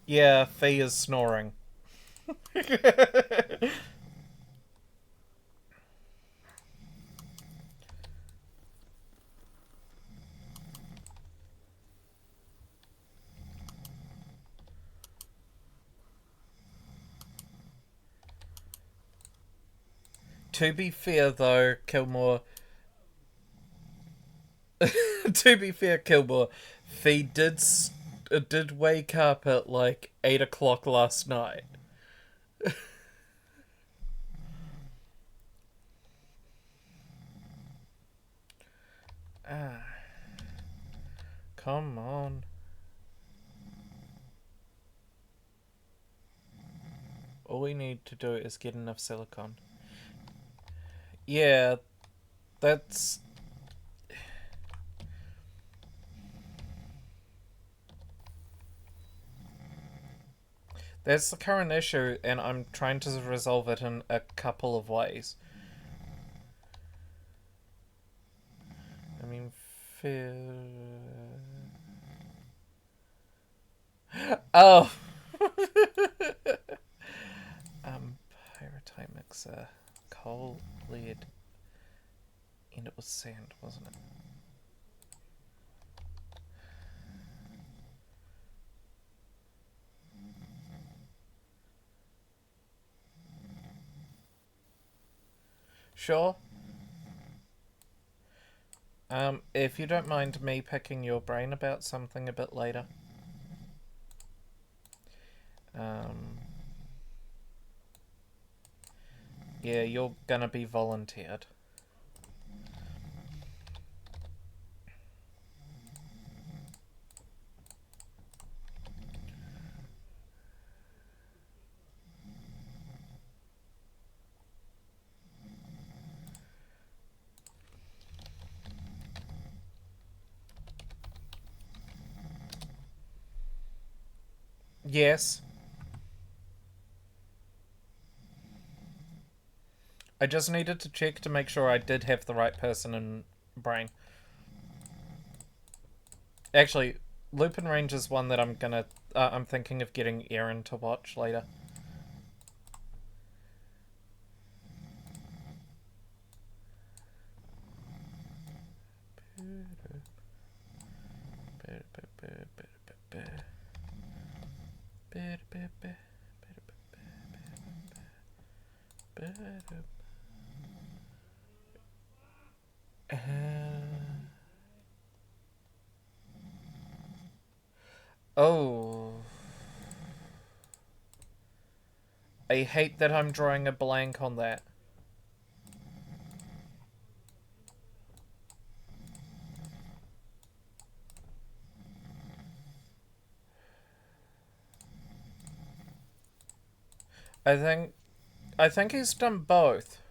Yeah, Fee is snoring. To be fair, though, Kilmore. To be fair, Kilmore, Fee did wake up at like 8 o'clock last night. Ah, come on. All we need to do is get enough silicon. Yeah, that's... That's the current issue, and I'm trying to resolve it in a couple of ways. I mean, oh! Pyrite mixer, coal, lead, and it was sand, wasn't it? Sure. If you don't mind me picking your brain about something a bit later. Yeah, you're gonna be volunteered. Yes. I just needed to check to make sure I did have the right person in brain. Actually, Lupin Range is one that I'm thinking of getting Aaron to watch later. Oh. I hate that I'm drawing a blank on that. I think he's done both.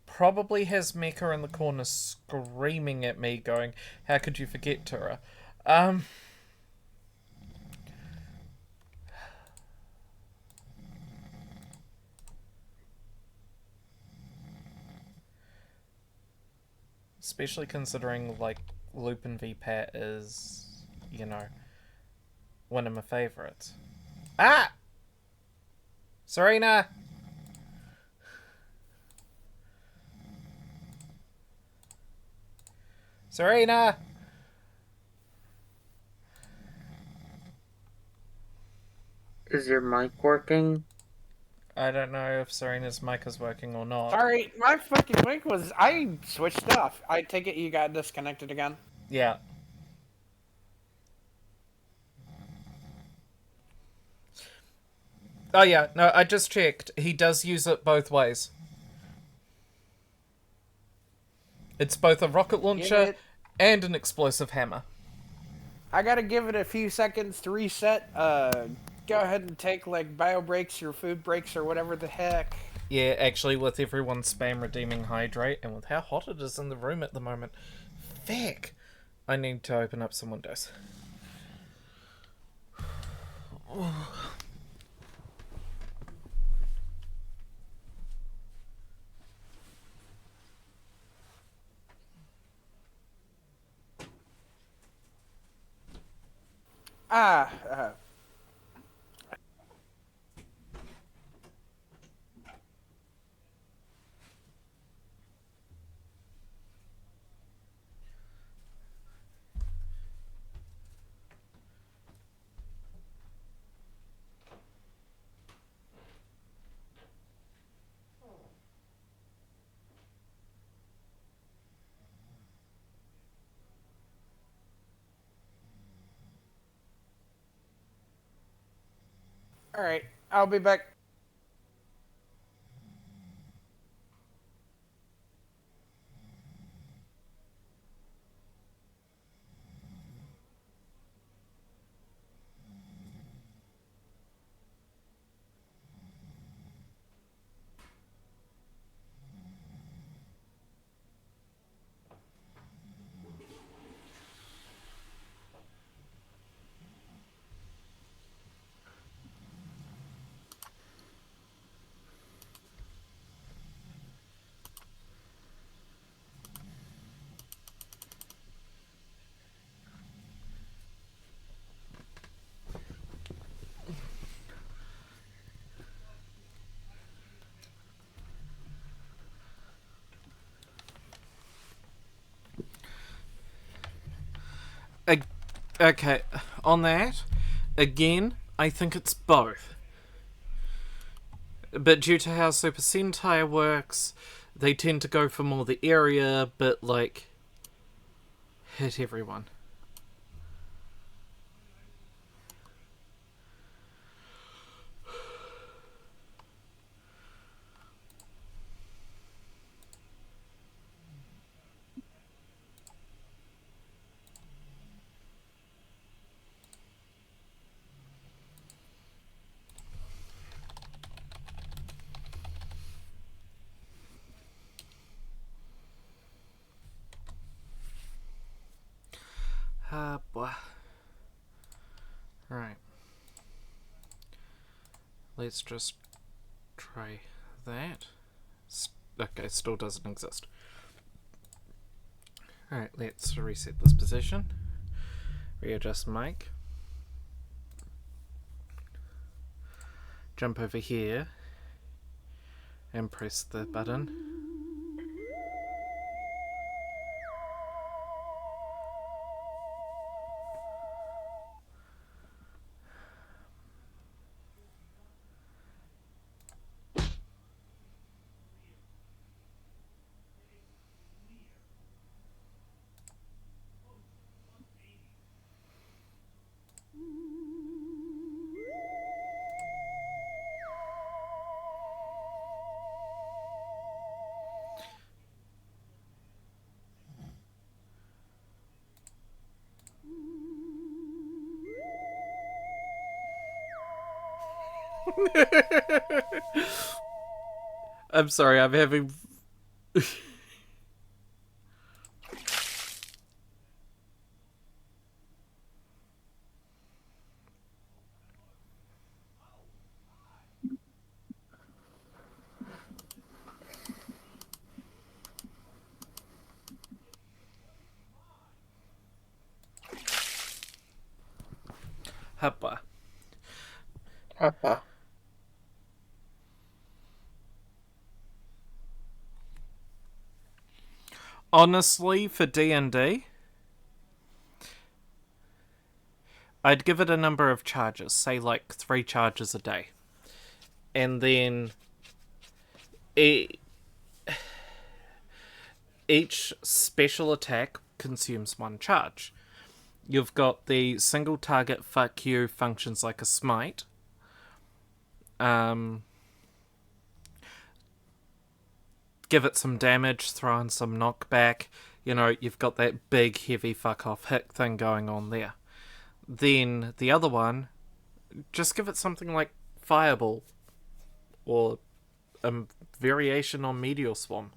Probably has Mecha in the corner screaming at me going, how could you forget Tura? Especially considering, like, Lupin v Pat is, you know, one of my favorites. Ah! Serena! Serena! Is your mic working? I don't know if Serena's mic is working or not. Sorry, my fucking mic was... I switched off. I take it you got disconnected again? Yeah. Oh yeah, no, I just checked. He does use it both ways. It's both a rocket launcher and an explosive hammer. I gotta give it a few seconds to reset. Go ahead and take, like, bio breaks or food breaks or whatever the heck. Yeah, actually, with everyone spam redeeming hydrate, and with how hot it is in the room at the moment, feck, I need to open up some windows. Ah, all right. I'll be back. Okay, on that, again, I think it's both. But due to how Super Sentai works, they tend to go for more the area, but like hit everyone. Ah, boy. Right. Let's just try that. Okay, still doesn't exist. Alright, let's reset this position. Readjust mic. Jump over here. And press the button. I'm sorry, I'm having... Hoppa. Honestly, for D&D, I'd give it a number of charges, say like 3 charges a day. And then each special attack consumes 1 charge. You've got the single target fuck you functions like a smite. Give it some damage, throw in some knockback. You know, you've got that big heavy fuck off hit thing going on there. Then the other one, just give it something like Fireball or a variation on Meteor Swarm.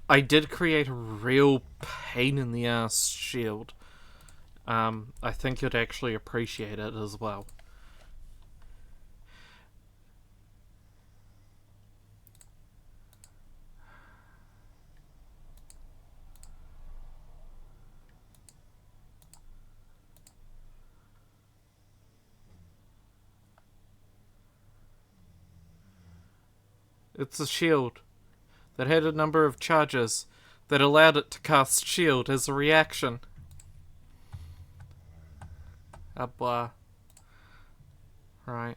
I did create a real pain in the ass shield. I think you'd actually appreciate it as well. It's a shield that had a number of charges that allowed it to cast shield as a reaction. Ah, blah. Right.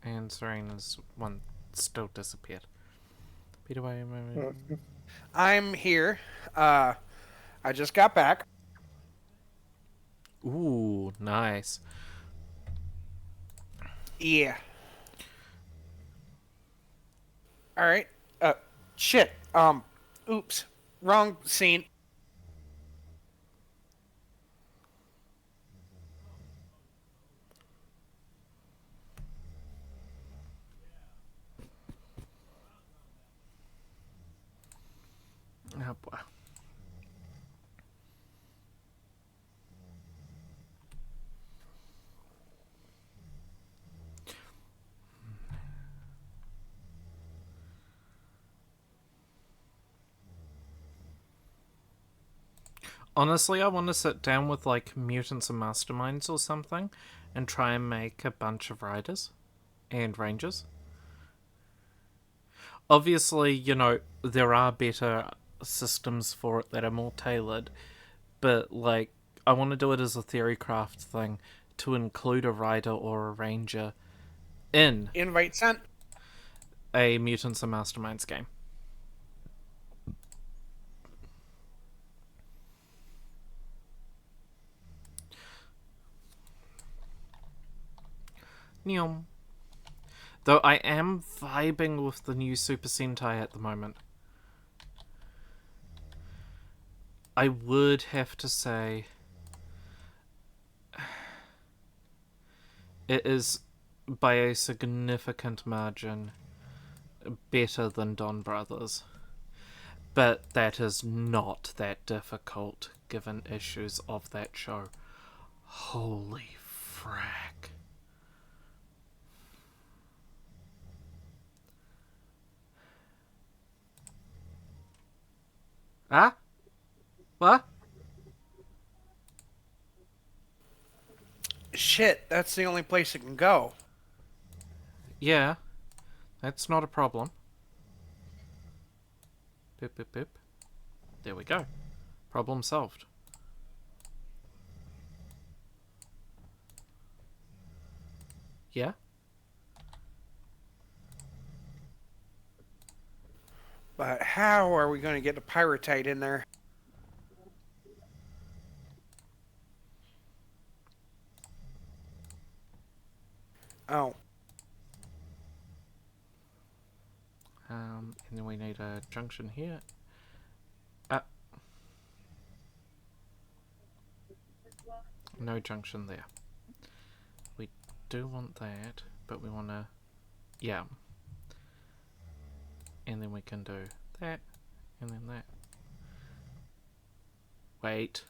And Serena's one still disappeared. Peter, wait a moment. I'm here. I just got back. Ooh, nice. Yeah. All right. Shit. Oops. Wrong scene. Oh, boy. Honestly, I want to sit down with, like, Mutants and Masterminds or something and try and make a bunch of riders and rangers. Obviously, you know, there are better systems for it that are more tailored, but, like, I want to do it as a theorycraft thing to include a rider or a ranger in Invite sent. a Mutants and Masterminds game. Neom. Though I am vibing with the new Super Sentai at the moment. I would have to say it is by a significant margin better than Don Brothers. But that is not that difficult given issues of that show. Holy frack. Ah? What? Shit, that's the only place it can go. Yeah. That's not a problem. Boop, boop, boop. There we go. Problem solved. Yeah? But how are we going to get the pyrotite in there? Oh. And then we need a junction here. No junction there. We do want that, but we want to... Yeah. And then we can do that, and then that. Wait.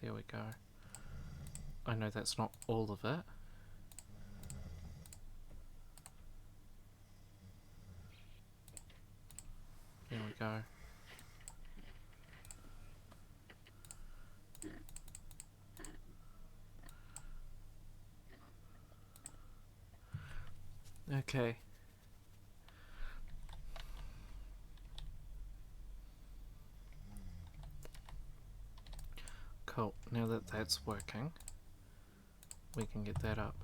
There we go. I know that's not all of it. There we go. Okay. that's working. We can get that up.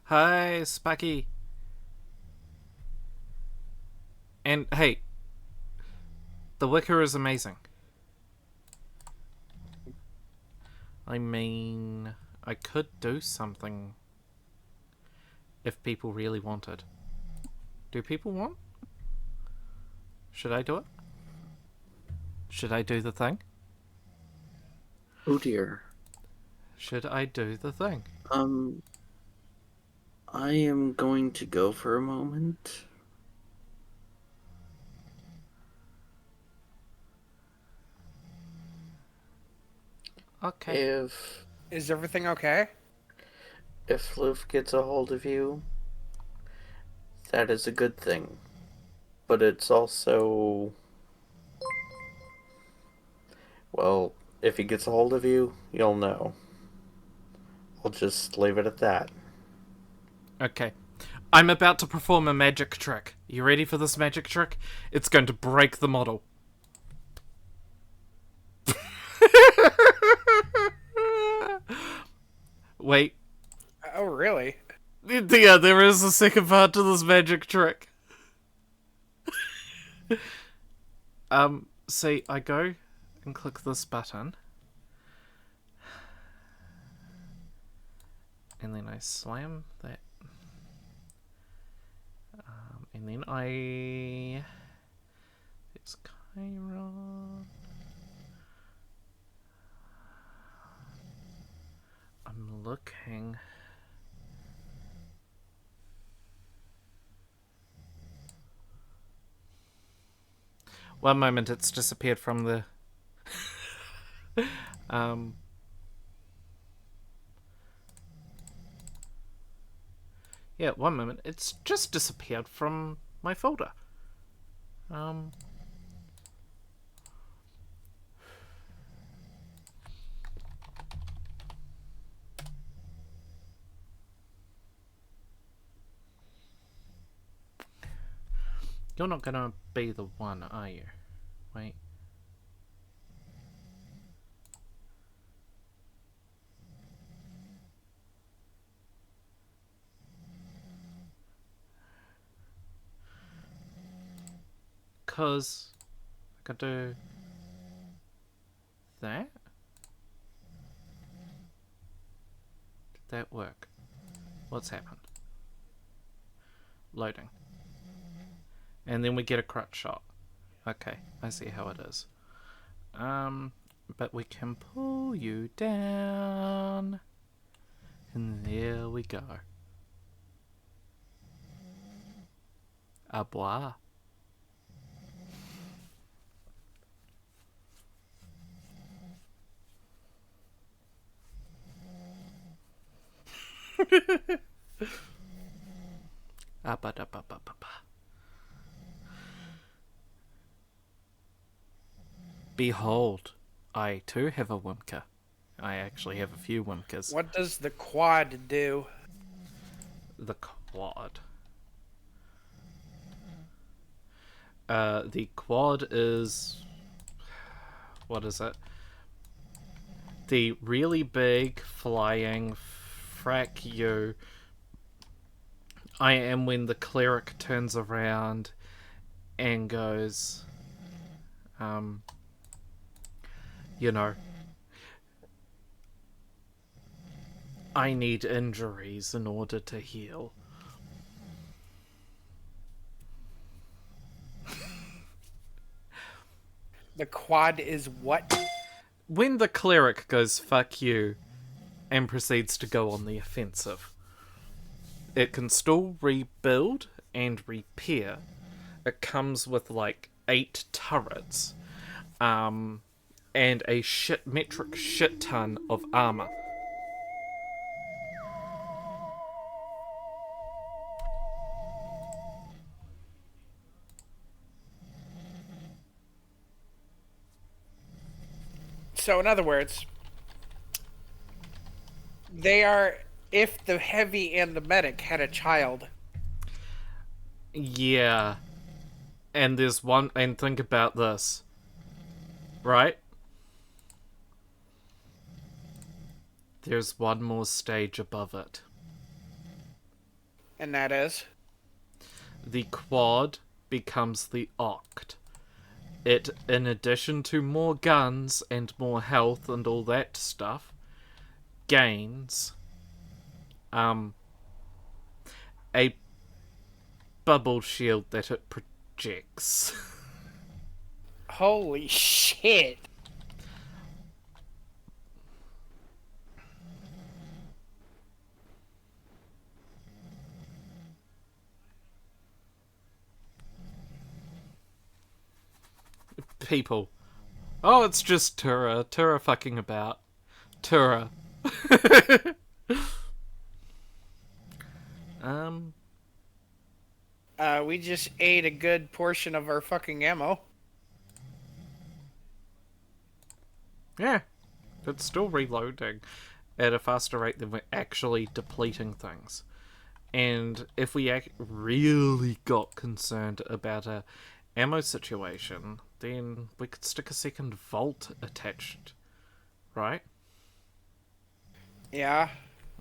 Hi, Spucky. And hey, the wicker is amazing. I mean, I could do something if people really wanted. Do people want? Should I do it? Should I do the thing? Oh dear. Should I do the thing? I am going to go for a moment. Okay. Is everything okay? If Loof gets a hold of you, that is a good thing. But it's also... Well, if he gets a hold of you, you'll know. I'll just leave it at that. Okay. I'm about to perform a magic trick. You ready for this magic trick? It's going to break the model. Wait. Oh, really? Yeah, there is a second part to this magic trick. See, I go and click this button. And then I slam that. And then it's Chiron. I'm looking. One moment, it's disappeared from the... Yeah, one moment, it's just disappeared from my folder. You're not gonna be the one, are you? Wait. Cause I could do that? Did that work? What's happened? Loading. And then we get a crutch shot. Okay, I see how it is. But we can pull you down. And there we go. Au revoir. Behold, I too have a Wimka. I actually have a few Wimkas. What does the quad do? The quad. The quad is... What is it? The really big, flying, frack you. I am when the cleric turns around and goes... you know, I need injuries in order to heal. The quad is what? When the cleric goes fuck you and proceeds to go on the offensive, it can still rebuild and repair. It comes with like 8 turrets, and a metric shit ton of armor. So, in other words, they are if the heavy and the medic had a child. Yeah. And there's one, and think about this, right? There's one more stage above it. And that is? The quad becomes the oct. It, in addition to more guns and more health and all that stuff, gains a bubble shield that it projects. Holy shit. People. Oh, it's just Tura. Tura fucking about. Tura. We just ate a good portion of our fucking ammo. Yeah. It's still reloading at a faster rate than we're actually depleting things. And if we really got concerned about a ammo situation, then we could stick a second vault attached, right? Yeah.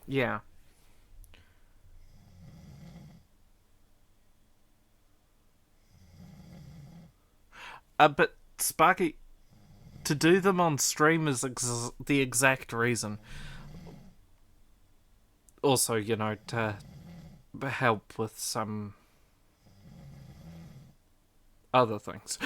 Yeah. But Sparky, to do them on stream is the exact reason. Also, you know, to help with some other things.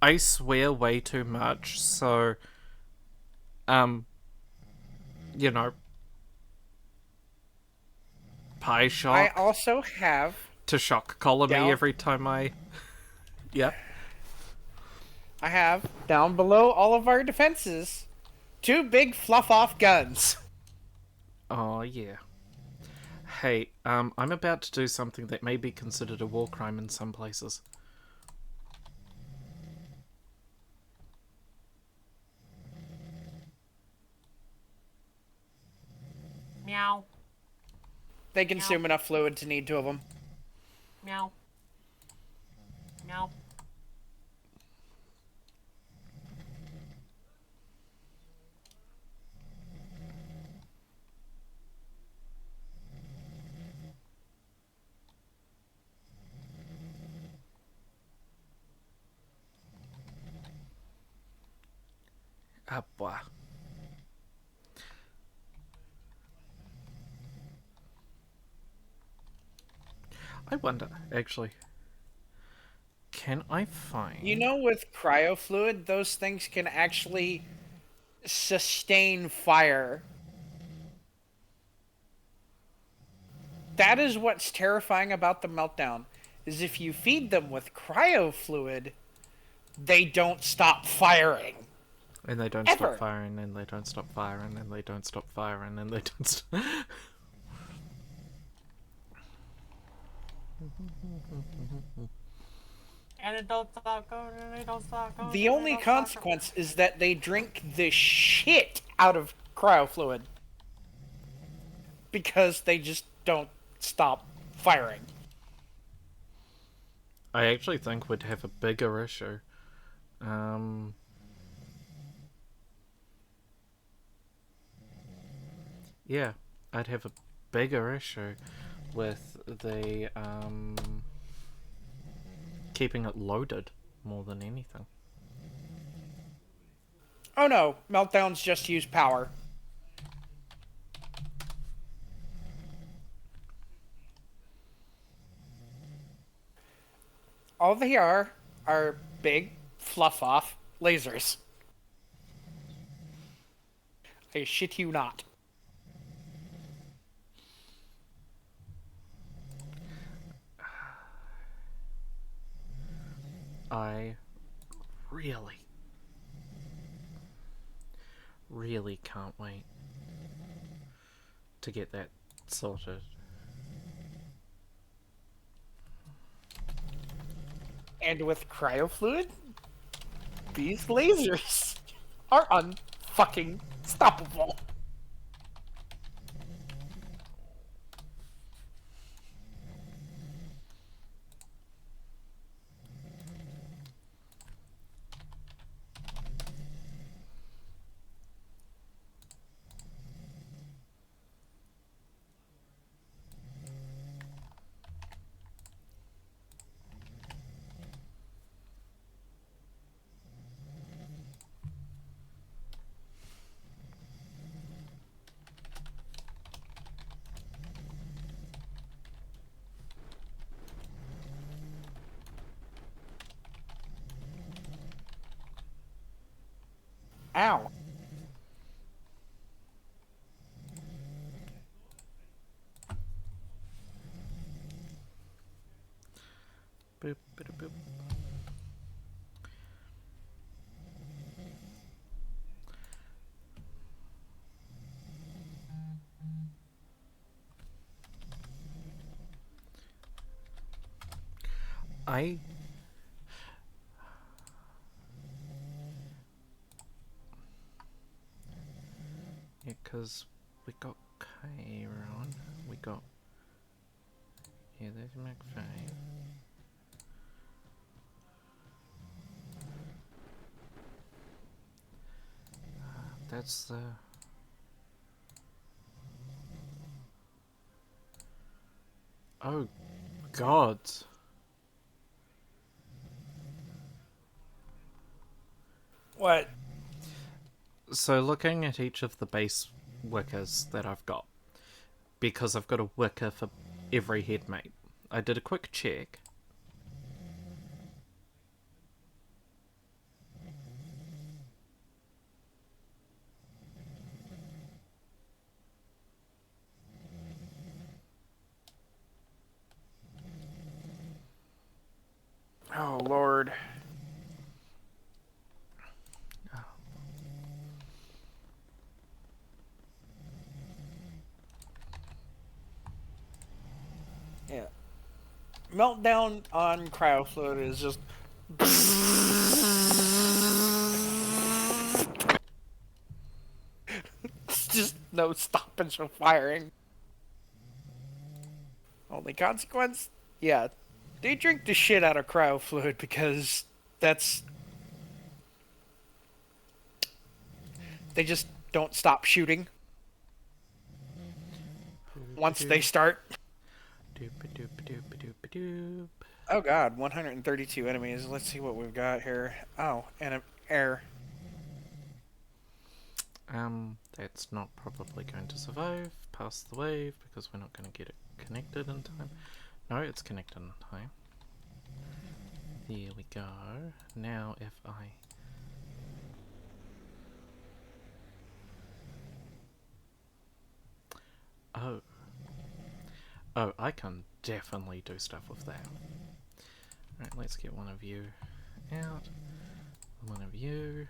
I swear way too much, so you know, pie shock I also have to shock collar me down- every time I down below all of our defenses 2 big fluff off guns. Oh yeah. Hey, I'm about to do something that may be considered a war crime in some places. Meow. They consume enough fluid to need 2 of them. Meow. Meow. Ah, boy. I wonder, actually, can I find... You know, with cryo fluid, those things can actually sustain fire. That is what's terrifying about the meltdown, is if you feed them with cryo fluid, they don't stop firing. And they don't Ever. stop firing, and they don't stop firing, and they don't stop firing, and they don't stop... And it don't stop going, and it don't stop going. The and it only don't stop consequence is that they drink the shit out of cryo fluid. Because they just don't stop firing. I actually think we'd have a bigger issue. Yeah, I'd have a bigger issue with the, keeping it loaded more than anything. Oh no, meltdowns just use power. All they are big, fluff-off lasers. I shit you not. I really can't wait to get that sorted. And with cryo fluid, These lasers are unfucking stoppable. Ow. Boop, boop, boop. I yeah, cause we got Chiron, we got there's McFay. That's the oh God. What? So looking at each of the base wickers that I've got, because I've got a wicker for every headmate, I did a quick check. Oh, Lord. Yeah. Meltdown on Cryofloat is just... It's just no stoppage of firing. Only consequence? Yeah. They drink the shit out of Cryofluid because that's... They just don't stop shooting once they start. Doop-a-doop-a-doop-a-doop-a-doop. Oh god, 132 enemies. Let's see what we've got here. Oh, and an air. That's not probably going to survive past the wave because we're not going to get it connected in time. No, it's connected in time. There we go. Now if I... Oh. Oh, I can definitely do stuff with that. Alright, let's get one of you out. One of you.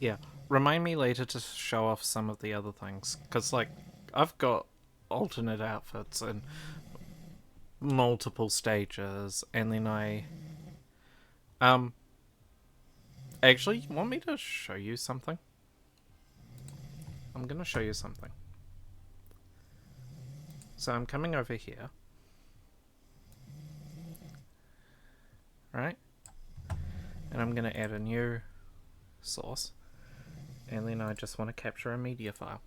Yeah, remind me later to show off some of the other things, because, like, I've got alternate outfits in multiple stages, and then actually, you want me to show you something? I'm gonna show you something. So I'm coming over here. Right? And I'm gonna add a new source. And then I just want to capture a media file.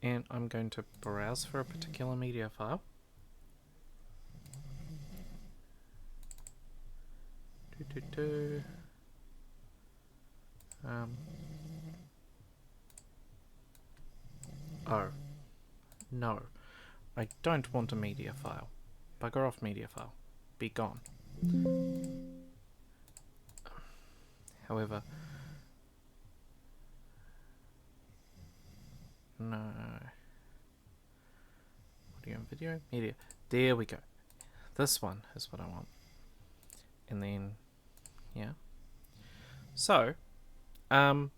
And I'm going to browse for a particular media file. Oh. No. I don't want a media file. Bugger off media file. Be gone. However, no. Audio and video, media. There we go. This one is what I want. And then, yeah. So, that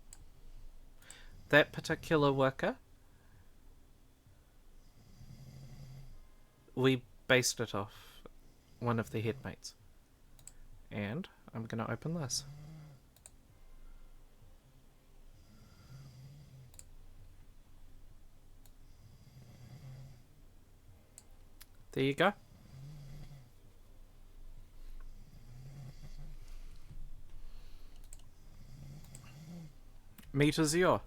particular worker, we based it off one of the headmates. And I'm going to open this. There you go. Meat is your.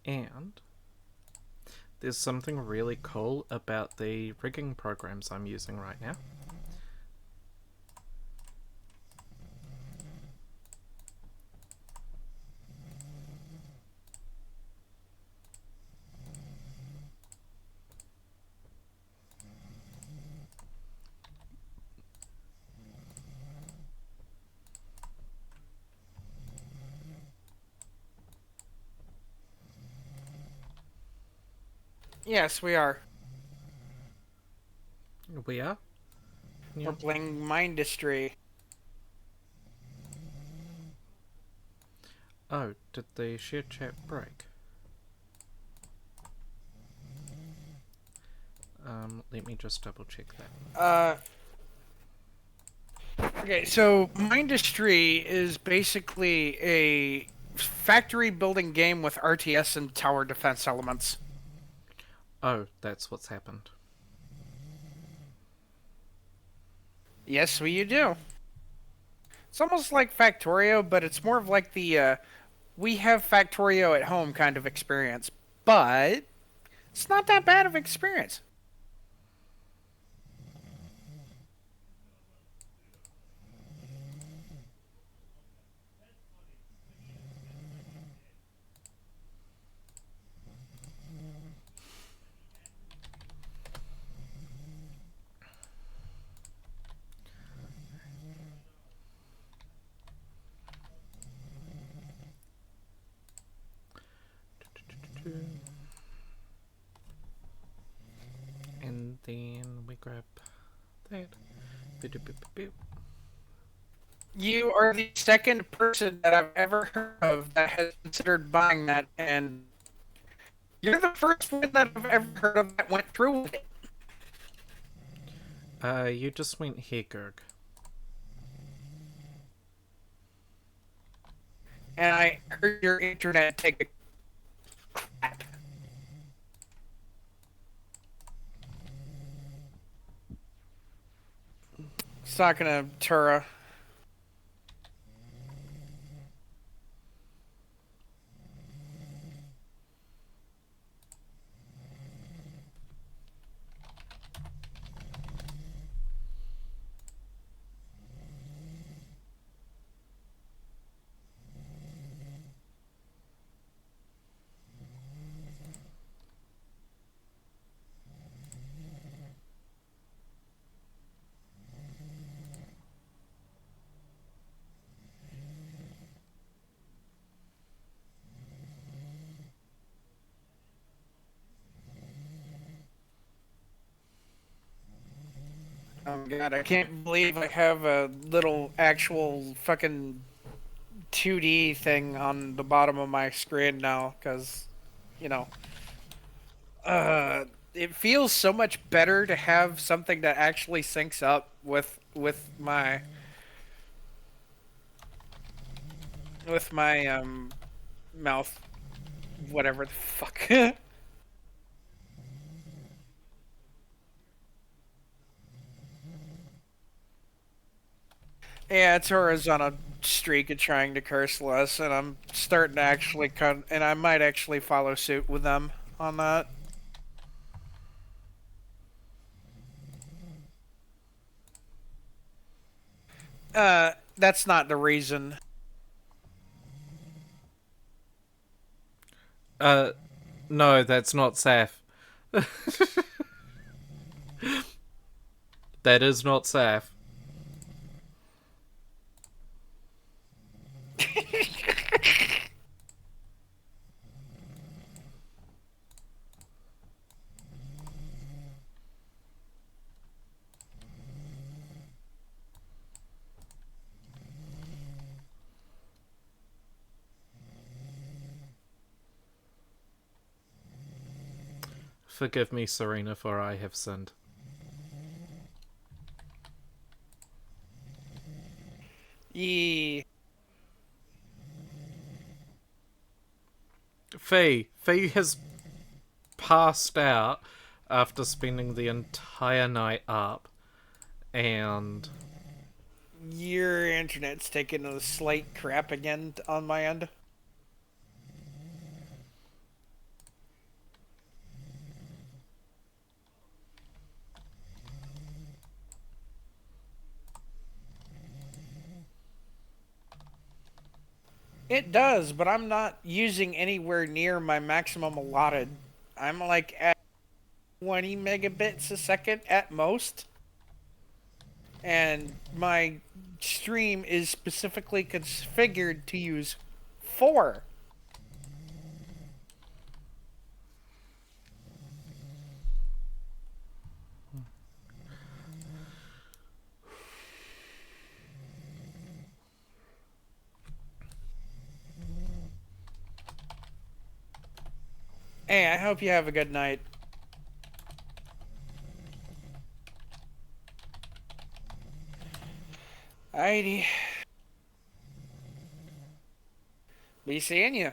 And there's something really cool about the rigging programs I'm using right now. Yes, we are. We are? Yeah. We're playing Mindustry. Oh, did the share chat break? Let me just double check that. Okay, so Mindustry is basically a factory building game with RTS and tower defense elements. Oh, that's what's happened. Yes, you do. It's almost like Factorio, but it's more of like the we have Factorio at home kind of experience. But it's not that bad of experience. And then we grab that. Boop. You are the second person that I've ever heard of that has considered buying that, and you're the first one that I've ever heard of that went through with it. You just went here, Gerg. And I heard your internet take a crap. It's not gonna Tura. Oh god, I can't believe I have a little actual fucking 2D thing on the bottom of my screen now, because, you know, it feels so much better to have something that actually syncs up with my mouth, whatever the fuck. Yeah, Tora's on a streak of trying to curse less, and I'm starting to actually and I might actually follow suit with them on that. That's not the reason. No, that's not Saf. That is not Saf. Forgive me, Serena, for I have sinned. Yee. Fee has passed out after spending the entire night up, and Your internet's taking a slight crap again on my end. It does, but I'm not using anywhere near my maximum allotted. I'm like at 20 megabits a second at most. And my stream is specifically configured to use 4. Hey, I hope you have a good night. Alrighty. Be seeing you.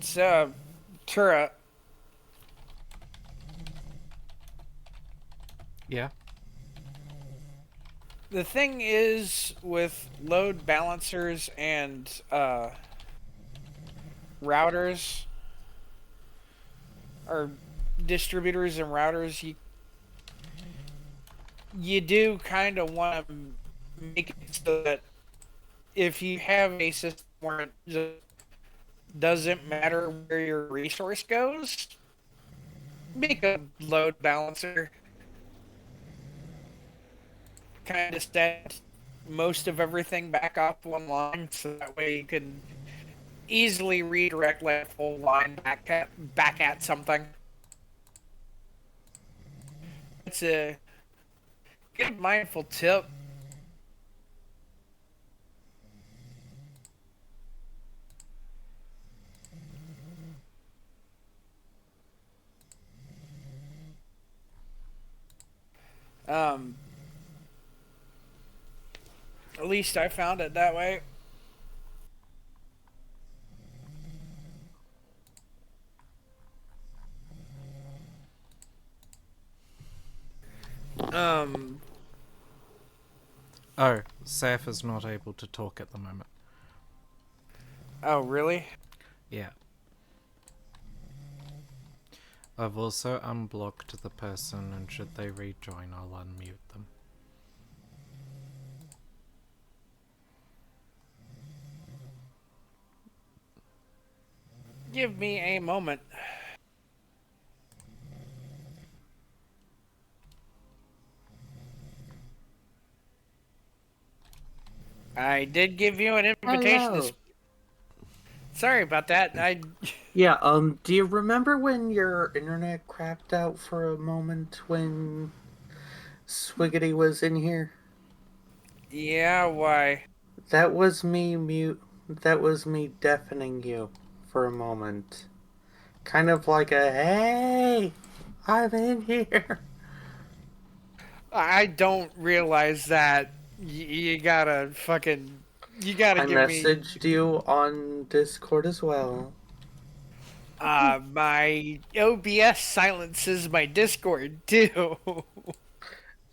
So, Tura, yeah. the thing is with load balancers and routers or distributors and routers, you do kind of want to make it so that if you have a system where it just doesn't matter where your resource goes, make a load balancer. Kind of set most of everything back off one line, so that way you can easily redirect that full line back at something. It's a good mindful tip. At least I found it that way. Oh, Saf is not able to talk at the moment. Oh, really? Yeah. I've also unblocked the person, and should they rejoin, I'll unmute them. Give me a moment. I did give you an invitation. Hello. Sorry about that. Yeah, do you remember when your internet crapped out for a moment when Swiggity was in here? Yeah, why? That was me that was me deafening you for a moment. Kind of like a, hey, I'm in here. I don't realize that. You gotta fucking. You gotta I give me. messaged you on Discord as well. My OBS silences my Discord too.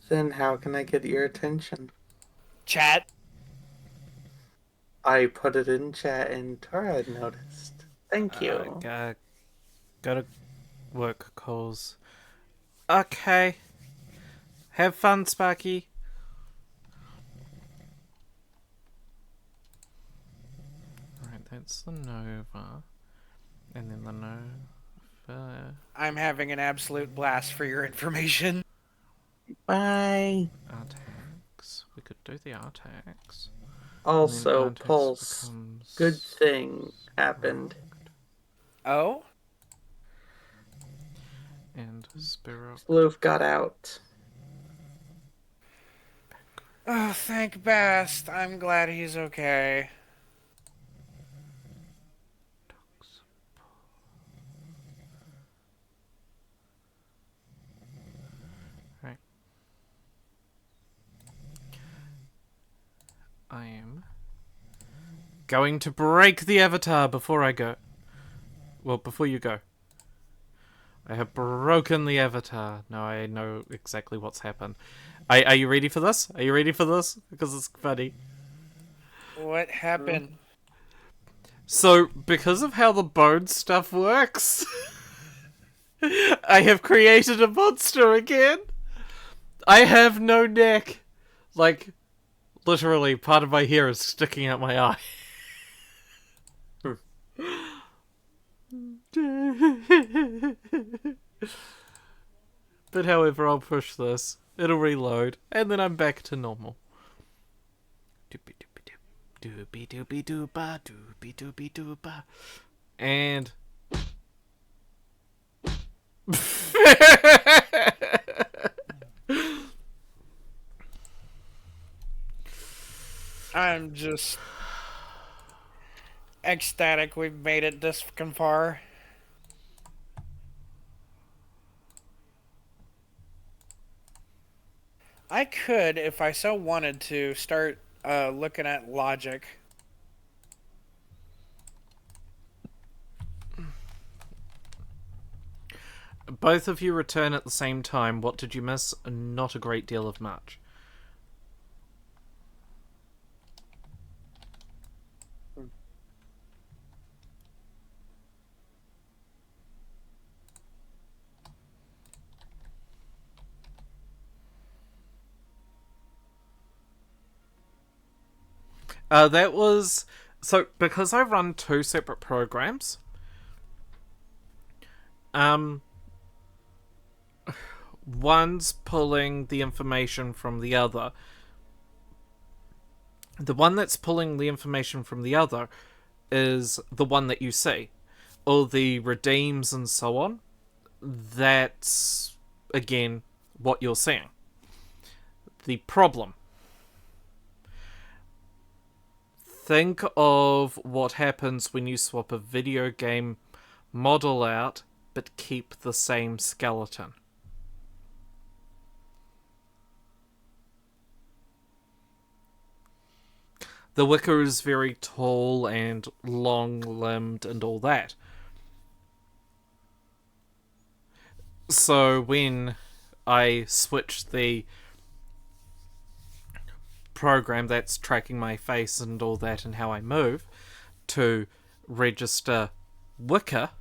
Then how can I get your attention? Chat. I put it in chat and Tara had noticed. Thank you. Gotta work calls. Okay. Have fun, Sparky. Alright, that's the Nova. And then the Nova. I'm having an absolute blast for your information. Bye. Artax. We could do the Artax. Also, Artax Pulse. becomes Good thing happened. Oh? And Spiro. Loof got out. Oh, thank Bast. I'm glad he's okay. Right. I am going to break the avatar before I go. Well, before you go. I have broken the avatar. Now I know exactly what's happened. Are you ready for this? Are you ready for this? Because it's funny. What happened? So, because of how the bone stuff works, I have created a monster again. I have no neck. Like, literally, part of my hair is sticking out my eye. But however, I'll push this. It'll reload, and then I'm back to normal. Doopy doopy doop. Doopy doopy doopa. Doopy doopy doopa. And... I'm just ecstatic we've made it this fucking far. I could, if I so wanted to, start looking at logic. Both of you return at the same time. What did you miss? Not a great deal of much. That was... So, because I run two separate programs, one's pulling the information from the other. The one that's pulling the information from the other is the one that you see. All the redeems and so on, that's, again, what you're seeing. The problem. Think of what happens when you swap a video game model out, but keep the same skeleton. The Wicca is very tall and long-limbed and all that. So when I switch the program that's tracking my face and all that and how I move to register Wicca,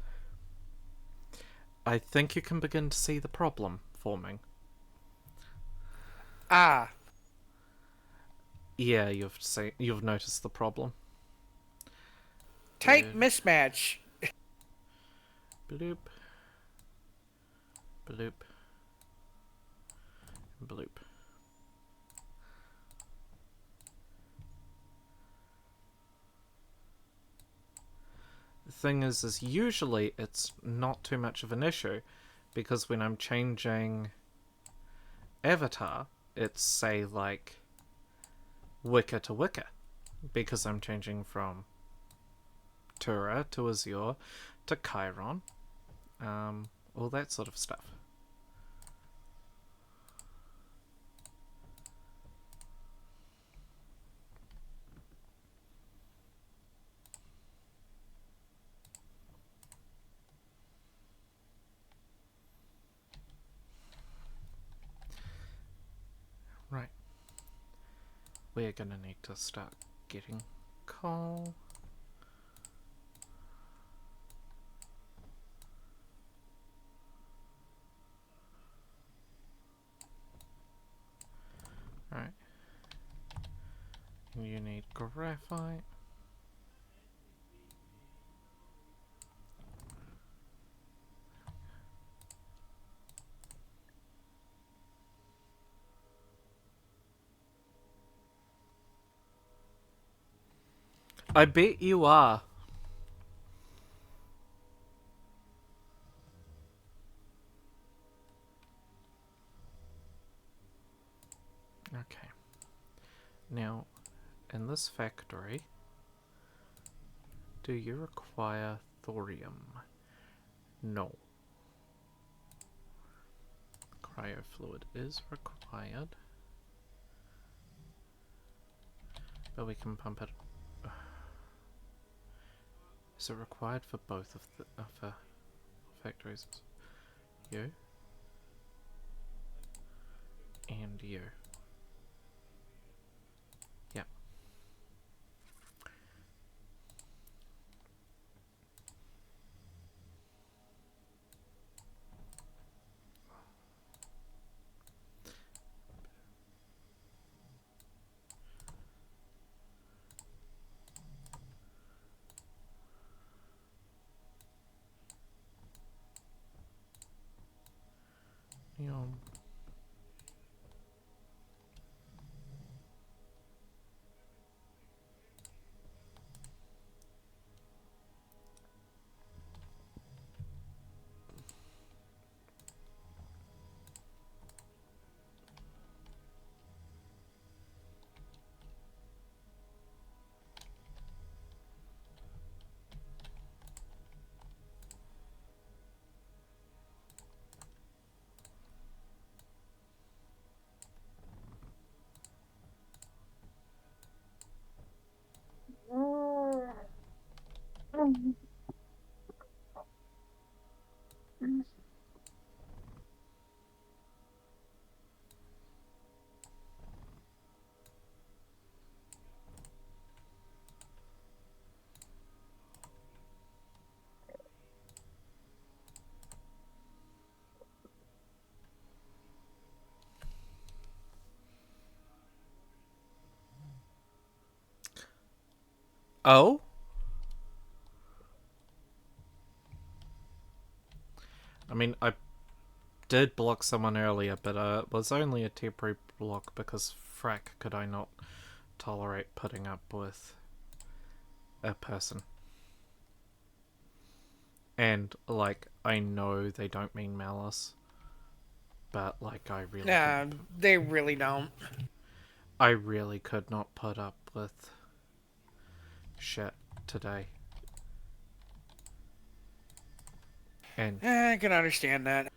I think you can begin to see the problem forming. Ah. Yeah, you've noticed the problem. Tight mismatch. Bloop. Bloop. Bloop. The thing is usually it's not too much of an issue, because when I'm changing avatar, it's, say, like, Wicca to Wicca, because I'm changing from Tura to Azure to Chiron, all that sort of stuff. Right. We're gonna need to start getting coal. Right. You need graphite. I bet you are. Okay. Now, in this factory, do you require thorium? No. Cryofluid is required, but we can pump it. Is it required for both of the factories? You and you. Yep. Yum. Oh? I mean, I did block someone earlier, but it was only a temporary block because frack could I not tolerate putting up with a person. And, like, I know they don't mean malice, but, like, I really Nah, couldn't- they really don't. I really could not put up with shit today. And I can understand that.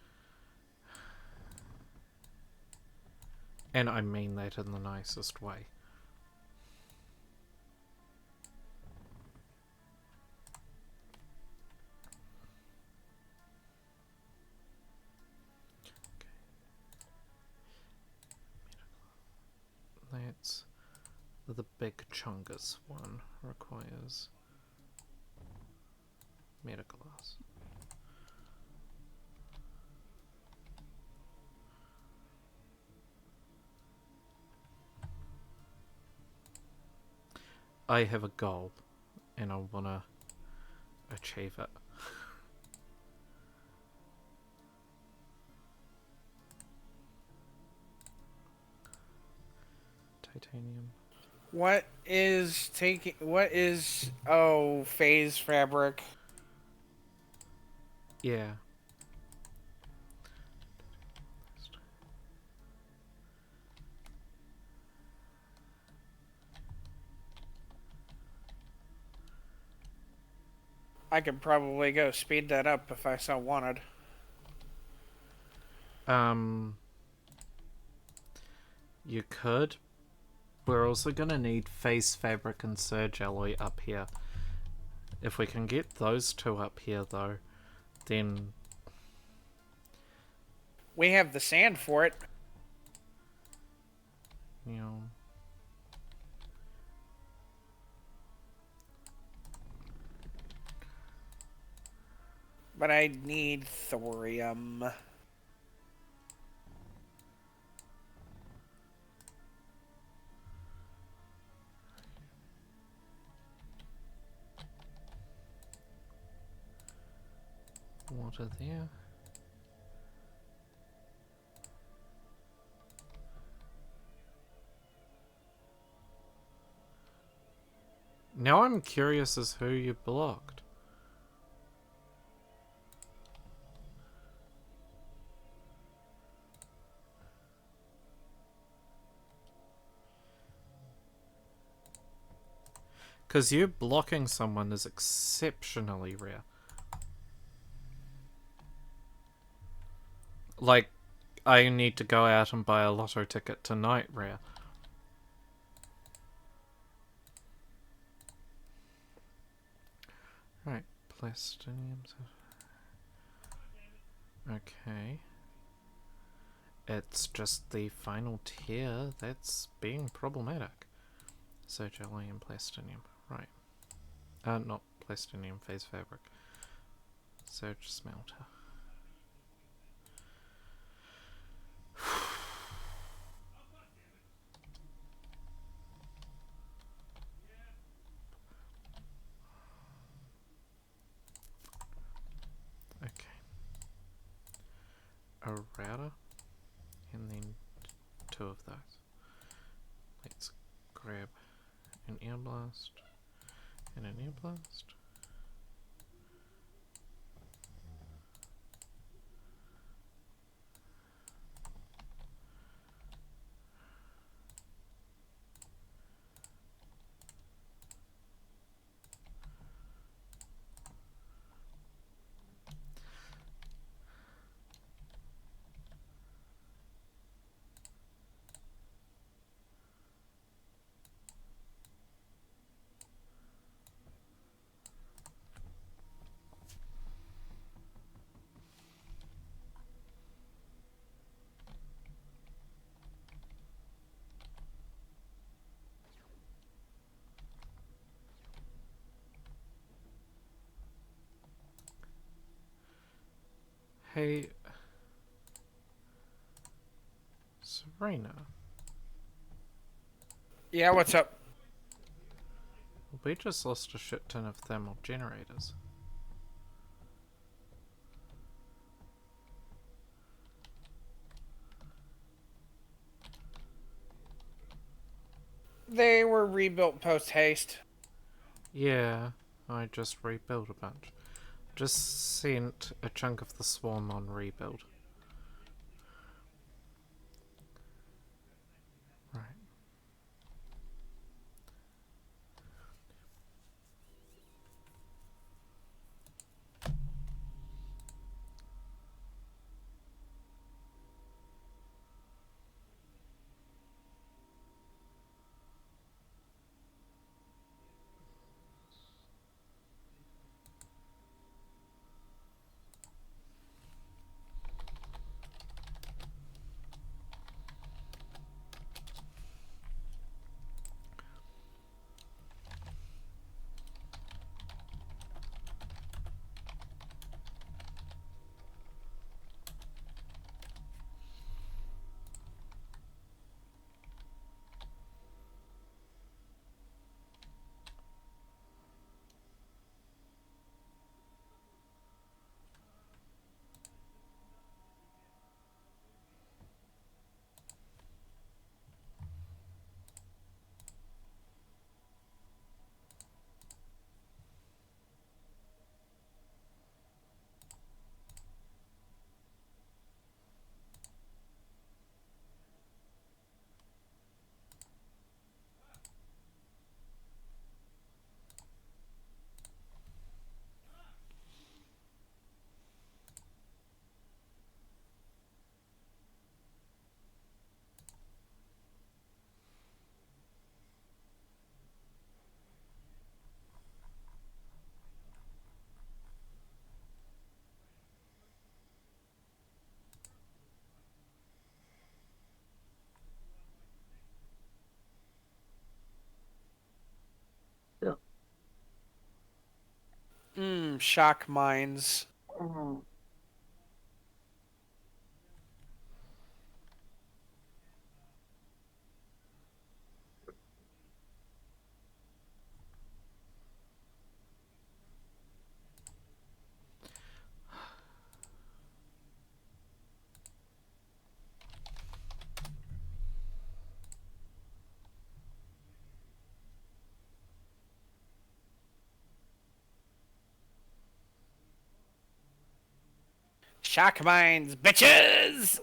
I mean that in the nicest way. That's the big chungus one requires metaglass. I have a goal and I wanna achieve it. Titanium. What is phase fabric? Yeah. I could probably go speed that up if I so wanted. You could. We're also gonna need Phase Fabric and Surge Alloy up here. If we can get those two up here, though, then... We have the sand for it. You know... But I need thorium. Water there. Now I'm curious as who you blocked. Because you blocking someone is exceptionally rare. Like, I need to go out and buy a lotto ticket tonight rare. Right, plastiniums. Okay. It's just the final tier that's being problematic. So jelly and plastinium. Right. Not plastinium, phase fabric. Surge smelter. Okay. A router, and then two of those. Let's grab an air blast and an air blast. Hey, Serena, Yeah, what's up? we just lost a shit ton of thermal generators. They were rebuilt post haste. Yeah, I just rebuilt a bunch. Just sent a chunk of the swarm on rebuild. Right. shock mines. Shock mines, bitches!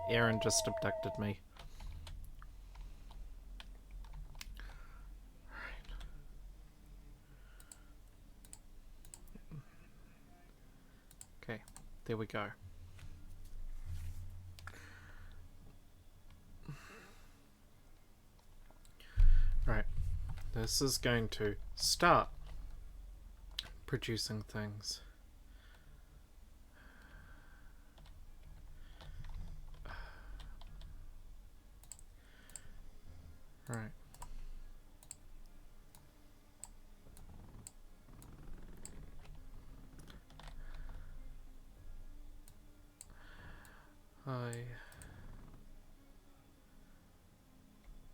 Aaron just abducted me. Okay, there we go. Right, this is going to start producing things. Right.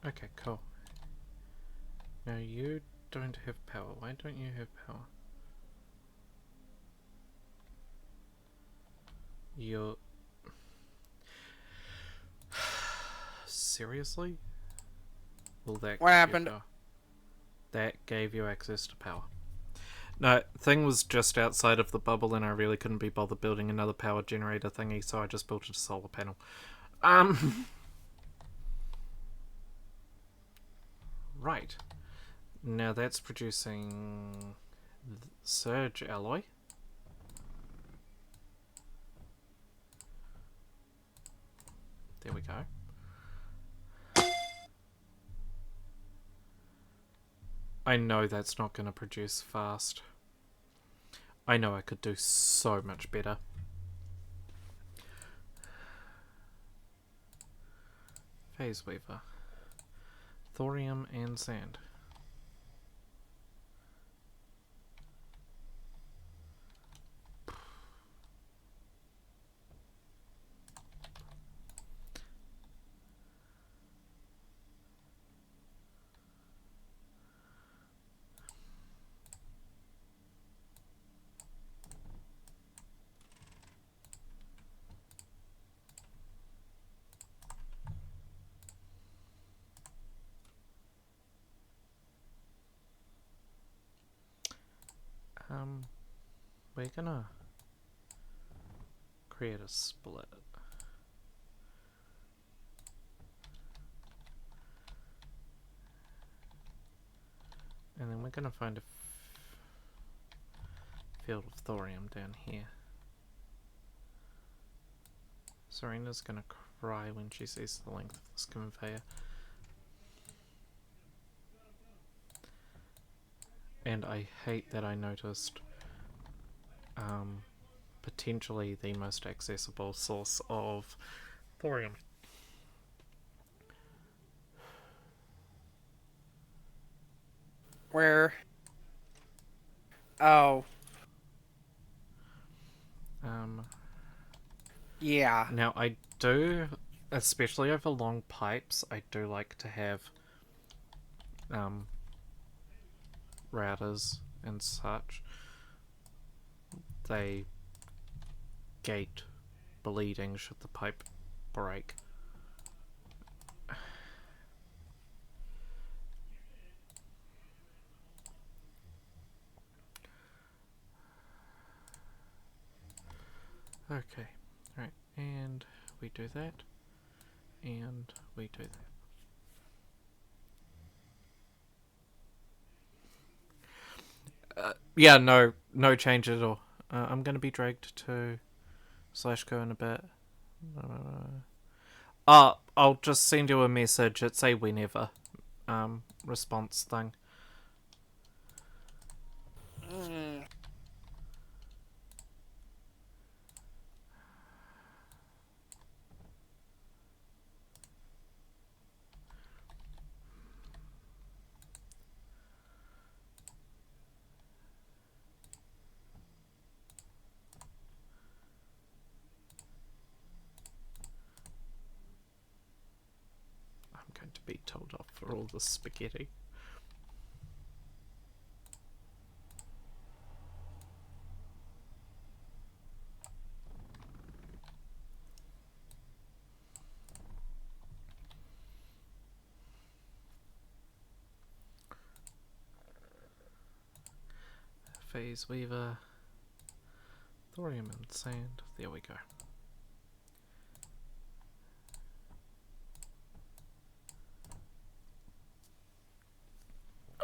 Okay, cool. Now you don't have power. Why don't you have power? You're... Seriously? Will that What happened? That gave you access to power. No, thing was just outside of the bubble and I really couldn't be bothered building another power generator thingy, so I just built a solar panel. Right. Now that's producing surge alloy. There we go. I know that's not going to produce fast. I know I could do so much better. Phase Weaver. Thorium and sand. We're gonna create a split. And then we're gonna find a field of thorium down here. Serena's gonna cry when she sees the length of this conveyor. And I hate that I noticed potentially the most accessible source of thorium. Where? Oh. Yeah. Now I do, especially over long pipes, I do like to have routers and such. They gate bleeding should the pipe break. Okay, right, and we do that, and we do that. Yeah, no change at all. I'm gonna be dragged to /go in a bit. I'll just send you a message. It's a whenever response thing. I'm going to be told off for all the spaghetti. Phase Weaver, thorium and sand. There we go.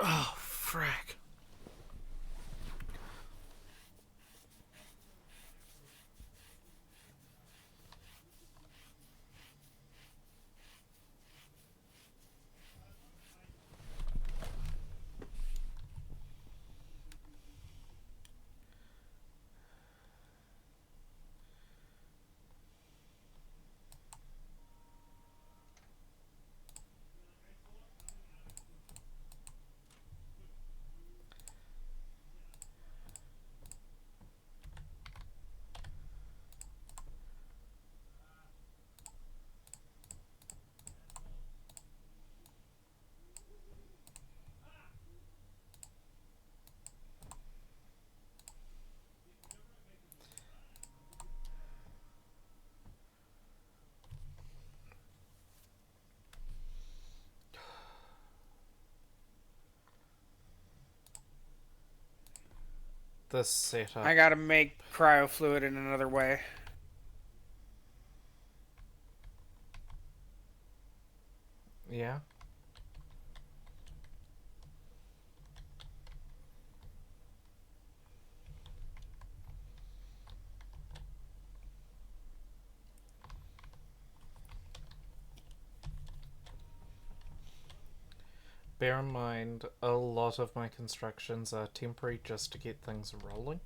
Oh, frack. This setup. I gotta make cryo fluid in another way. Yeah. Bear in mind, a lot of my constructions are temporary just to get things rolling.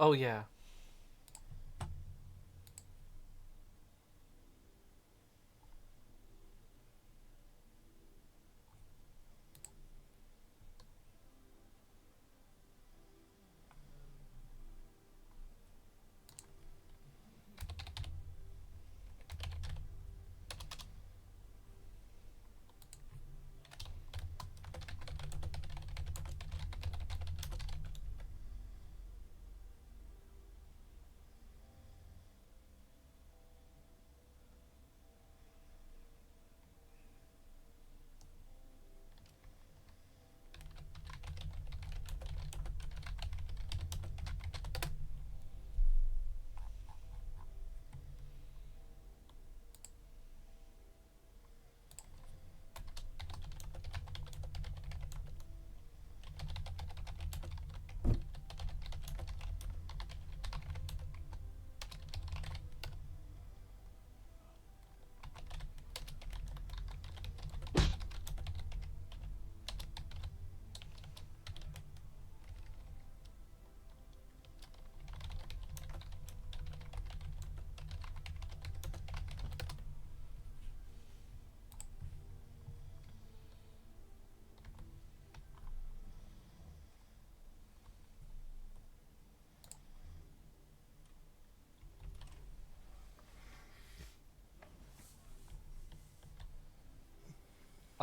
Oh yeah.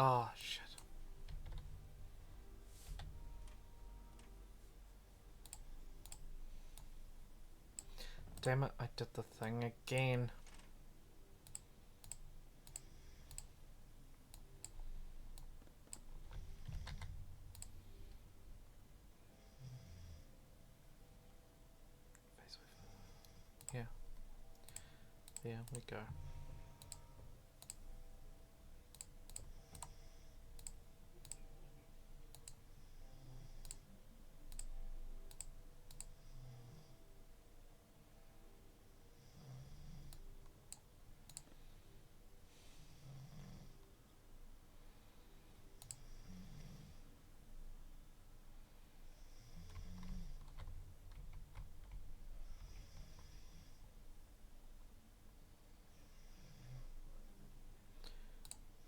Oh shit. Damn it, I did the thing again. Yeah. There we go.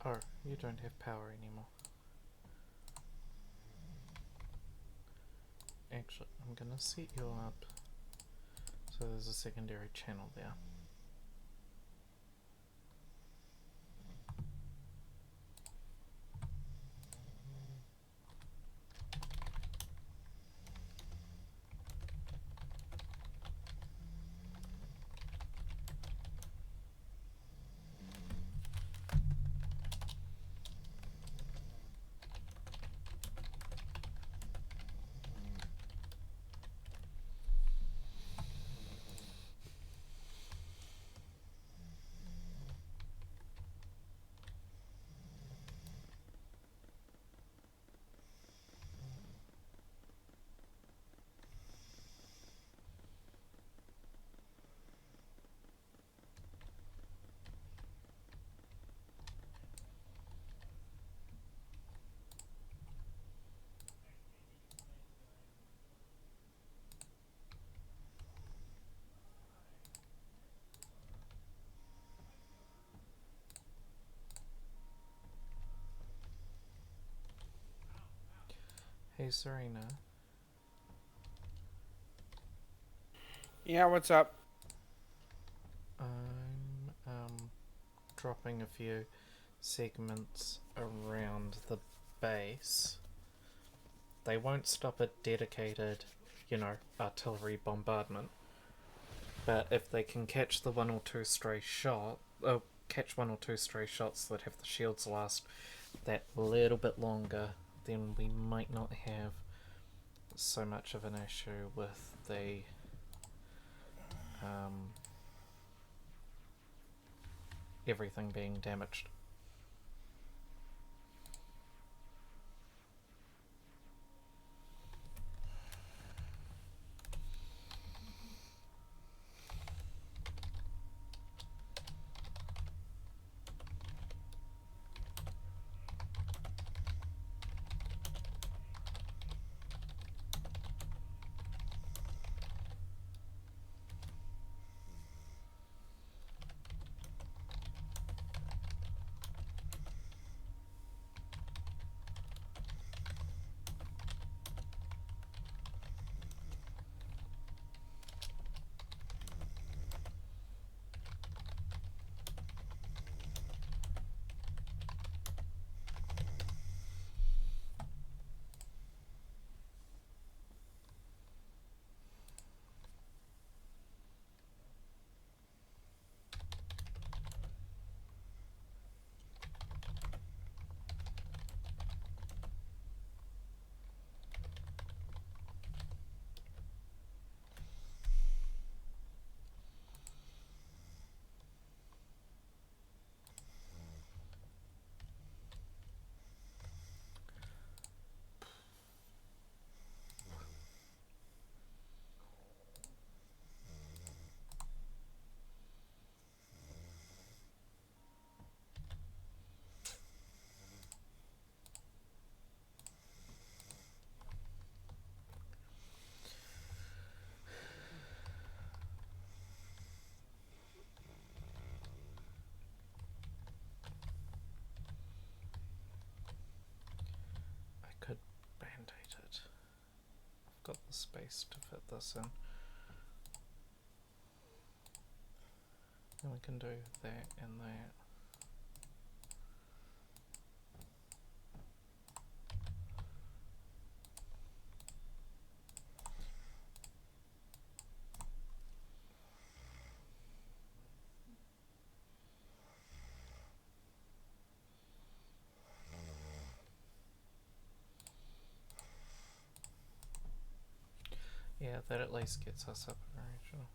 Oh, you don't have power anymore. Actually, I'm gonna set you up so there's a secondary channel there. Hey Serena, Yeah, what's up? I'm dropping a few segments around the base. They won't stop a dedicated, artillery bombardment. But if they can catch the one or two stray shots that have the shields last that little bit longer, then we might not have so much of an issue with the everything being damaged. I could band-aid it. I've got the space to fit this in. And we can do that and that. Yeah, that at least gets us up in regional.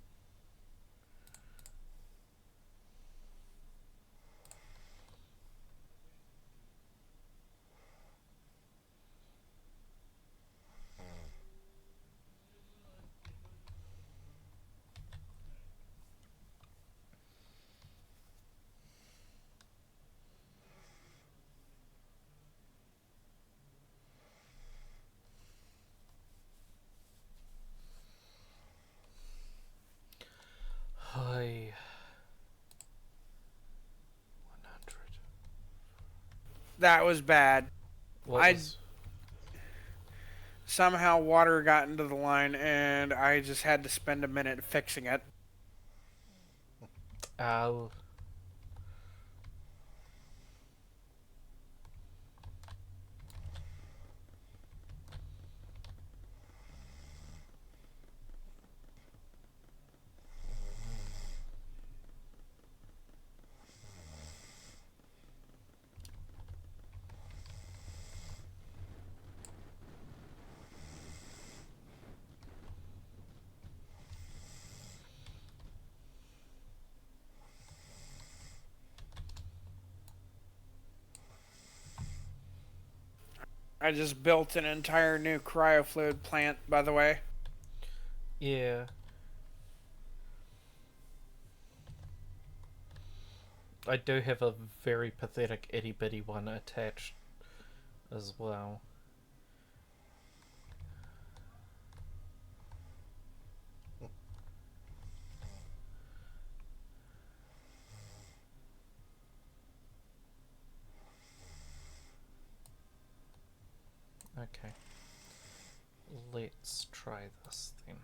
That was bad. What I- was... Somehow water got into the line, and I just had to spend a minute fixing it. Ow. I just built an entire new cryofluid plant, by the way. Yeah. I do have a very pathetic itty bitty one attached as well. Okay. Let's try this then.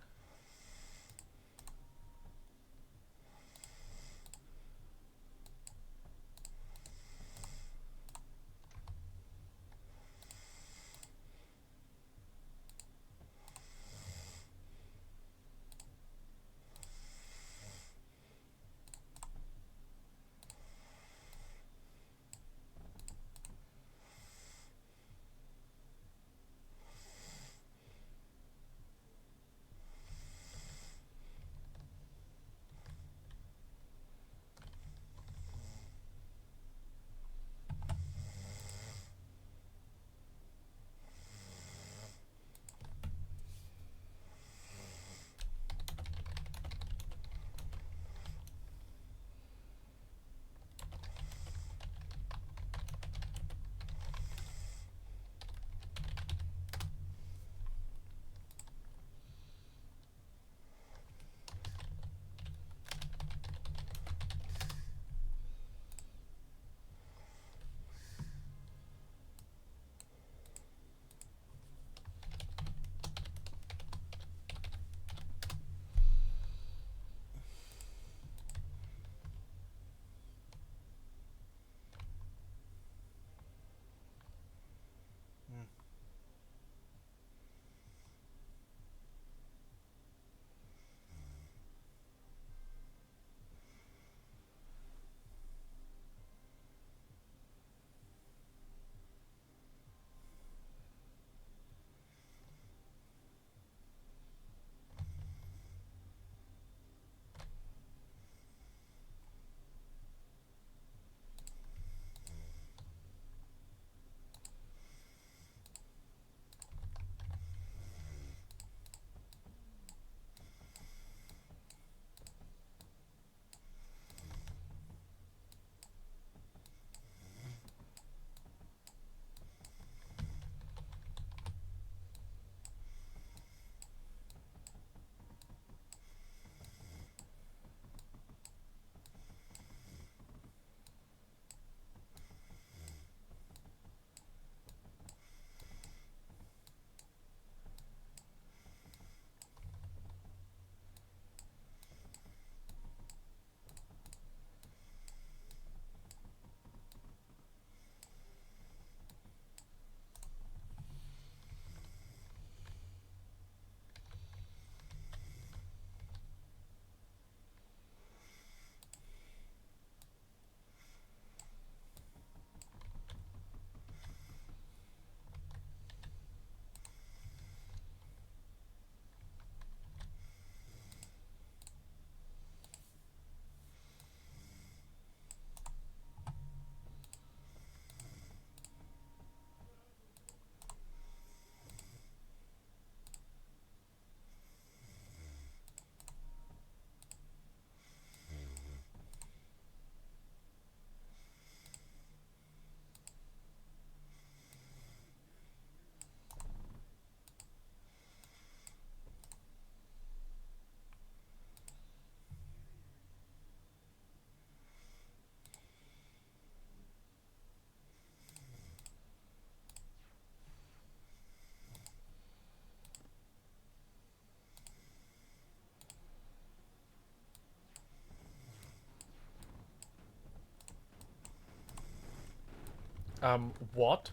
What?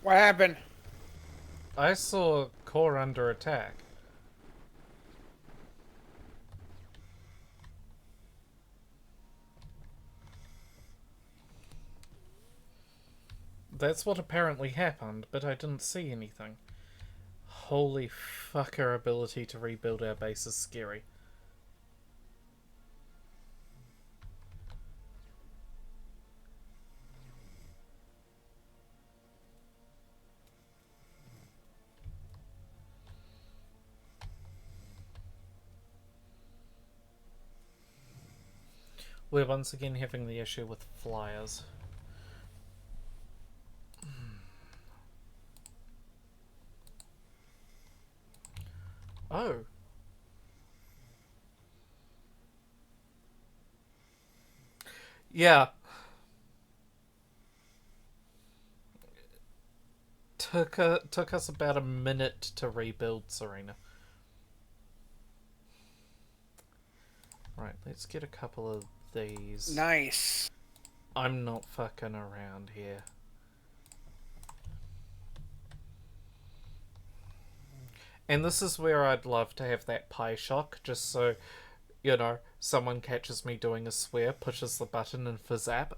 What happened? I saw Core under attack. That's what apparently happened, but I didn't see anything. Holy fuck, our ability to rebuild our base is scary. We're once again having the issue with flyers. Oh. Yeah. Took us about a minute to rebuild Serena. Right, let's get a couple of these. Nice. I'm not fucking around here. And this is where I'd love to have that pie shock, just so, you know, someone catches me doing a swear, pushes the button and fizzap.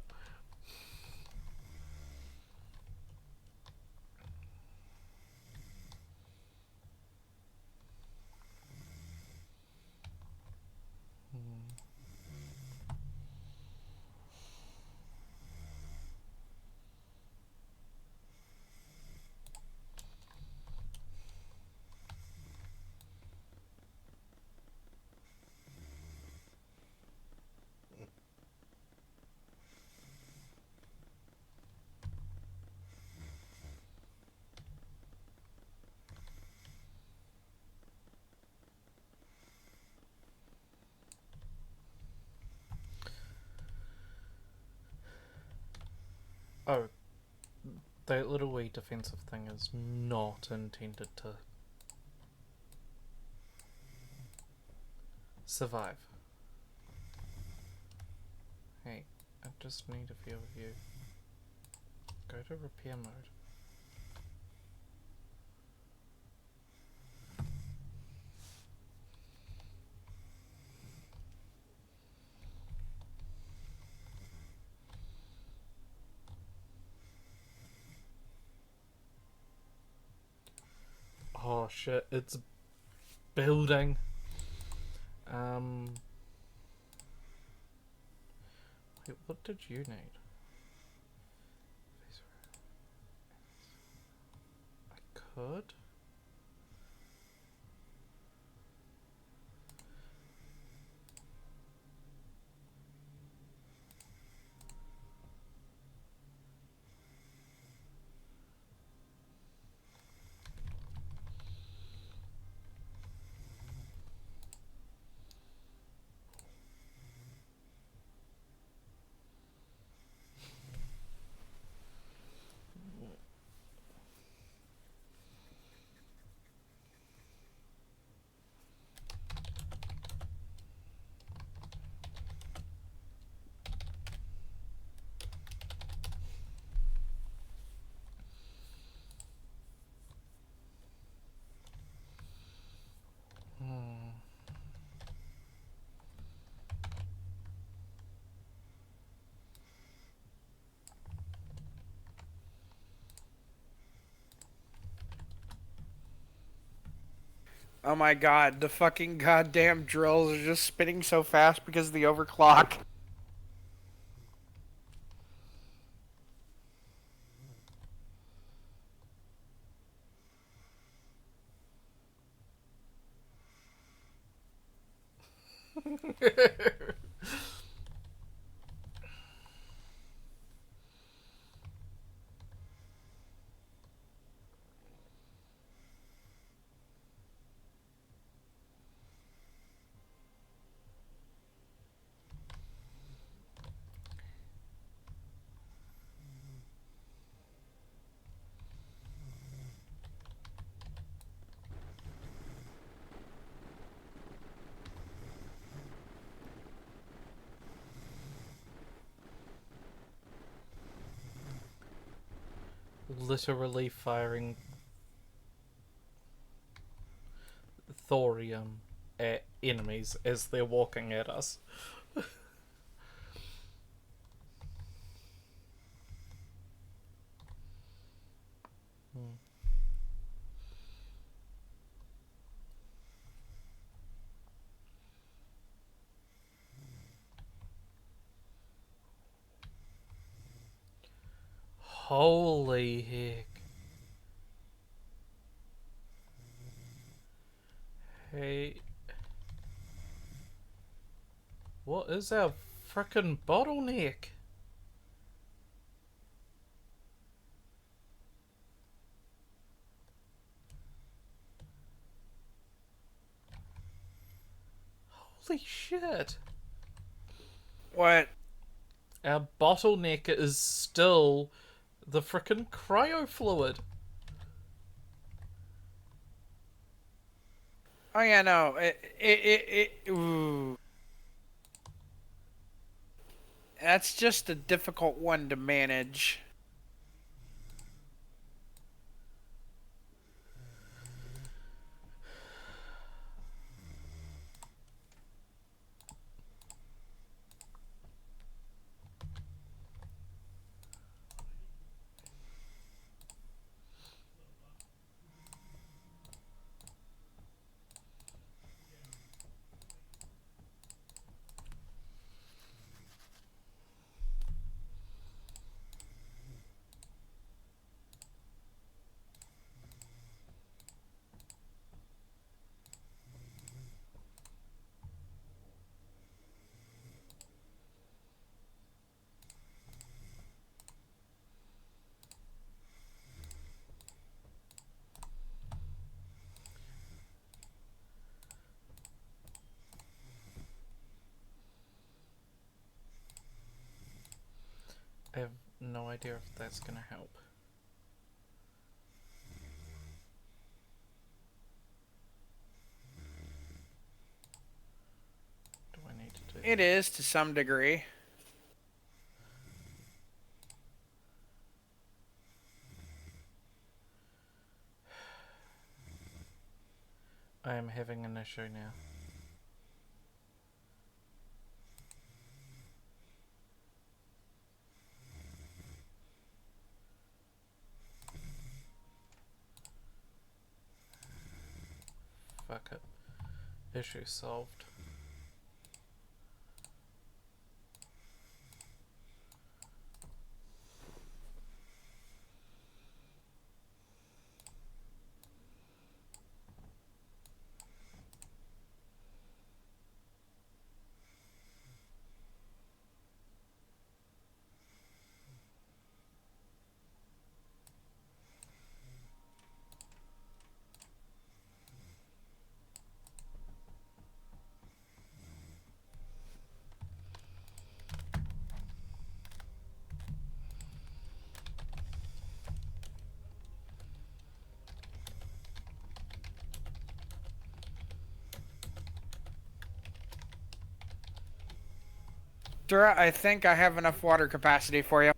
Oh, that little wee defensive thing is not intended to survive. Hey, I just need a few of you. Go to repair mode. Oh shit, it's building. Wait, what did you need? I could? Oh my god, the fucking goddamn drills are just spinning so fast because of the overclock. literally firing thorium at enemies as they're walking at us. Holy heck. Hey. What is our frickin' bottleneck? Holy shit. What? Our bottleneck is still the frickin' cryo fluid. Oh yeah, no. Ooh. That's just a difficult one to manage. I have no idea if that's gonna help. Do I need to do It is to some degree. I am having an issue now. Fuck it. Issue solved. Dura, I think I have enough water capacity for you.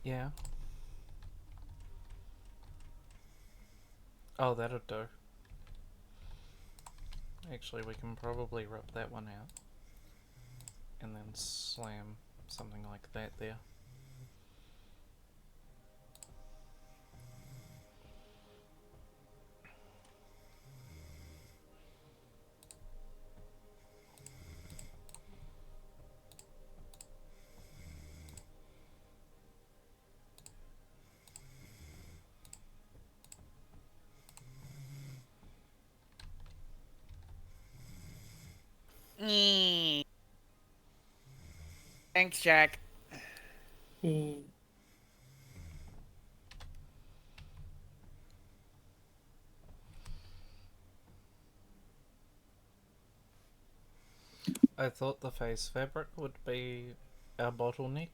Yeah. Oh, that'll do. Actually, we can probably rip that one out. And then slam something like that there. Thanks, Jack. I thought the face fabric would be our bottleneck.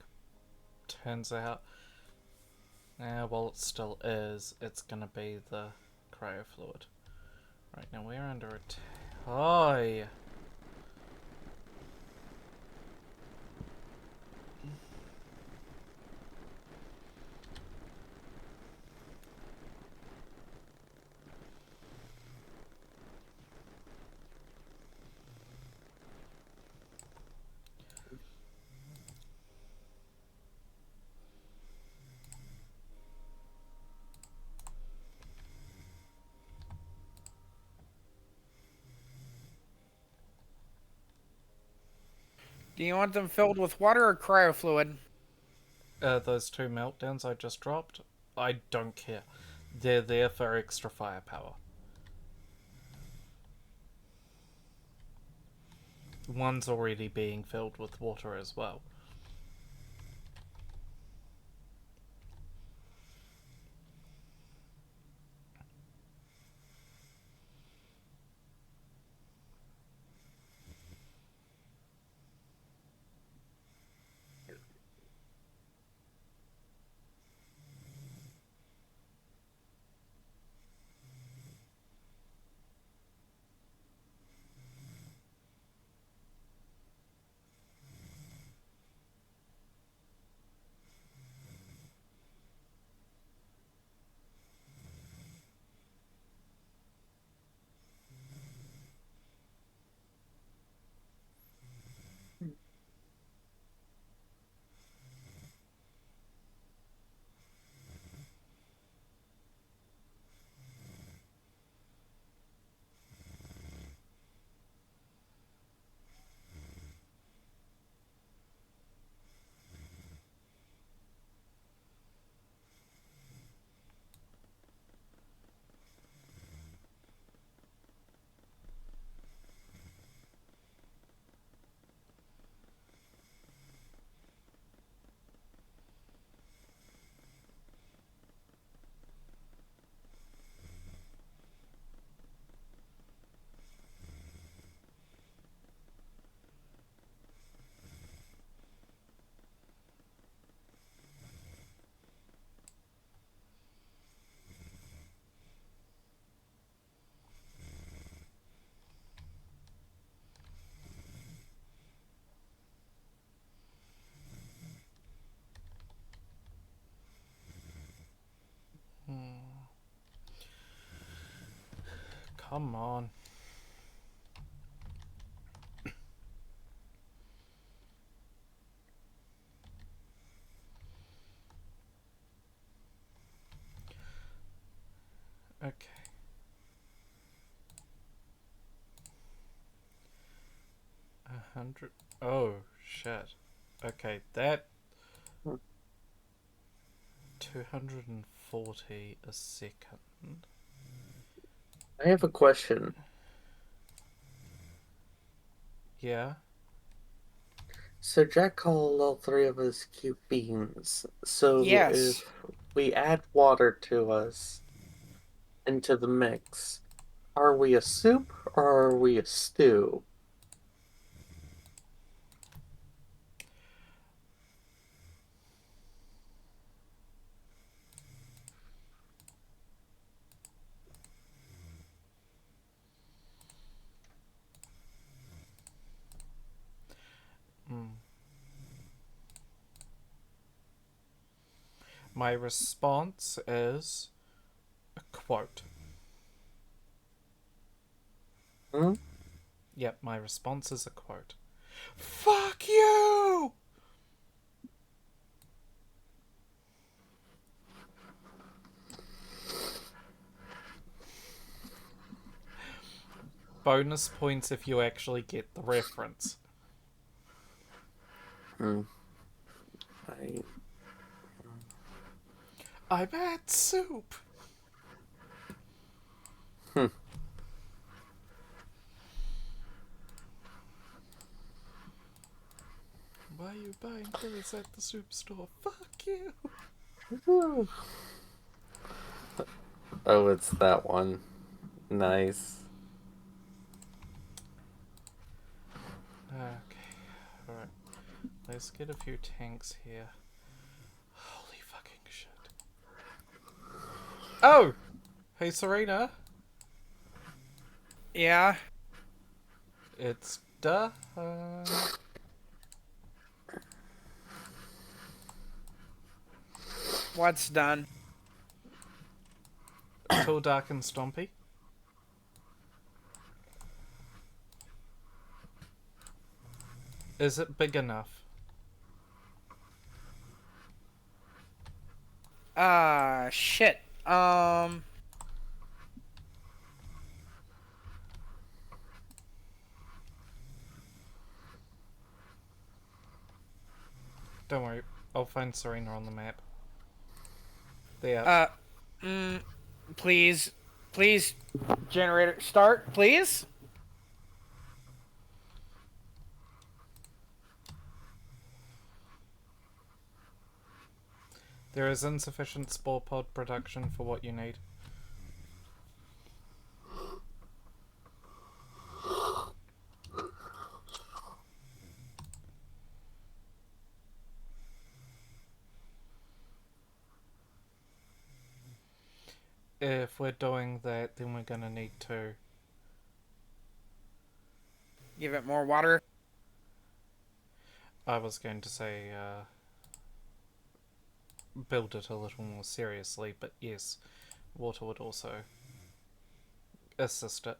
Turns out, well, it still is. It's gonna be the cryo fluid. Right, now we're under attack. Oh, yeah. Do you want them filled with water or cryo fluid? Those two meltdowns I just dropped, I don't care. They're there for extra firepower. One's already being filled with water as well. Come on. Okay. A 100. Oh, shit. Okay, that 240 a second. I have a question. Yeah. So Jack called all three of us cute beans. So Yes. if we add water to us into the mix, are we a soup or are we a stew? My response is a quote. Hmm? Yep, my response is a quote. Fuck you! Bonus points if you actually get the reference. I'm at soup. Why are you buying clothes at the soup store? Fuck you. Oh, it's that one. Nice. Okay, alright. Let's get a few tanks here. Holy fucking shit. Oh! Hey, Serena. Yeah. It's done. What's done? Tall, dark, and stompy. Is it big enough? Shit. Don't worry. I'll find Serena on the map. There. Please, generator, start, please. There is insufficient spore pod production for what you need. If we're doing that, then we're gonna need to Give it more water. I was going to say, build it a little more seriously, but yes, water would also assist it.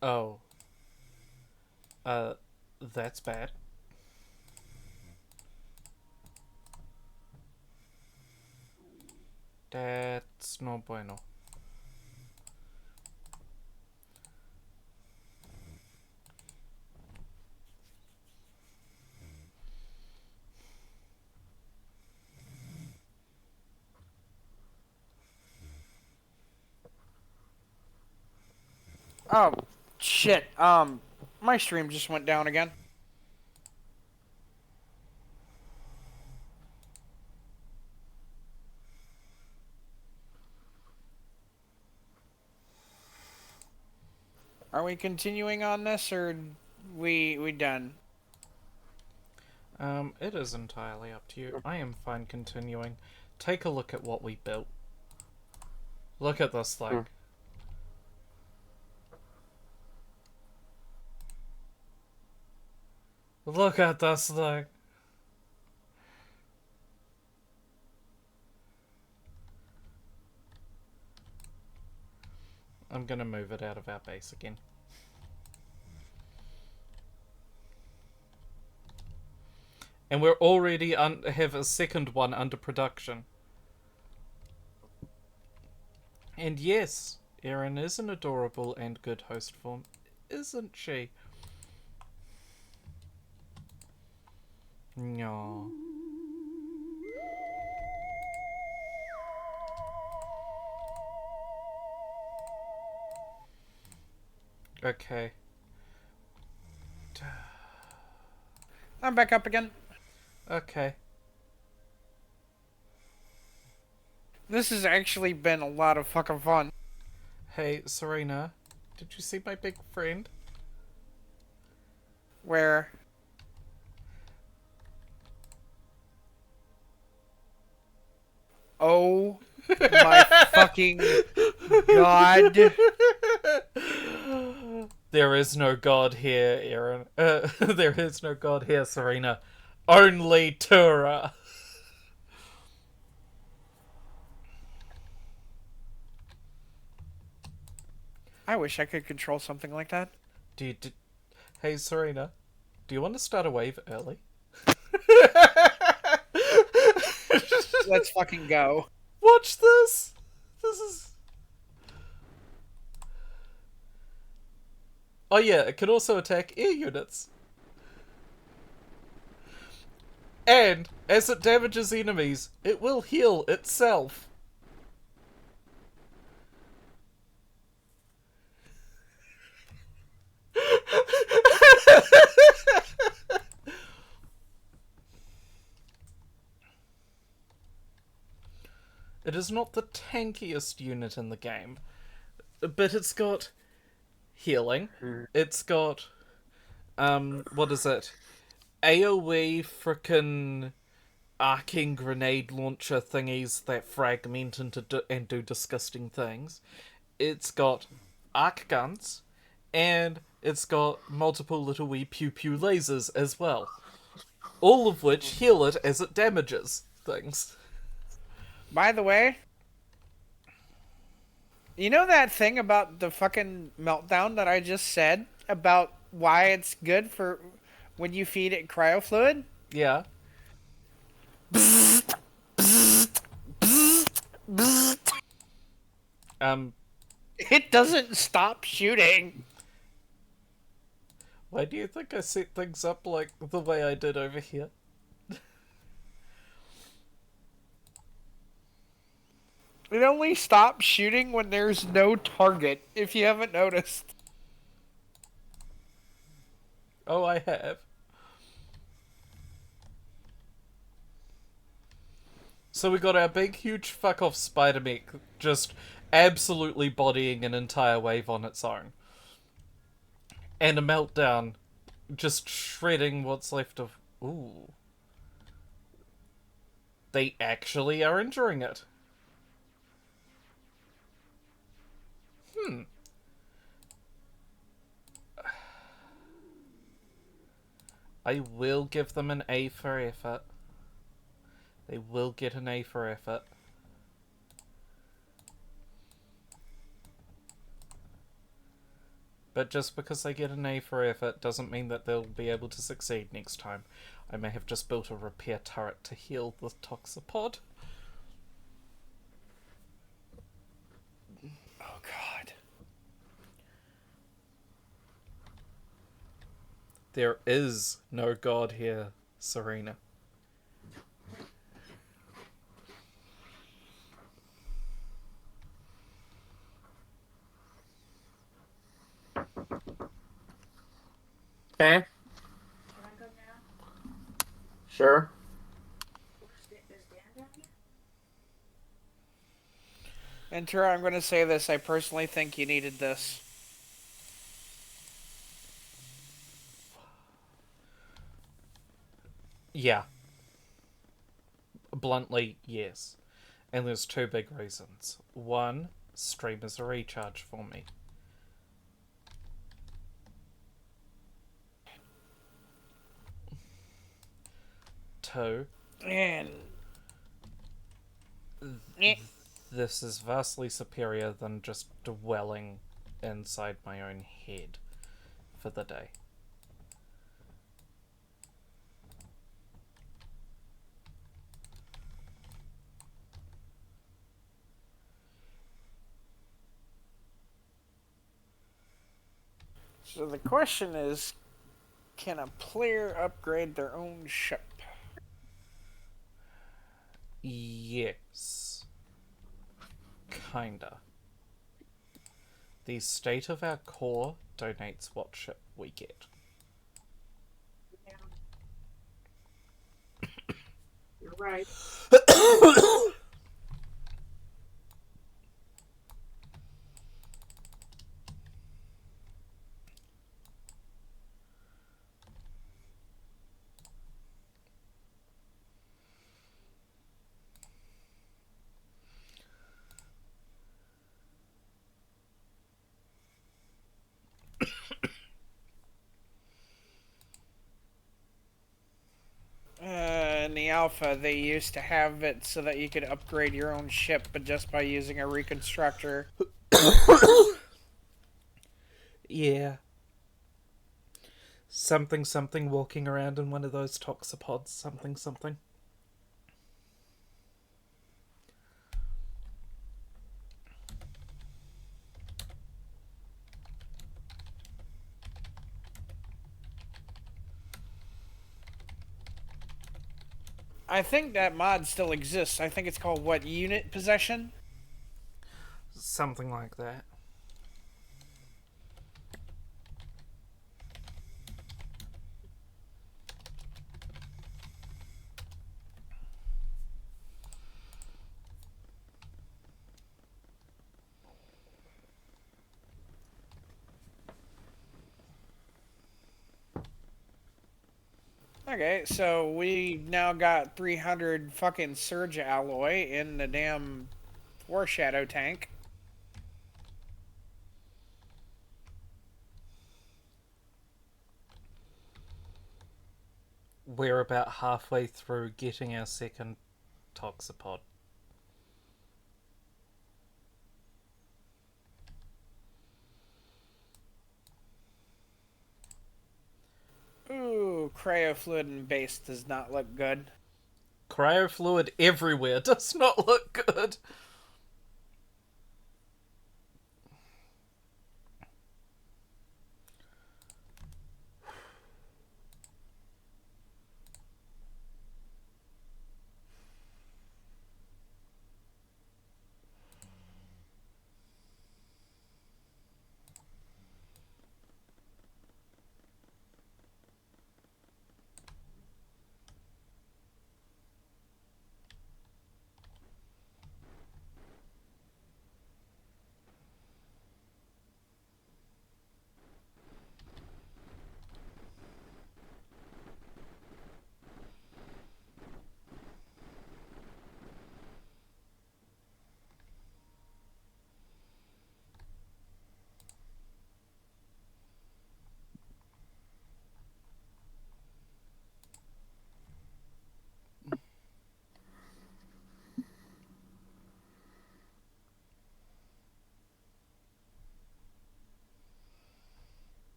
Oh. That's bad. That's no bueno. Oh, shit. My stream just went down again. Are we continuing on this, or we done? It is entirely up to you. I am fine continuing. Take a look at what we built. Look at this thing. Look at this thing. I'm gonna move it out of our base again. And we're already have a second one under production. And yes, Erin is an adorable and good host form, isn't she? No. Okay. I'm back up again. Okay. This has actually been a lot of fucking fun. Hey, Serena, did you see my big friend? Where? Oh my fucking god. There is no god here, Erin. There is no god here, Serena. Only Tura. I wish I could control something like that. Hey, Serena, do you want to start a wave early? Let's fucking go. Watch this. This is... Oh yeah, it can also attack air units. And, as it damages enemies, it will heal itself. It is not the tankiest unit in the game, but it's got healing. It's got, what is it? AoE frickin' arcing grenade launcher thingies that fragment and do disgusting things. It's got arc guns, and it's got multiple little wee pew-pew lasers as well. All of which heal it as it damages things. By the way, you know that thing about the fucking meltdown that I just said about why it's good for when you feed it cryo fluid? Yeah. It doesn't stop shooting. Why do you think I set things up like the way I did over here? It only stops shooting when there's no target, if you haven't noticed. Oh, I have. So we got our big, huge fuck-off spider mech just absolutely bodying an entire wave on its own. And a meltdown just shredding what's left of... Ooh. They actually are injuring it. I will give them an A for effort. They will get an A for effort. But just because they get an A for effort doesn't mean that they'll be able to succeed next time. I may have just built a repair turret to heal the Toxipod. Oh, God. There is no god here, Serena. Okay. Can I go now? Sure. Is Dan down here? Ventura, I'm going to say this. I personally think you needed this. Yeah. Bluntly, yes. And there's two big reasons. One, stream is a recharge for me. Two, And... this is vastly superior than just dwelling inside my own head for the day. So the question is, can a player upgrade their own ship? Yes. Kinda. The state of our core donates what ship we get. You're right. In the alpha, they used to have it so that you could upgrade your own ship, but just by using a reconstructor. Yeah. Something something walking around in one of those toxopods, something something. I think that mod still exists. I think it's called, what, Unit Possession? Something like that. Okay, so we now got 300 fucking Surge alloy in the damn Foreshadow tank. We're about halfway through getting our second toxopod. Ooh, cryofluid and base does not look good. Cryofluid everywhere does not look good.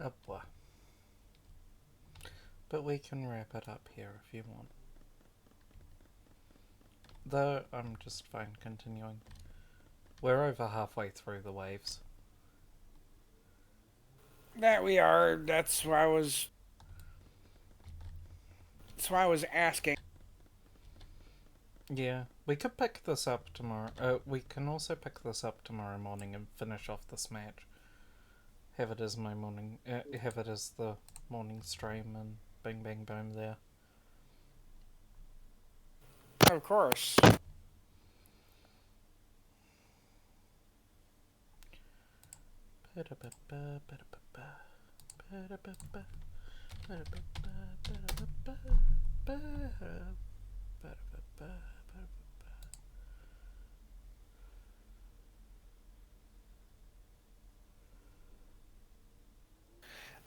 Oh boy. But we can wrap it up here if you want. Though I'm just fine continuing. We're over halfway through the waves. That we are. That's why I was asking. Yeah, we could pick this up tomorrow. We can also pick this up tomorrow morning and finish off this match. Have it as my morning. Have it as the morning stream and bing bang boom there. Of course.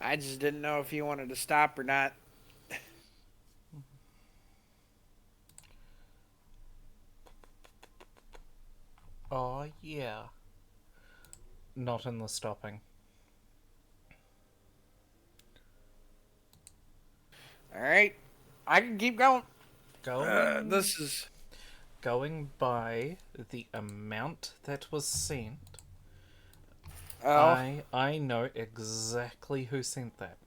I just didn't know if you wanted to stop or not. Oh yeah. Not in the stopping. Alright. I can keep going. Going This is... by the amount that was sent. Oh. I know exactly who sent that.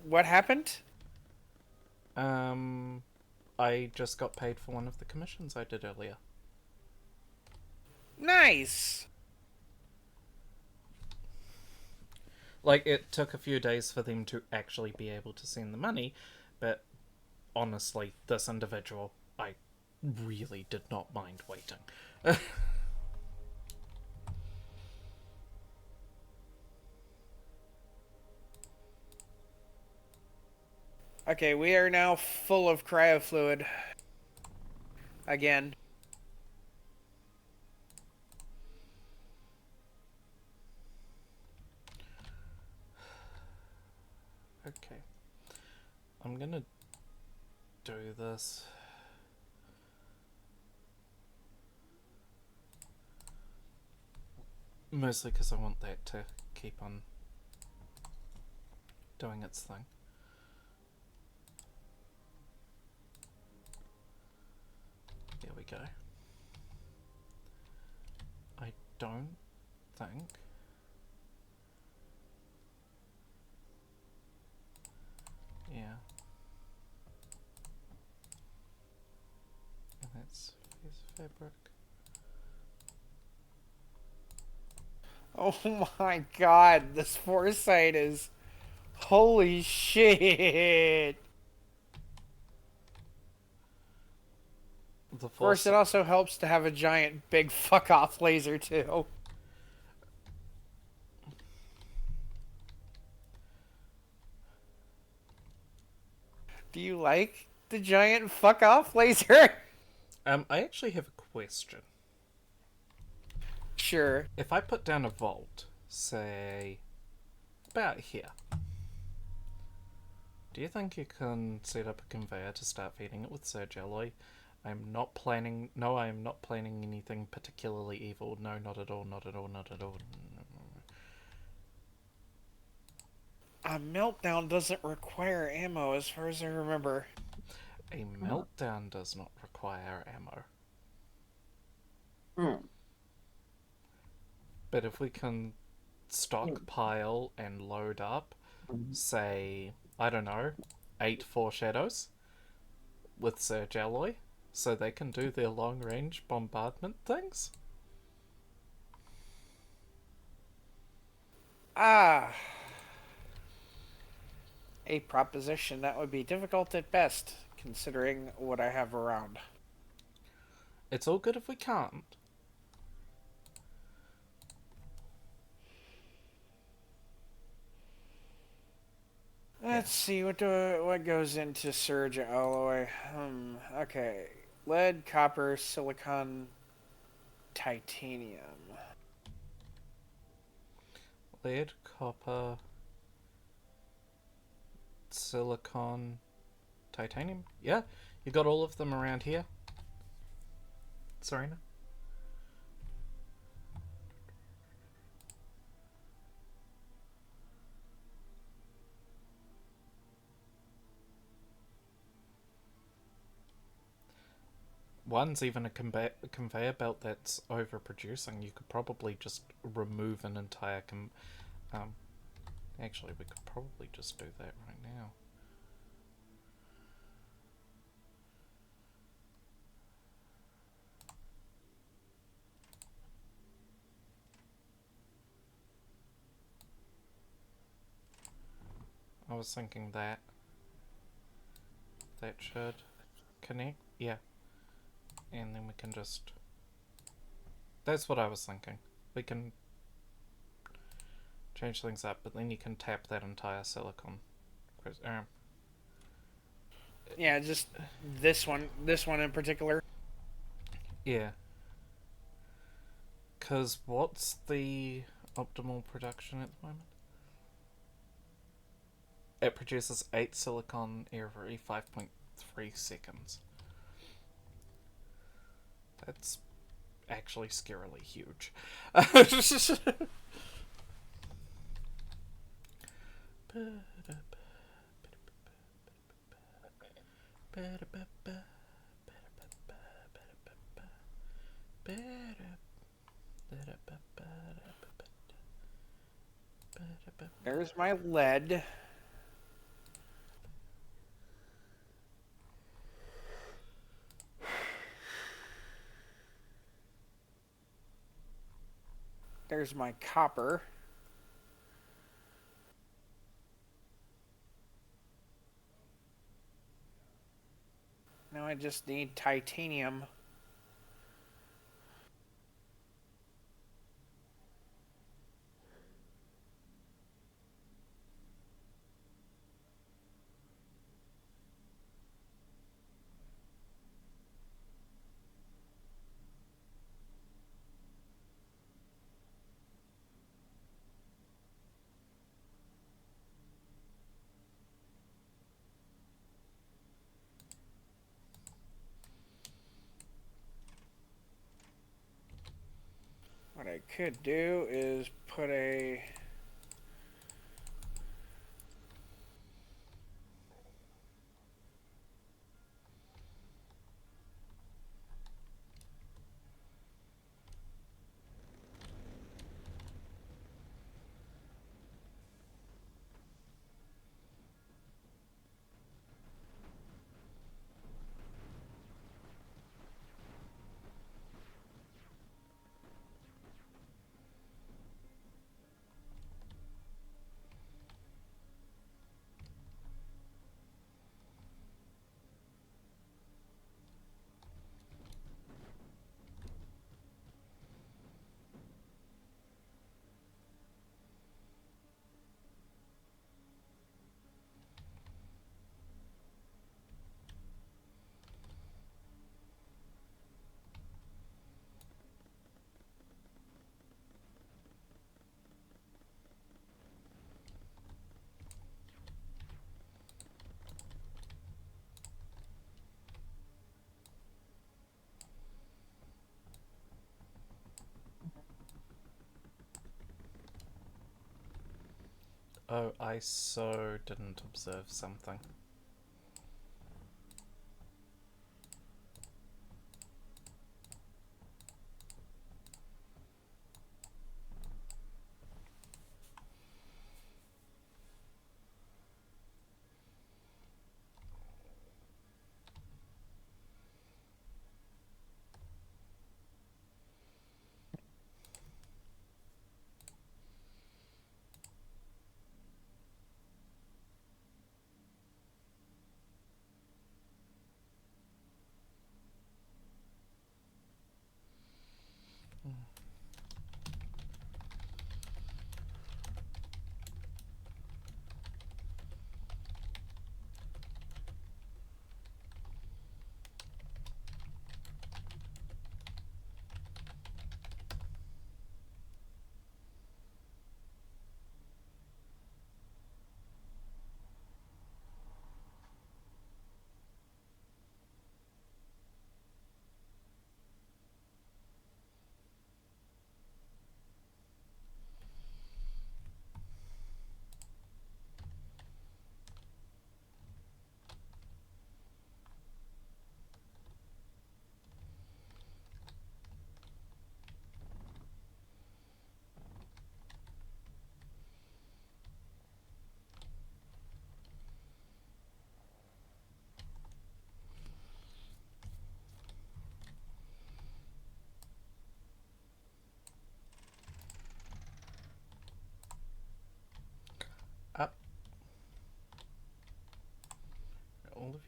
What happened? I just got paid for one of the commissions I did earlier. Nice. Like, it took a few days for them to actually be able to send the money, but honestly, this individual, I really did not mind waiting. Okay, we are now full of cryofluid. Again. Okay. I'm gonna do this. Mostly because I want that to keep on doing its thing. There we go. I don't think... Yeah. And that's his fabric. Oh my god, this foresight is... Holy shit! The Of course, it also helps to have a giant big fuck-off laser, too. Do you like the giant fuck-off laser? I actually have a question. Sure. If I put down a vault, say, about here, do you think you can set up a conveyor to start feeding it with surge alloy? I'm not planning anything particularly evil. No, not at all, not at all, not at all. A meltdown doesn't require ammo, as far as I remember. A meltdown does not require ammo. But if we can stockpile and load up, say, I don't know, 8 foreshadows with surge alloy, so they can do their long-range bombardment things. Ah. A proposition that would be difficult at best, considering what I have around. It's all good if we can't. Let's see, what goes into surge alloy? Okay. Lead, copper, silicon, titanium. Lead, copper, silicon, titanium. Yeah, you got all of them around here. Serena? one's even a conveyor belt that's overproducing, you could probably just remove an entire actually, we could probably just do that right now. I was thinking that should connect, yeah, and then we can just, that's what I was thinking. We can change things up, but then you can tap that entire silicon. Yeah, just this one in particular. Yeah. Because what's the optimal production at the moment? It produces 8 silicon every 5.3 seconds. That's actually scarily huge. There's my lead. There's my copper. Now I just need titanium. What I could do is put a... Oh, I so didn't observe something.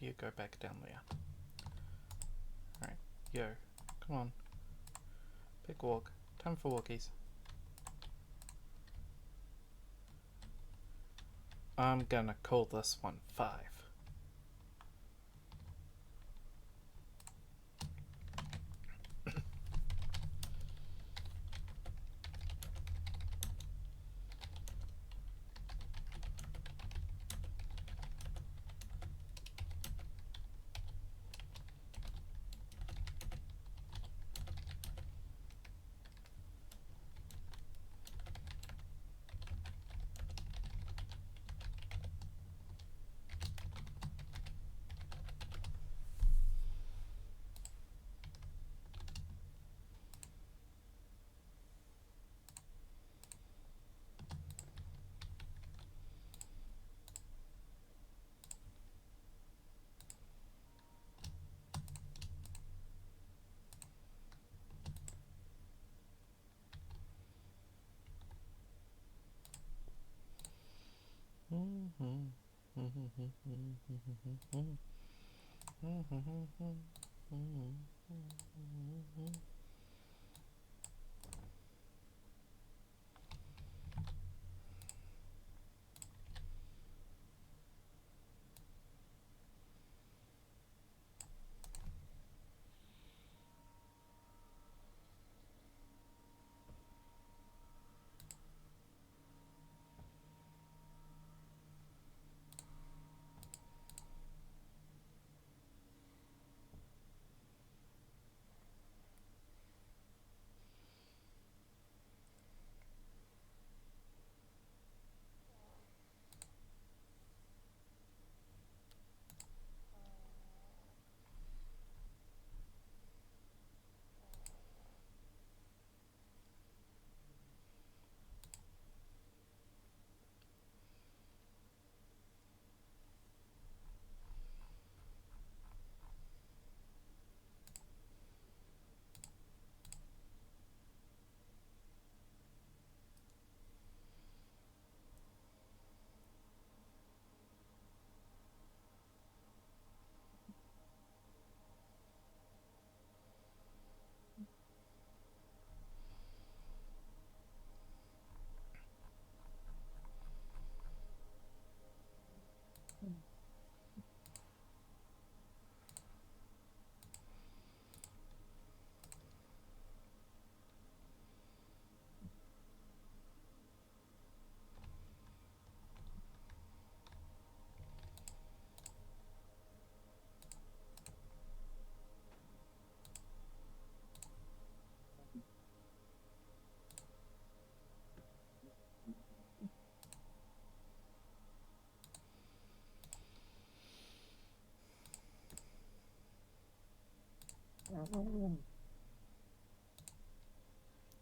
you go back down there. Alright, yo, come on. Big walk. Time for walkies. I'm gonna call this one 5.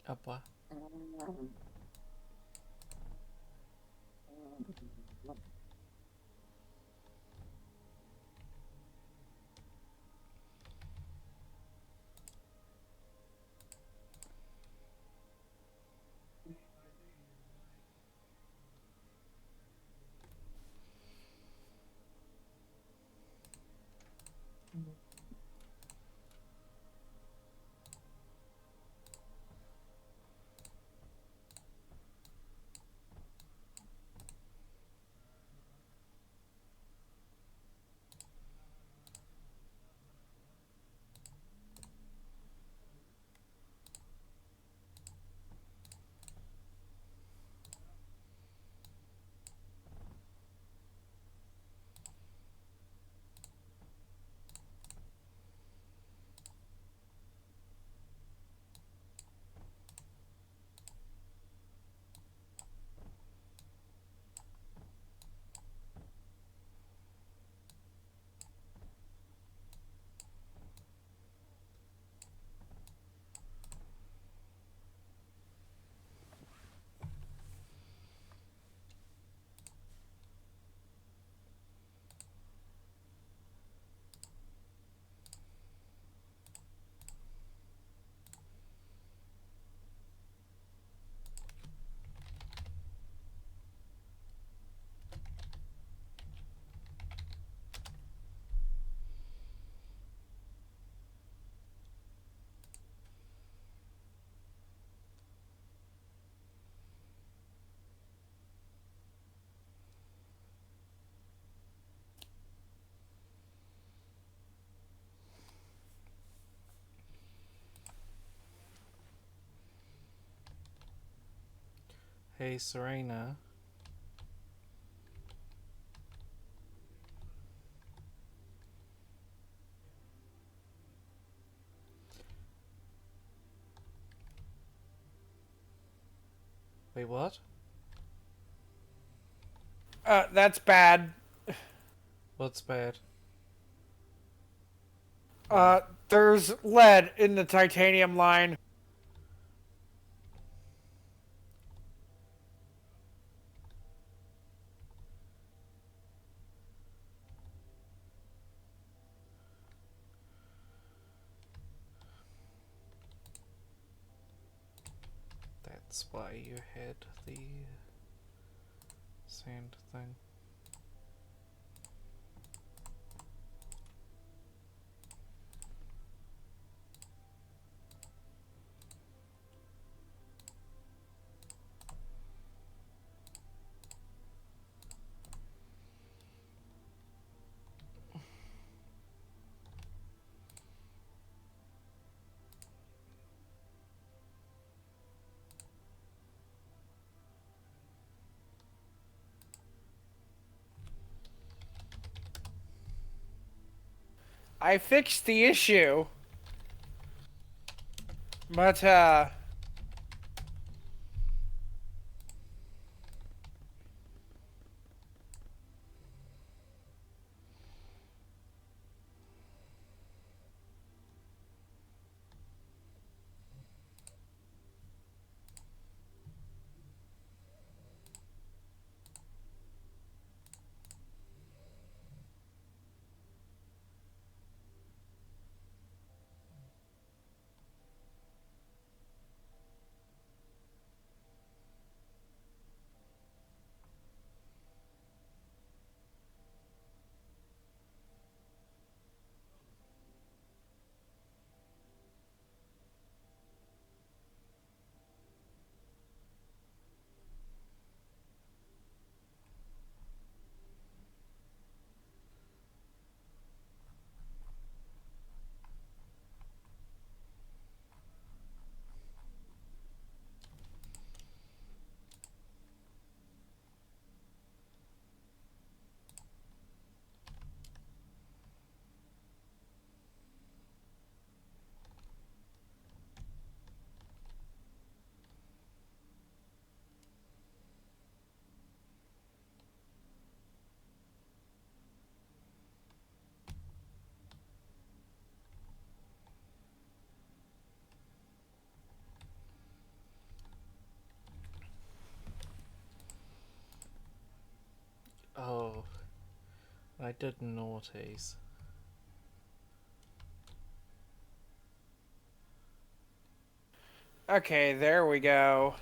Apa? Hey, Serena. Wait, what? That's bad. What's bad? There's lead in the titanium line. That's why you had the sand thing. I fixed the issue. But, Oh, I did naughties. okay, there we go.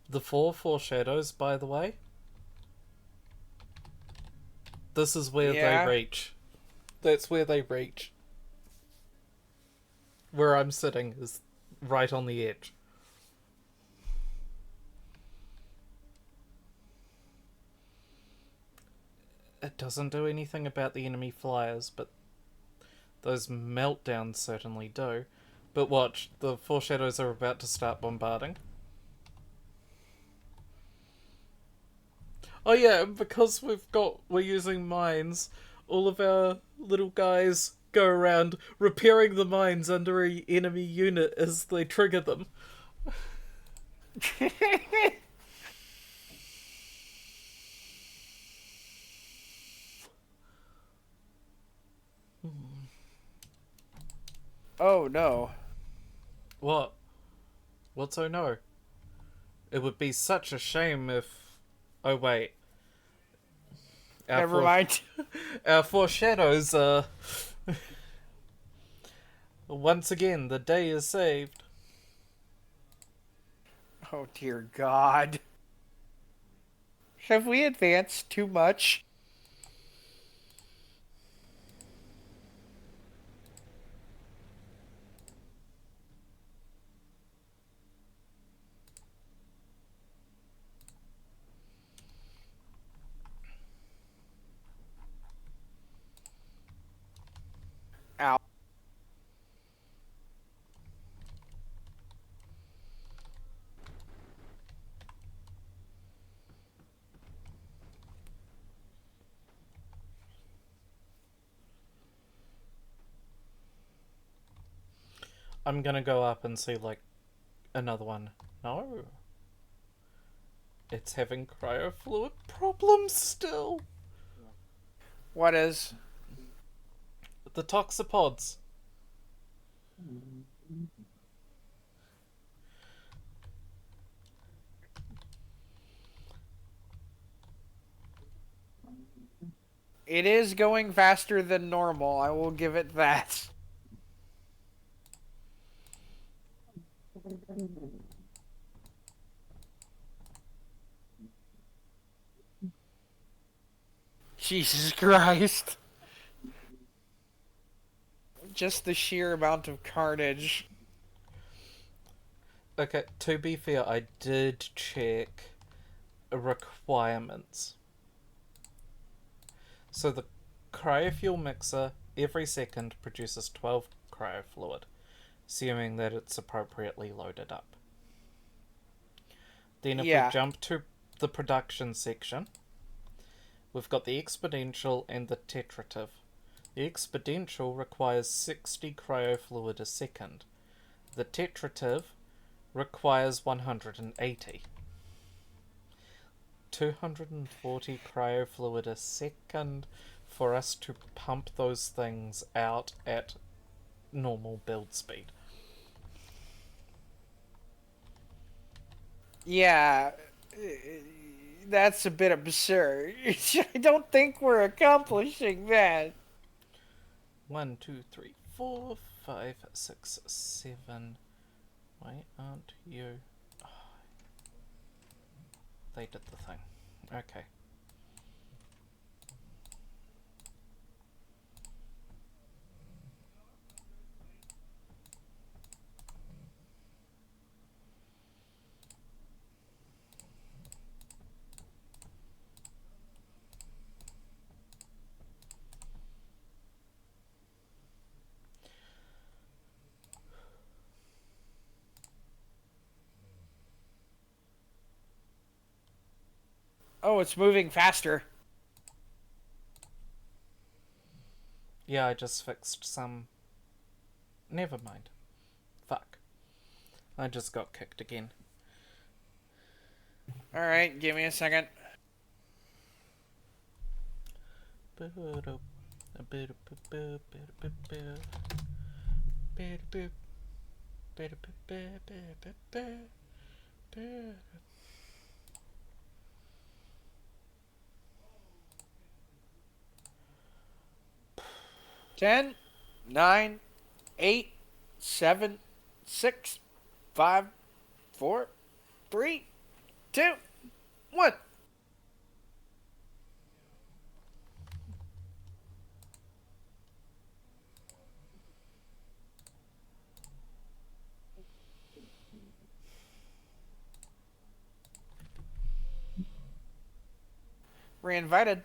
The four foreshadows, by the way. This is where Yeah. they reach. That's where they reach. Where I'm sitting is right on the edge. It doesn't do anything about the enemy flyers, but those meltdowns certainly do. But watch, the foreshadows are about to start bombarding. Oh yeah, because we're using mines, all of our little guys go around repairing the mines under an enemy unit as they trigger them. Oh, no. What? What's oh no? It would be such a shame if... Oh wait. Never mind. Our foreshadows are... Once again, the day is saved. Oh, dear God. Have we advanced too much? Ow. I'm gonna go up and see, like, another one. No. It's having cryofluid problems still. What is? The toxopods. It is going faster than normal. I will give it that. Jesus Christ. Just the sheer amount of carnage. Okay, to be fair, I did check requirements. So the cryofuel mixer every second produces 12 cryofluid, assuming that it's appropriately loaded up. Then if we jump to the production section, we've got the exponential and the tetrative. The exponential requires 60 cryofluid a second. The tetrative requires 180. 240 cryofluid a second for us to pump those things out at normal build speed. Yeah, that's a bit absurd. I don't think we're accomplishing that. 1, 2, 3, 4, 5, 6, 7. Why aren't you? Oh, they did the thing. Okay. Oh, it's moving faster. Yeah, I just fixed some... Never mind. Fuck. I just got kicked again. Alright, give me a second. Ten, 9, 8, 7, 6, 5, 4, 3, 2, 1. Reinvited.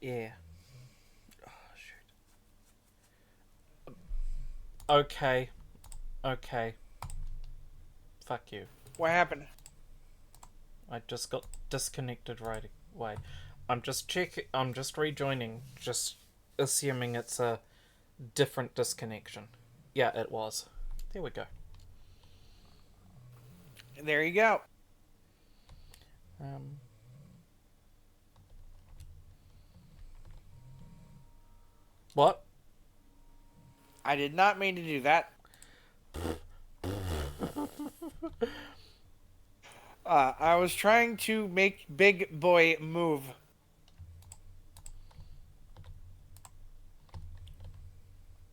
Yeah. Oh, shoot. Okay. Okay. Fuck you. What happened? I just got disconnected right away. I'm just rejoining, just assuming it's a different disconnection. Yeah, it was. There we go. There you go. What? I did not mean to do that. I was trying to make Big Boy move.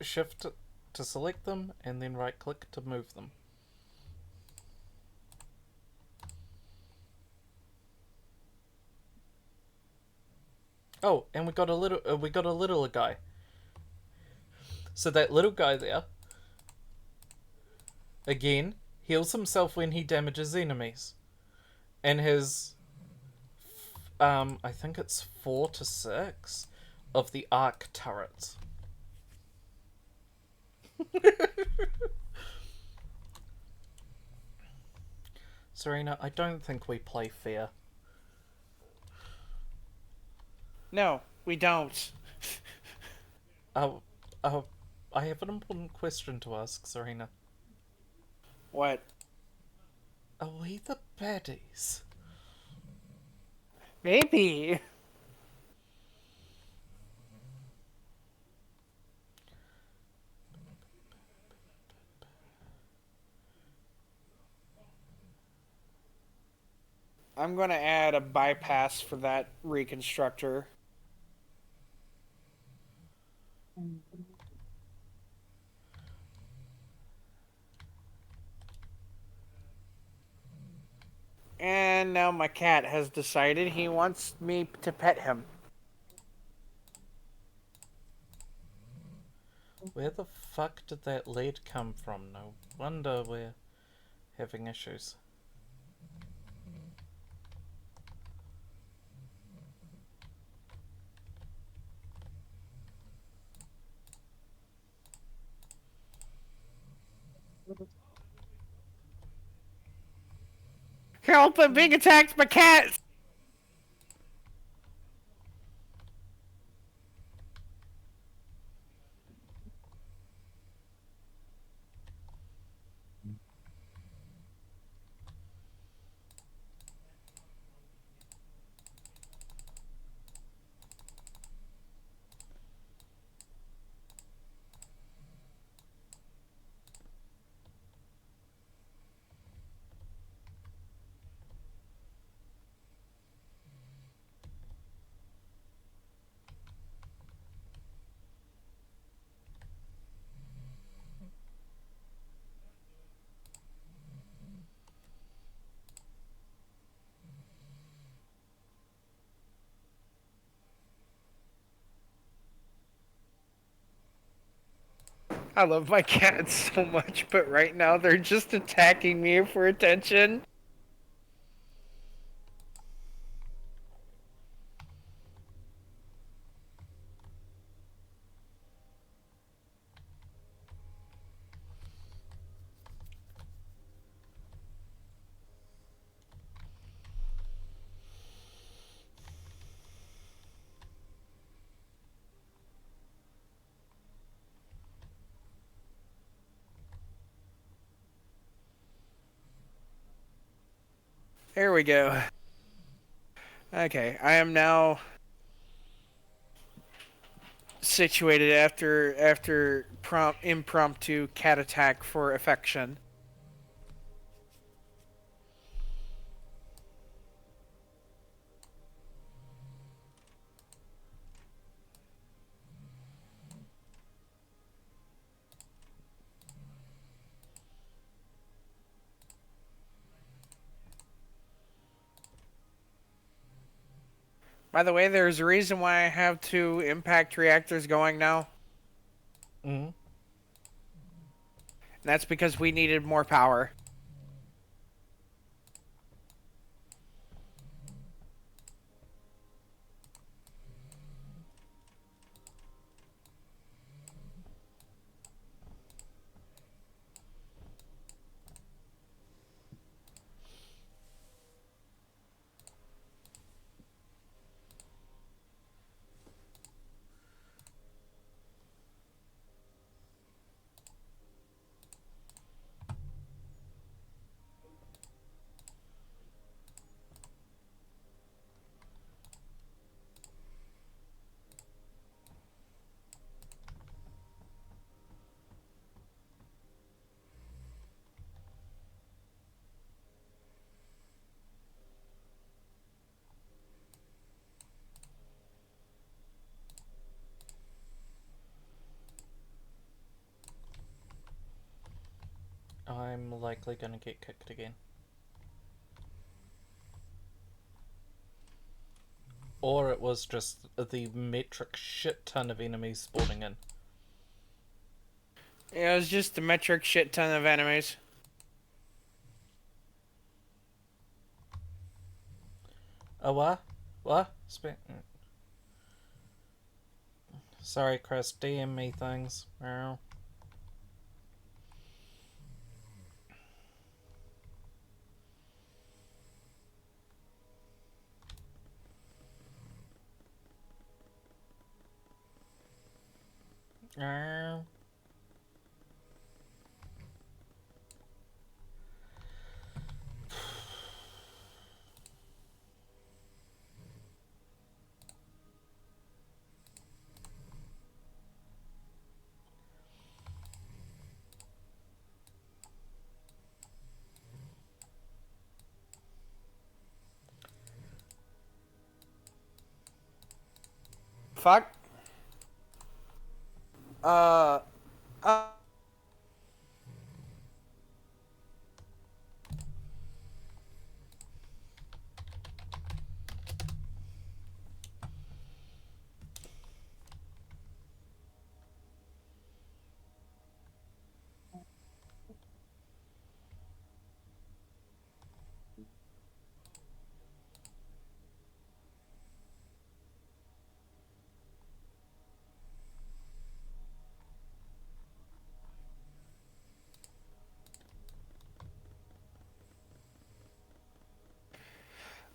Shift to select them, and then right click to move them. Oh, and we got a little guy. So that little guy there, again, heals himself when he damages enemies. And his, I think it's 4 to 6 of the arc turrets. Serena, I don't think we play fair. No, we don't. Oh, oh, I have an important question to ask, Serena. What? Are we the baddies? Maybe. I'm going to add a bypass for that reconstructor. And now my cat has decided he wants me to pet him. Where the fuck did that lead come from? No wonder we're having issues. Help! I'm being attacked by cats! I love my cats so much, but right now they're just attacking me for attention. There we go. Okay, I am now situated after impromptu cat attack for affection. By the way, there's a reason why I have 2 impact reactors going now. Mm-hmm. That's because we needed more power. I'm likely gonna get kicked again. Or it was just the metric shit ton of enemies spawning in. Yeah, it was just a metric shit ton of enemies. Oh, what? What? Sorry, Chris, DM me things. Meow. Uh, Fuck. Uh. Uh.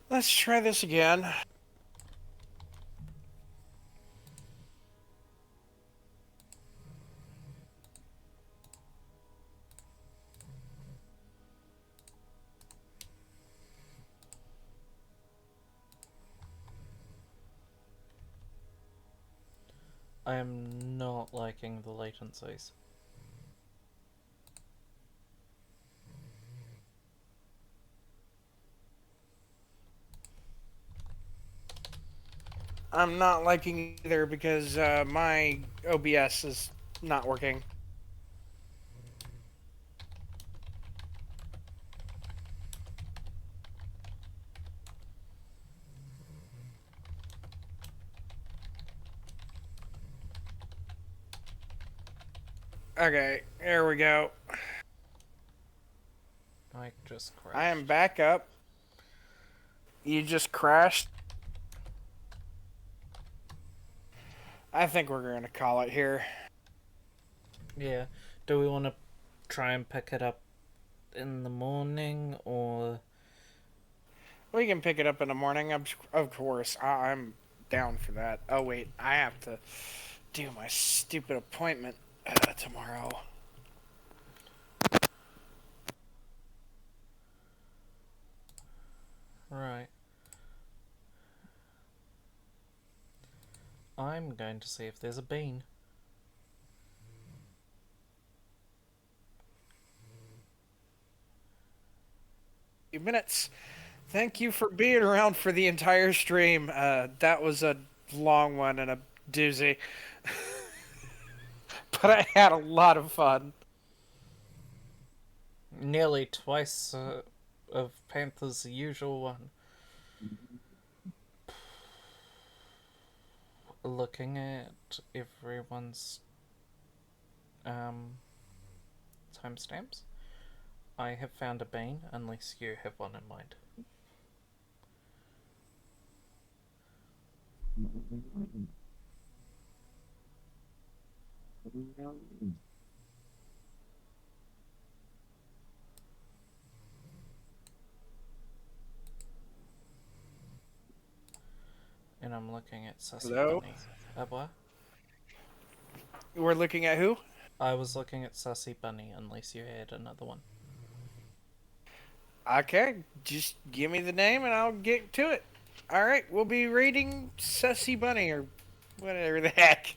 Let's try this again. I am not liking the latencies. I'm not liking either because my OBS is not working. Okay, there we go. I just crashed. I am back up. You just crashed. I think we're going to call it here. Yeah. Do we want to try and pick it up in the morning, or... We can pick it up in the morning, of course. I'm down for that. Oh, wait. I have to do my stupid appointment tomorrow. Right. I'm going to see if there's a bean. Few minutes. Thank you for being around for the entire stream. That was a long one and a doozy. But I had a lot of fun. Nearly twice of Panther's usual one. Looking at everyone's timestamps, I have found a bean, unless you have one in mind. And I'm looking at Sussy Hello? Bunny. What? We're looking at who? I was looking at Sussy Bunny, unless you had another one. Okay, just give me the name and I'll get to it. Alright, we'll be rating Sussy Bunny or whatever the heck.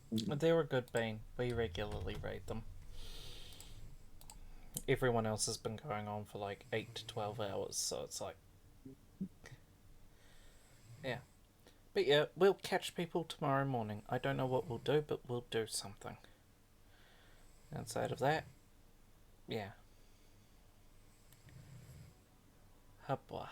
They're a good bean. We regularly rate them. Everyone else has been going on for like 8 to 12 hours, so it's like... Yeah. But yeah, we'll catch people tomorrow morning. I don't know what we'll do, but we'll do something. Outside of that, yeah. Hubba.